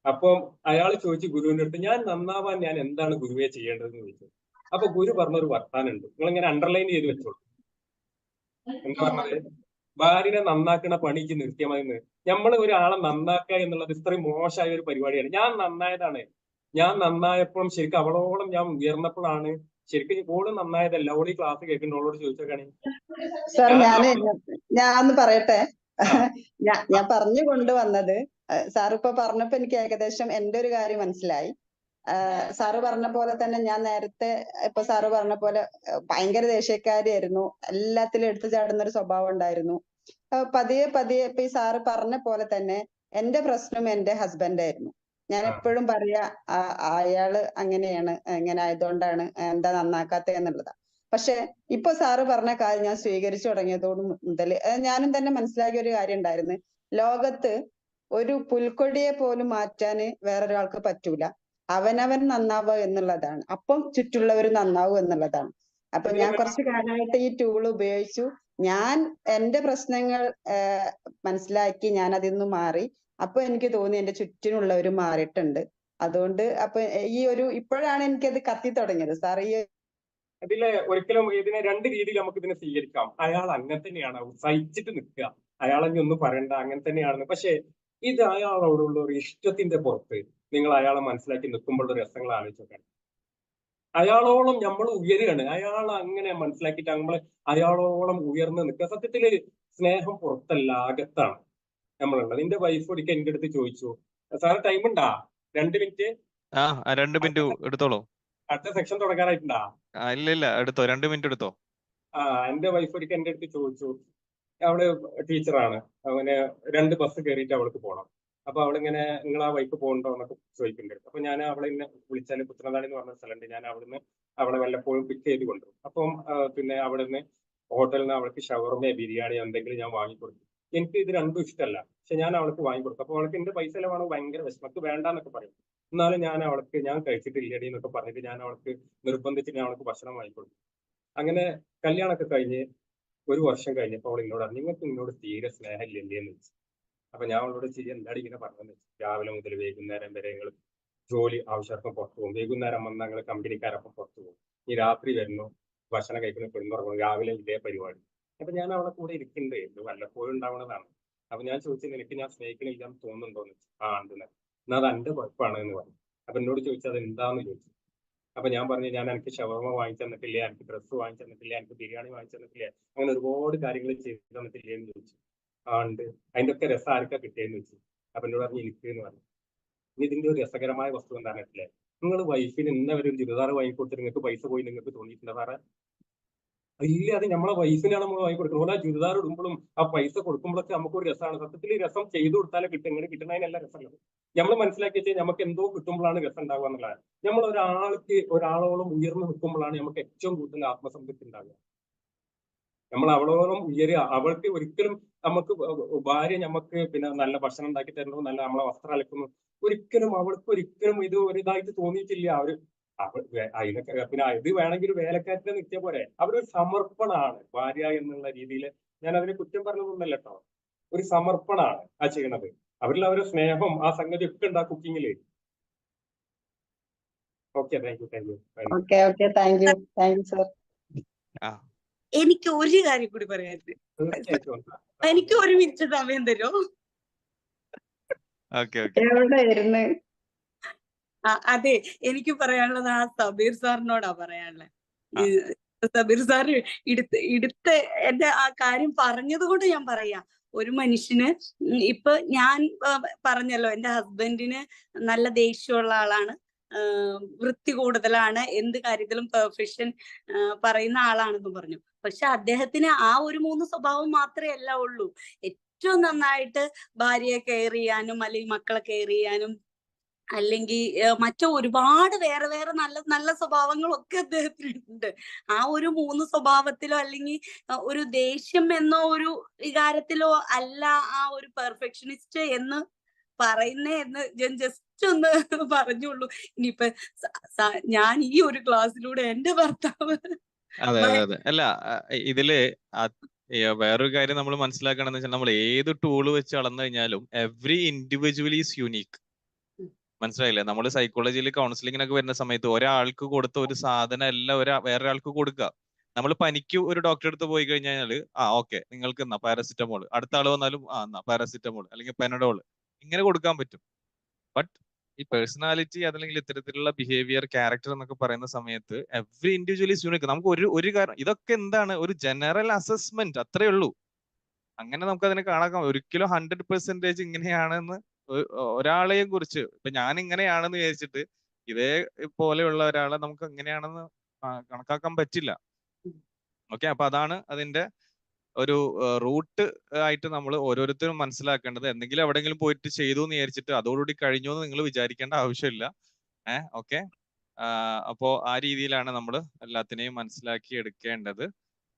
അപ്പം അയാൾ ചോദിച്ചു ഗുരുവിന്റെ അടുത്ത്, ഞാൻ നന്നാവാൻ ഞാൻ എന്താണ് ഗുരുവെ ചെയ്യേണ്ടതെന്ന് ചോദിച്ചു. അപ്പൊ ഗുരു പറഞ്ഞൊരു വർത്താനുണ്ട്, നിങ്ങൾ ഇങ്ങനെ അണ്ടർലൈൻ ചെയ്ത് വെച്ചോളൂ. എന്താ പറഞ്ഞത്? ഭാര്യനെ നന്നാക്കുന്ന പണിക്ക് നിർത്തിയാൽ മതി. നമ്മള് ഒരാളെ നന്നാക്കുക എന്നുള്ളത് ഇത്രയും മോശമായ ഒരു പരിപാടിയാണ്. ഞാൻ നന്നായതാണ്, ഞാൻ നന്നായപ്പോഴും ശരിക്കും അവളോളം ഞാൻ ഉയർന്നപ്പോഴാണ് ശരിക്കും ഓള് നന്നായതല്ല. ഓള് ഈ ക്ലാസ് കേൾക്കുന്ന ഓളോട് ചോദിച്ചോക്കാണ്. സാർ ഞാൻ ഒന്ന് പറയട്ടെ. ഞാൻ പറഞ്ഞു കൊണ്ടുവന്നത്, സാർ ഇപ്പൊ പറഞ്ഞപ്പോ എനിക്ക് ഏകദേശം എന്റെ ഒരു കാര്യം മനസ്സിലായി. സാറ് പറഞ്ഞ പോലെ തന്നെ ഞാൻ നേരത്തെ ഇപ്പൊ സാറ് പറഞ്ഞ പോലെ ഭയങ്കര ദേഷ്യക്കാരിയായിരുന്നു, എല്ലാത്തിലും എടുത്തു ചാടുന്ന ഒരു സ്വഭാവം ഉണ്ടായിരുന്നു. പതിയെ പതിയെ ഇപ്പൊ ഈ സാറ് പറഞ്ഞ പോലെ തന്നെ എന്റെ പ്രശ്നം എന്റെ ഹസ്ബൻഡ് ആയിരുന്നു. ഞാൻ എപ്പോഴും പറയാ അയാള് അങ്ങനെയാണ്, ഇങ്ങനെ ആയതുകൊണ്ടാണ് എന്താ നന്നാക്കാത്ത എന്നുള്ളതാ. പക്ഷെ ഇപ്പൊ സാറ് പറഞ്ഞ കാര്യം ഞാൻ സ്വീകരിച്ചു തുടങ്ങിയതോട് മുതൽ ഞാനും തന്നെ മനസ്സിലാക്കിയ ഒരു കാര്യം ഉണ്ടായിരുന്നു. ലോകത്ത് ഒരു പുൽക്കൊടിയെ പോലും മാറ്റാന് വേറൊരാൾക്ക് പറ്റൂല. അവനവൻ നന്നാവുക എന്നുള്ളതാണ്, അപ്പം ചുറ്റുള്ളവർ നന്നാവും എന്നുള്ളതാണ്. അപ്പൊ ഞാൻ കുറച്ചു കാലമായിട്ട് ഈ ടൂൾ ഉപയോഗിച്ചു. ഞാൻ എന്റെ പ്രശ്നങ്ങൾ മനസ്സിലാക്കി, ഞാൻ അതിൽ നിന്ന് മാറി. അപ്പൊ എനിക്ക് തോന്നി എന്റെ ചുറ്റിനുള്ളവർ മാറിയിട്ടുണ്ട്. അതുകൊണ്ട് അപ്പൊ ഈ ഒരു ഇപ്പോഴാണ് എനിക്കത് കത്തി തുടങ്ങിയത് സാർ. ഈ ഇതിലെ ഒരിക്കലും ഇതിനെ 2 രീതിയിൽ നമുക്ക് ഇതിനെ സ്വീകരിക്കാം. അയാൾ അങ്ങനെ തന്നെയാണ്, സഹിച്ചിട്ട് നിൽക്കുക, അയാളെങ്കിൽ ഒന്നും പറയണ്ട, അങ്ങനെ തന്നെയാണ്. പക്ഷെ ഇത് അയാളോടുള്ള ഒരു ഇഷ്ടത്തിന്റെ പുറത്ത് നിങ്ങൾ അയാളെ മനസ്സിലാക്കി നിൽക്കുമ്പോഴുള്ള രസങ്ങൾ ആലോചിച്ചോക്കാണ്. അയാളോളം നമ്മൾ ഉയരുകയാണ്, അയാൾ അങ്ങനെ മനസ്സിലാക്കിയിട്ട് നമ്മൾ അയാളോളം ഉയർന്ന് നിൽക്കുക. സത്യത്തില് സ്നേഹം പുറത്തല്ല, അകത്താണ് നമ്മളുള്ളത്. എന്റെ വൈഫ് ഒരിക്കൽ എന്റെ അടുത്ത് ചോദിച്ചു, സാറ് ടൈം ഉണ്ടാ? 2 മിനിറ്റ്. 2 മിനിറ്റ് എടുത്തോളൂ. അടുത്ത സെക്ഷൻ തുടങ്ങാനായിട്ടുണ്ടാ? ഇല്ല എടുത്തോ, 2 മിനിറ്റ് എടുത്തോ. എന്റെ വൈഫ് ഒരിക്കൽ എന്റെ അടുത്ത് ചോദിച്ചു, അവള് ടീച്ചറാണ്, അവന് 2 ബസ് കയറിയിട്ട് അവൾക്ക് പോകണം. അപ്പൊ അവളിങ്ങനെ, നിങ്ങൾ ആ വൈഫ് പോകണ്ടോ എന്നൊക്കെ ചോദിക്കുന്നുണ്ട്. അപ്പൊ ഞാൻ അവളെ ഇന്നെ വിളിച്ചാല് പുത്തനതാണി എന്ന് പറഞ്ഞ സ്ഥലമുണ്ട്, ഞാൻ അവിടുന്ന് അവളെ വല്ലപ്പോഴും പിക്ക് ചെയ്ത് കൊണ്ടുവരും. അപ്പം പിന്നെ അവിടുന്ന് ഹോട്ടലിൽ നിന്ന് അവൾക്ക് ഷവർമ ബിരിയാണി എന്തെങ്കിലും ഞാൻ വാങ്ങിക്കൊടുക്കും. എനിക്ക് ഇത് രണ്ടും ഇഷ്ടമല്ല, പക്ഷെ ഞാൻ അവൾക്ക് വാങ്ങിക്കൊടുക്കും. അപ്പൊ അവൾക്ക് എന്റെ പൈസ എല്ലാം ഭയങ്കര വിഷമക്ക് വേണ്ടാന്നൊക്കെ പറയും. എന്നാലും ഞാൻ കഴിച്ചിട്ടില്ലടി എന്നൊക്കെ പറഞ്ഞിട്ട് ഞാൻ അവൾക്ക് നിർബന്ധിച്ച് ഞാൻ അവൾക്ക് ഭക്ഷണം വാങ്ങിക്കൊടുക്കും. അങ്ങനെ കല്യാണമൊക്കെ കഴിഞ്ഞ് 1 വർഷം കഴിഞ്ഞപ്പോൾ അവൾ എന്നോട് പറഞ്ഞു, നിങ്ങൾക്ക് എന്നോട് തീരെ സ്നേഹമില്ലേ എന്ന് വെച്ചു. അപ്പൊ ഞാൻ അവളോട് എന്താടി ഇങ്ങനെ പറഞ്ഞതെന്ന് വെച്ചു. രാവിലെ മുതൽ വൈകുന്നേരം വരെ ഞങ്ങൾ ജോലി ആവശ്യാർത്ഥം പുറത്തു പോകും, വൈകുന്നേരം വന്നാൽ ഞങ്ങൾ കമ്പനിക്കാരൊപ്പം പുറത്തു പോകും, ഈ രാത്രി വരുന്നു, ഭക്ഷണം കഴിക്കുന്നു, പെണ്ണുറങ്ങുന്നു, രാവിലെ ഇതേ പരിപാടി. അപ്പൊ ഞാൻ അവളെ കൂടെ ഇരിക്കുന്നുണ്ട്, വല്ലപ്പോഴും ഉണ്ടാവുന്നതാണ്. അപ്പൊ ഞാൻ ചോദിച്ചു, നിനക്ക് ഞാൻ സ്നേഹിക്കണില്ല എന്ന് തോന്നുന്നുണ്ടോന്ന് വെച്ചു. ഉണ്ടെന്ന്. എന്നാൽ അത് എന്റെ കുഴപ്പമാണ് എന്ന് പറഞ്ഞു. അപ്പൊ എന്നോട് ചോദിച്ചു അത് എന്താന്ന് ചോദിച്ചു. അപ്പൊ ഞാൻ പറഞ്ഞു, ഞാൻ എനിക്ക് ഷവർമ വാങ്ങിച്ചു തന്നിട്ടില്ല, എനിക്ക് ഡ്രസ്സ് വാങ്ങിച്ചു തന്നിട്ടില്ല, എനിക്ക് ബിരിയാണി വാങ്ങിച്ചു തന്നിട്ടില്ല, അങ്ങനെ ഒരുപാട് കാര്യങ്ങൾ ചെയ്തു തന്നിട്ടില്ലേ എന്ന് ചോദിച്ചു. ഉണ്ട്, അതിന്റെ ഒക്കെ രസം ആർക്കാ കിട്ടിയെന്ന് ചോദിച്ചു. അപ്പൊ എന്നോട് പറഞ്ഞു എനിക്ക് എന്ന് പറഞ്ഞു. ഇനി ഇതിന്റെ ഒരു രസകരമായ വസ്തു എന്താണെന്നില്ലേ, നിങ്ങൾ വൈഫിന് ഇന്നവരെ ഒരു ചുരിദാർ വാങ്ങിക്കൊടുത്തിട്ട് നിങ്ങൾക്ക് പൈസ പോയി നിങ്ങൾക്ക് തോന്നിയിട്ടുണ്ടോ സാറേ? ഇല്ല, അത് നമ്മളെ വൈഫിനാണ് നമ്മൾ വാങ്ങി കൊടുക്കുന്നത്. ഓരോ ചുരിദാർ ഇടുമ്പോഴും ആ പൈസ കൊടുക്കുമ്പോഴൊക്കെ നമുക്കൊരു രസമാണ്. സത്യത്തിൽ ഈ രസം ചെയ്തു കൊടുത്താലേ കിട്ടും. ഇങ്ങനെ കിട്ടുന്നതിനല്ല രസമുള്ളത്. നമ്മൾ മനസ്സിലാക്കി വെച്ചാൽ നമുക്ക് എന്തോ കിട്ടുമ്പോഴാണ് രസം ഉണ്ടാവുക എന്നുള്ളതാണ്. നമ്മൾ ഒരാളോളം ഉയർന്നു നിൽക്കുമ്പോഴാണ് നമുക്ക് ഏറ്റവും കൂടുതൽ ആത്മസംതൃപ്തി ഉണ്ടാകുക. നമ്മൾ അവളോളം ഉയരുക. അവൾക്ക് ഒരിക്കലും നമുക്ക് ഭാര്യ നമുക്ക് പിന്നെ നല്ല ഭക്ഷണം ഉണ്ടാക്കി തരുന്നു, നല്ല നമ്മളെ വസ്ത്രം അലക്കുന്നു, അവൾക്ക് ഒരിക്കലും ഇത് ഒരു ഇതായിട്ട് തോന്നിയിട്ടില്ല. അതിനൊക്കെ പിന്നെ ഇത് വേണമെങ്കിൽ ഒരു വേലക്കാരത്തെ നിൽക്കിയ പോലെ അവരൊരു സമർപ്പണമാണ് ഭാര്യ എന്നുള്ള രീതിയിൽ. ഞാൻ അതിനെ കുറ്റം പറഞ്ഞതൊന്നല്ല കേട്ടോ, ഒരു സമർപ്പണമാണ് ആ ചെയ്യണത്. അവരിൽ അവരുടെ സ്നേഹം ആ സംഗതി ഒക്കെ ഉണ്ട് ആ കുക്കിങ്ങില്. Okay, thank you. Okay thank you sir. എനിക്ക് ഒരു കാര്യം കൂടി പറയാനുണ്ട്. എനിക്ക് 1 മിനിറ്റ് സമയം തരുമോ? എവിടെയായിരുന്നു? അതെ, എനിക്ക് പറയാനുള്ളത് ആ സബീർ സാറിനോടാ പറയാനുള്ളത്. സബീർ സാർ എടുത്ത എന്റെ ആ കാര്യം പറഞ്ഞത് കൊണ്ട് ഞാൻ പറയാം. ഒരു മനുഷ്യന് ഇപ്പൊ ഞാൻ പറഞ്ഞല്ലോ, എന്റെ ഹസ്ബൻഡിന് നല്ല ദേഷ്യമുള്ള ആളാണ്, വൃത്തി കൂടുതലാണ്, എന്ത് കാര്യത്തിലും പെർഫെക്ഷൻ പറയുന്ന ആളാണെന്ന് പറഞ്ഞു. പക്ഷെ അദ്ദേഹത്തിന് ആ ഒരു 3 സ്വഭാവം മാത്രമേ അല്ല ഉള്ളൂ. ഏറ്റവും നന്നായിട്ട് ഭാര്യയെ കെയർ ചെയ്യാനും അല്ലെങ്കിൽ മക്കളെ കെയർ ചെയ്യാനും അല്ലെങ്കിൽ മറ്റു ഒരുപാട് വേറെ വേറെ നല്ല നല്ല സ്വഭാവങ്ങളൊക്കെ അദ്ദേഹത്തിനുണ്ട്. ആ ഒരു 3 സ്വഭാവത്തിലോ അല്ലെങ്കിൽ ഒരു ദേഷ്യം എന്നോ ഒരു വികാരത്തിലോ അല്ല ആ ഒരു പെർഫെക്ഷനിസ്റ്റ് എന്ന് പറയുന്നേ എന്ന് ഞാൻ ജസ്റ്റ് ഒന്ന് പറഞ്ഞുള്ളൂ. ഇനിയിപ്പൊ ഞാൻ ഈ ഒരു ക്ലാസ്സിലൂടെ എന്റെ ഭർത്താവ് അതെ അല്ല, ഇതില് വേറൊരു കാര്യം നമ്മൾ മനസ്സിലാക്കണമെന്ന് വെച്ചാൽ, നമ്മൾ ഏത് ടൂള് വെച്ച് അളന്നു കഴിഞ്ഞാലും എവറി ഇൻഡിവിജ്വൽ ഈസ് യുണീക്ക്. മനസ്സിലായില്ലേ? നമ്മൾ സൈക്കോളജിയിൽ കൗൺസിലിങ്ങിനൊക്കെ വരുന്ന സമയത്ത് ഒരാൾക്ക് കൊടുത്ത ഒരു സാധനം അല്ല വേറൊരാൾക്ക് കൊടുക്കുക. നമ്മൾ പനിക്ക് ഒരു ഡോക്ടറെ അടുത്ത് പോയി കഴിഞ്ഞാൽ ഓക്കെ നിങ്ങൾക്ക് എന്നാ പാരസിറ്റമോൾ, അടുത്ത ആൾ വന്നാലും എന്നാ പാരസിറ്റമോൾ അല്ലെങ്കിൽ പെനഡോൾ, ഇങ്ങനെ കൊടുക്കാൻ പറ്റും. ബട്ട് ഈ പേഴ്സണാലിറ്റി അതല്ലെങ്കിൽ ഇത്തരത്തിലുള്ള ബിഹേവിയർ, ക്യാരക്ടർ എന്നൊക്കെ പറയുന്ന സമയത്ത് എവറി ഇൻഡിവിജ്വൽ ഈസ് യൂണിക്. നമുക്ക് ഒരു കാരണം, ഇതൊക്കെ എന്താണ്, ഒരു ജനറൽ അസസ്മെന്റ് അത്രേ ഉള്ളൂ. അങ്ങനെ നമുക്ക് അതിനെ കാണാൻ ഒരിക്കലും 100% ഇങ്ങനെയാണെന്ന് ഒരാളെയും കുറിച്ച് ഇപ്പൊ ഞാൻ ഇങ്ങനെയാണെന്ന് വിചാരിച്ചിട്ട് ഇതേ പോലെയുള്ള ഒരാളെ നമുക്ക് എങ്ങനെയാണെന്ന് കണക്കാക്കാൻ പറ്റില്ല. ഓക്കെ, അപ്പൊ അതാണ് അതിന്റെ ഒരു റൂട്ട് ആയിട്ട് നമ്മൾ ഓരോരുത്തരും മനസ്സിലാക്കേണ്ടത്. എന്തെങ്കിലും എവിടെയെങ്കിലും പോയിട്ട് ചെയ്തു എന്ന് വിചാരിച്ചിട്ട് അതോടുകൂടി കഴിഞ്ഞു എന്ന് നിങ്ങൾ വിചാരിക്കേണ്ട ആവശ്യമില്ല. ഓക്കെ, അപ്പോ ആ രീതിയിലാണ് നമ്മൾ എല്ലാത്തിനെയും മനസ്സിലാക്കി എടുക്കേണ്ടത്.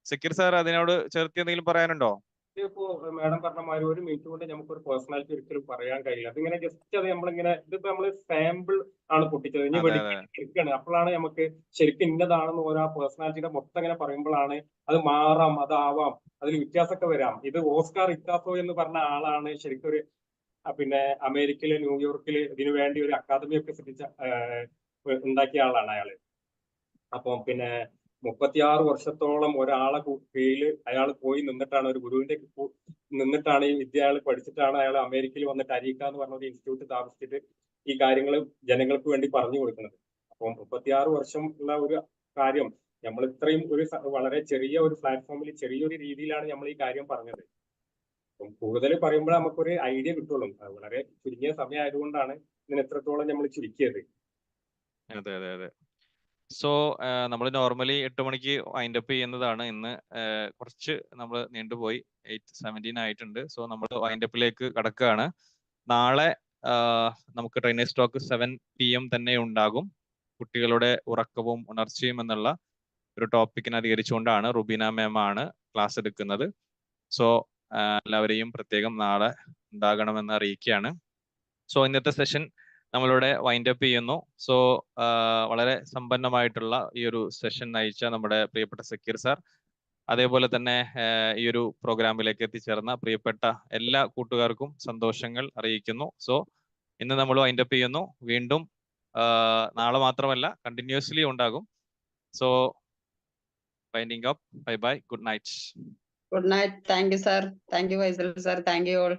സക്കീർ സാർ അതിനോട് ചേർത്ത് എന്തെങ്കിലും പറയാനുണ്ടോ? ഇതിപ്പോ മാഡം പറഞ്ഞ മാതിരി 1 മിനിറ്റ് കൊണ്ട് നമുക്കൊരു പേഴ്സണാലിറ്റി ഒരിക്കലും പറയാൻ കഴിയില്ല. അതിങ്ങനെ ജസ്റ്റ് അത് നമ്മളിങ്ങനെ ഇതിപ്പോ നമ്മള് സാമ്പിൾ ആണ് പൊട്ടിച്ചത്. ഇനി എടുക്കുകയാണ്, അപ്പോഴാണ് നമുക്ക് ശരിക്കും ഇന്നതാണെന്ന് ഓരോ പേഴ്സണാലിറ്റിയുടെ മൊത്തം ഇങ്ങനെ പറയുമ്പോഴാണ് അത് മാറാം, അതാവാം, അതിൽ വ്യത്യാസമൊക്കെ വരാം. ഇത് ഓസ്കാർ ഇക്കാസോ എന്ന് പറഞ്ഞ ആളാണ് ശരിക്കും ഒരു പിന്നെ അമേരിക്കയിലെ ന്യൂയോർക്കിൽ ഇതിനു വേണ്ടി ഒരു അക്കാദമി ഒക്കെ ഉണ്ടാക്കിയ ആളാണ് അയാള്. അപ്പം പിന്നെ 36 വർഷത്തോളം ഒരാളെ കീഴിൽ അയാൾ പോയി നിന്നിട്ടാണ്, ഒരു ഗുരുവിന്റെ നിന്നിട്ടാണ് ഈ വിദ്യ അയാൾ പഠിച്ചിട്ടാണ് അയാൾ അമേരിക്കയിൽ വന്നിട്ട് അരീക്ക എന്ന് പറഞ്ഞ ഒരു ഇൻസ്റ്റിറ്റ്യൂട്ട് താമസിച്ചിട്ട് ഈ കാര്യങ്ങൾ ജനങ്ങൾക്ക് വേണ്ടി പറഞ്ഞു കൊടുക്കുന്നത്. അപ്പം 36 വർഷം ഉള്ള ഒരു കാര്യം നമ്മൾ ഇത്രയും ഒരു വളരെ ചെറിയ ഒരു പ്ലാറ്റ്ഫോമിൽ ചെറിയൊരു രീതിയിലാണ് നമ്മൾ ഈ കാര്യം പറഞ്ഞത്. അപ്പം കൂടുതൽ പറയുമ്പോൾ നമുക്കൊരു ഐഡിയ കിട്ടുള്ളൂ. വളരെ ചുരുങ്ങിയ സമയം ആയതുകൊണ്ടാണ് ഇതിന് എത്രത്തോളം നമ്മൾ ചുരുക്കിയത്. അതെ. സോ നമ്മൾ നോർമലി 8 മണിക്ക് വൈൻഡ് അപ്പ് ചെയ്യുന്നതാണ്. ഇന്ന് കുറച്ച് നമ്മൾ നീണ്ടുപോയി, 8:17 ആയിട്ടുണ്ട്. സോ നമ്മൾ വൈൻഡ് അപ്പിലേക്ക് കടക്കുകയാണ്. നാളെ നമുക്ക് ട്രെയിനേഴ്സ് ടോക്ക് 7 PM തന്നെ ഉണ്ടാകും. കുട്ടികളുടെ ഉറക്കവും ഉണർച്ചയും എന്നുള്ള ഒരു ടോപ്പിക്കിനെ അധികരിച്ചുകൊണ്ടാണ് റുബീന മാം ആണ് ക്ലാസ് എടുക്കുന്നത്. സോ എല്ലാവരെയും പ്രത്യേകം നാളെ ഉണ്ടാകണമെന്ന് അറിയിക്കുകയാണ്. സോ ഇന്നത്തെ സെഷൻ നമ്മളിവിടെ വൈൻഡ് അപ്പ് ചെയ്യുന്നു. സോ വളരെ സമ്പന്നമായിട്ടുള്ള ഈ ഒരു സെഷൻ നയിച്ച നമ്മുടെ പ്രിയപ്പെട്ട സക്കീർ സാർ, അതേപോലെ തന്നെ ഈ ഒരു പ്രോഗ്രാമിലേക്ക് എത്തിച്ചേർന്ന പ്രിയപ്പെട്ട എല്ലാ കൂട്ടുകാർക്കും സന്തോഷങ്ങൾ അറിയിക്കുന്നു. സോ ഇന്ന് നമ്മൾ വൈൻഡ് അപ്പ് ചെയ്യുന്നു. വീണ്ടും നാളെ മാത്രമല്ല കണ്ടിന്യൂസ്ലി ഉണ്ടാകും. So winding up. Bye bye. Good night. Good night. Thank you, sir. Thank you, Faisal sir. Thank you all.